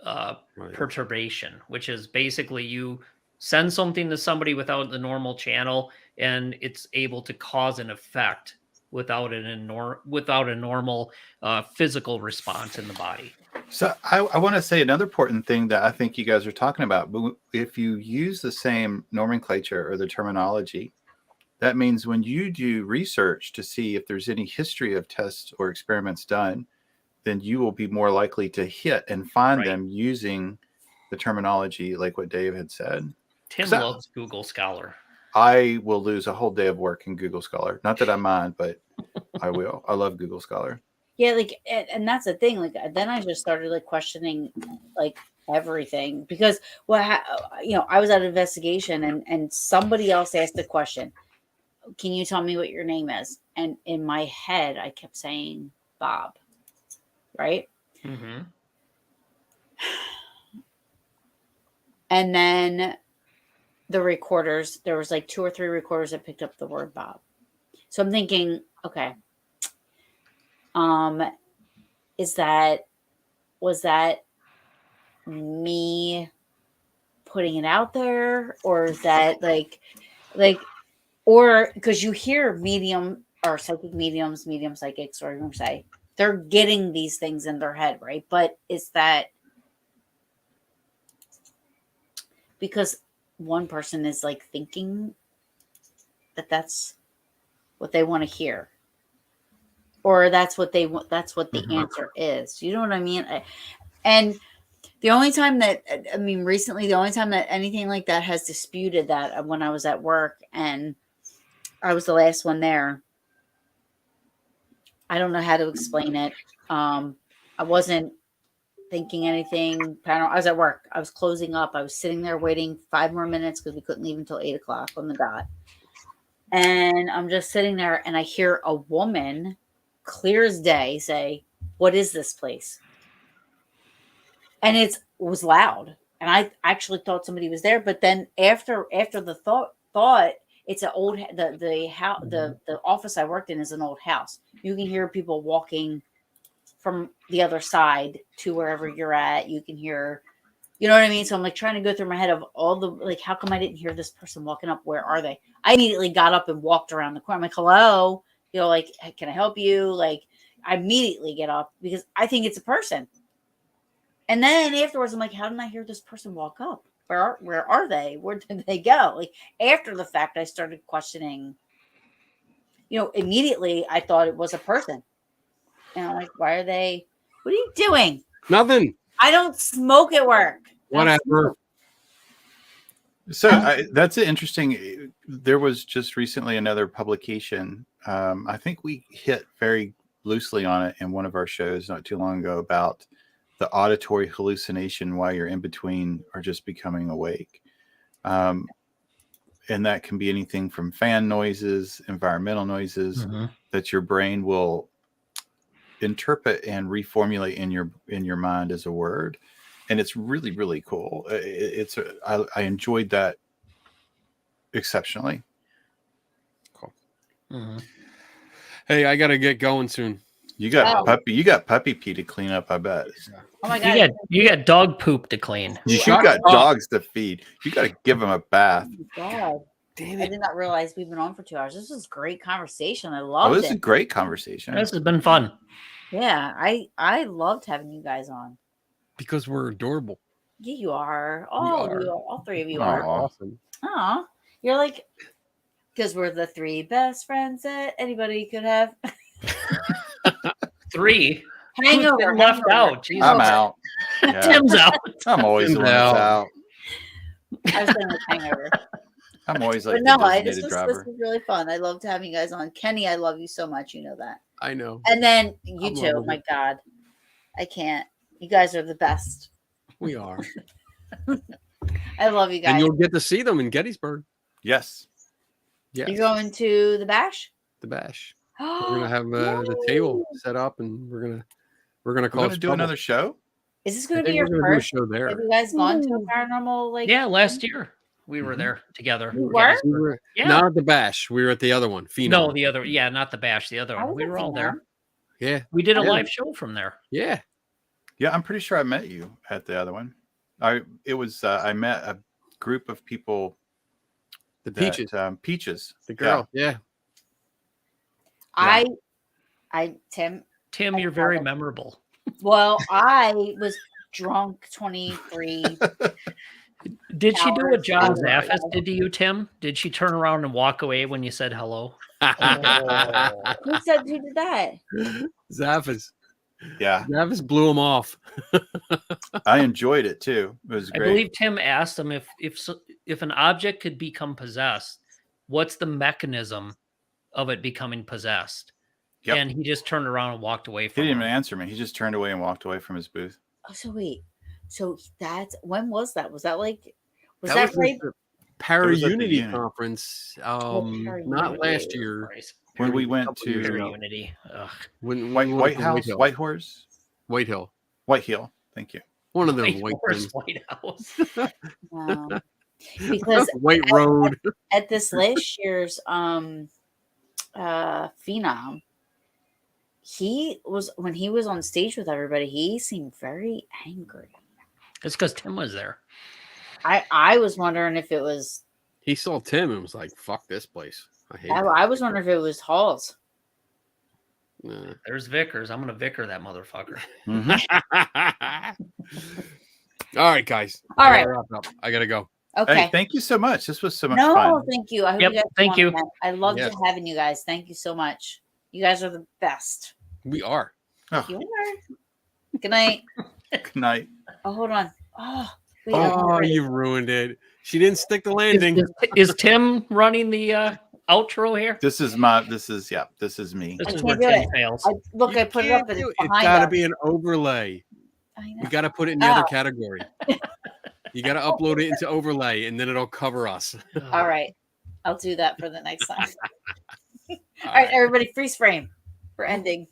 Right. perturbation, which is basically you send something to somebody without the normal channel, and it's able to cause an effect without without a normal physical response in the body. So I want to say another important thing that I think you guys are talking about. But if you use the same nomenclature or the terminology, that means when you do research to see if there's any history of tests or experiments done, then you will be more likely to hit and find Right. them using the terminology like what Dave had said. Tim 'Cause I- loves Google Scholar. I will lose a whole day of work in Google Scholar. Not that I mind, but I will. I love Google Scholar. Yeah, like, and that's the thing. Like, then I just started like questioning, like everything, because I was at an investigation, and somebody else asked the question, "Can you tell me what your name is?" And in my head, I kept saying Bob, right? Mm-hmm. And then the recorders, there was like 2 or 3 recorders that picked up the word Bob. So I'm thinking, okay, was that me putting it out there, or is that like, or because you hear medium or psychic mediums, medium psychics, or you say they're getting these things in their head, right? But is that because one person is like thinking that that's what they want to hear, or that's what they want, that's what the answer is? You know what I mean? And the only time that, I mean, recently, the only time that anything like that has disputed that, when I was at work and I was the last one there. I don't know how to explain it. I wasn't thinking anything. I was at work. I was closing up. I was sitting there waiting 5 more minutes because we couldn't leave until 8 o'clock on the dot. And I'm just sitting there, and I hear a woman, clear as day, say, "What is this place?" And it was loud, and I actually thought somebody was there. But then after the thought, it's an old the office I worked in is an old house. You can hear people walking from the other side to wherever you're at. You can hear, you know what I mean? So I'm like trying to go through my head of all the, like, how come I didn't hear this person walking up? Where are they? I immediately got up and walked around the corner. I'm like, hello, like, hey, can I help you? Like, I immediately get up because I think it's a person. And then afterwards, I'm like, how did I hear this person walk up? Where are they? Where did they go? Like, after the fact, I started questioning. Immediately I thought it was a person. And I'm like, why are they? What are you doing? Nothing. I don't smoke at work. Whatever. So that's interesting. There was just recently another publication. I think we hit very loosely on it in one of our shows not too long ago about the auditory hallucination while you're in between or just becoming awake. And that can be anything from fan noises, environmental noises that your brain will interpret and reformulate in your mind as a word. And it's really, really cool. I enjoyed that exceptionally. Cool. Hey, I gotta get going soon. You got puppy pee to clean up, I bet. Oh my God. You got dog poop to clean. You got dogs to feed. You got to give them a bath. Oh my God. Damn I it. did not realize we've been on for 2 hours. This was great conversation. I Oh, loved this is a it. great conversation. This has been fun. Yeah, I loved having you guys on. Because we're adorable. Yeah, you are. All 3 of you Aw. are. Awesome. Aw. You're like, because we're the 3 best friends that anybody could have. 3. Hangover. Who's been left out. Jesus. I'm out. Yeah. Tim's out. I'm always the one Tim's that's out. out. I was saying like hangover. I'm always like But the no, this designated was driver. really fun. I loved having you guys on. Kenny, I love you so much. You know that. I know. And then you I'm too. loving My it. God. I can't. You guys are the best. We are. I love you And guys. you'll get to see them in Gettysburg. Yes. Yes. You're going to the bash? The bash. We're gonna have the table set up, and we're gonna We're cause going to do trouble. another show. Is this I going to be think your we're gonna do a first? show Have there. you guys gone to a paranormal Yeah, last year we were Mhm. there together. You were? We were Yeah. not at the bash. We were at the other one. Phenom. No, the other. Yeah, not the bash. The other I one. was We at were all Phenom. there. Yeah. We did a Yeah. live show from there. Yeah. Yeah, I'm pretty sure I met you at the other one. I met a group of people. The That, peaches. Peaches. The girl. Yeah. Tim. Tim, you're very memorable. Well, I was drunk 23. Did she do a Hours John later. Zaffis? Did you, Tim? Did she turn around and walk away when you said hello? Who said who did that? Zaffis. Yeah, Zaffis blew him off. I enjoyed it too. It was I great. believe Tim asked him if an object could become possessed, what's the mechanism of it becoming possessed? Yep. And he just turned around and walked away He from didn't him. even answer me. He just turned away and walked away from his booth. Oh, so wait. So that's when was that? Was that like was That that was right? at the That was at the Para-Unity unit. conference. Para-Unity. Not last year. Christ. When we a went couple years to ago. Unity. Ugh. When White we went to House, Hill. White Horse, White Hill. White Hill. Thank you. One of them White white Horse, things. White House. Because White Road. at this last year's Phenom, he was when he was on stage with everybody, he seemed very angry. It's because Tim was there. I was wondering if it was He saw Tim and was like, "Fuck this place. I hate it." I was wondering if it was Halls. Nah. There's Vickers. I'm gonna Vicker that motherfucker. Mhm. All right, guys. All I right. gotta wrap up. I gotta go. Okay. Hey, thank you so much. This was so much No, fun. thank you. I hope Yep, you guys thank come you. on again. I loved Yes. having you guys. Thank you so much. You guys are the best. We are. Oh, You are. Good night. good night. Oh, hold on. Oh, wait. Oh, you ruined it. She didn't stick the landing. Is Tim running the outro here? This is me. This I is can't where do Tim it. fails. Look, I You put it can't up, but do it's it. It's behind got to us. be an overlay. I know. We got to put it in the other Oh. category. You got to upload it into overlay, and then it'll cover us. All right. I'll do that for the next time. All right, everybody, freeze frame for ending.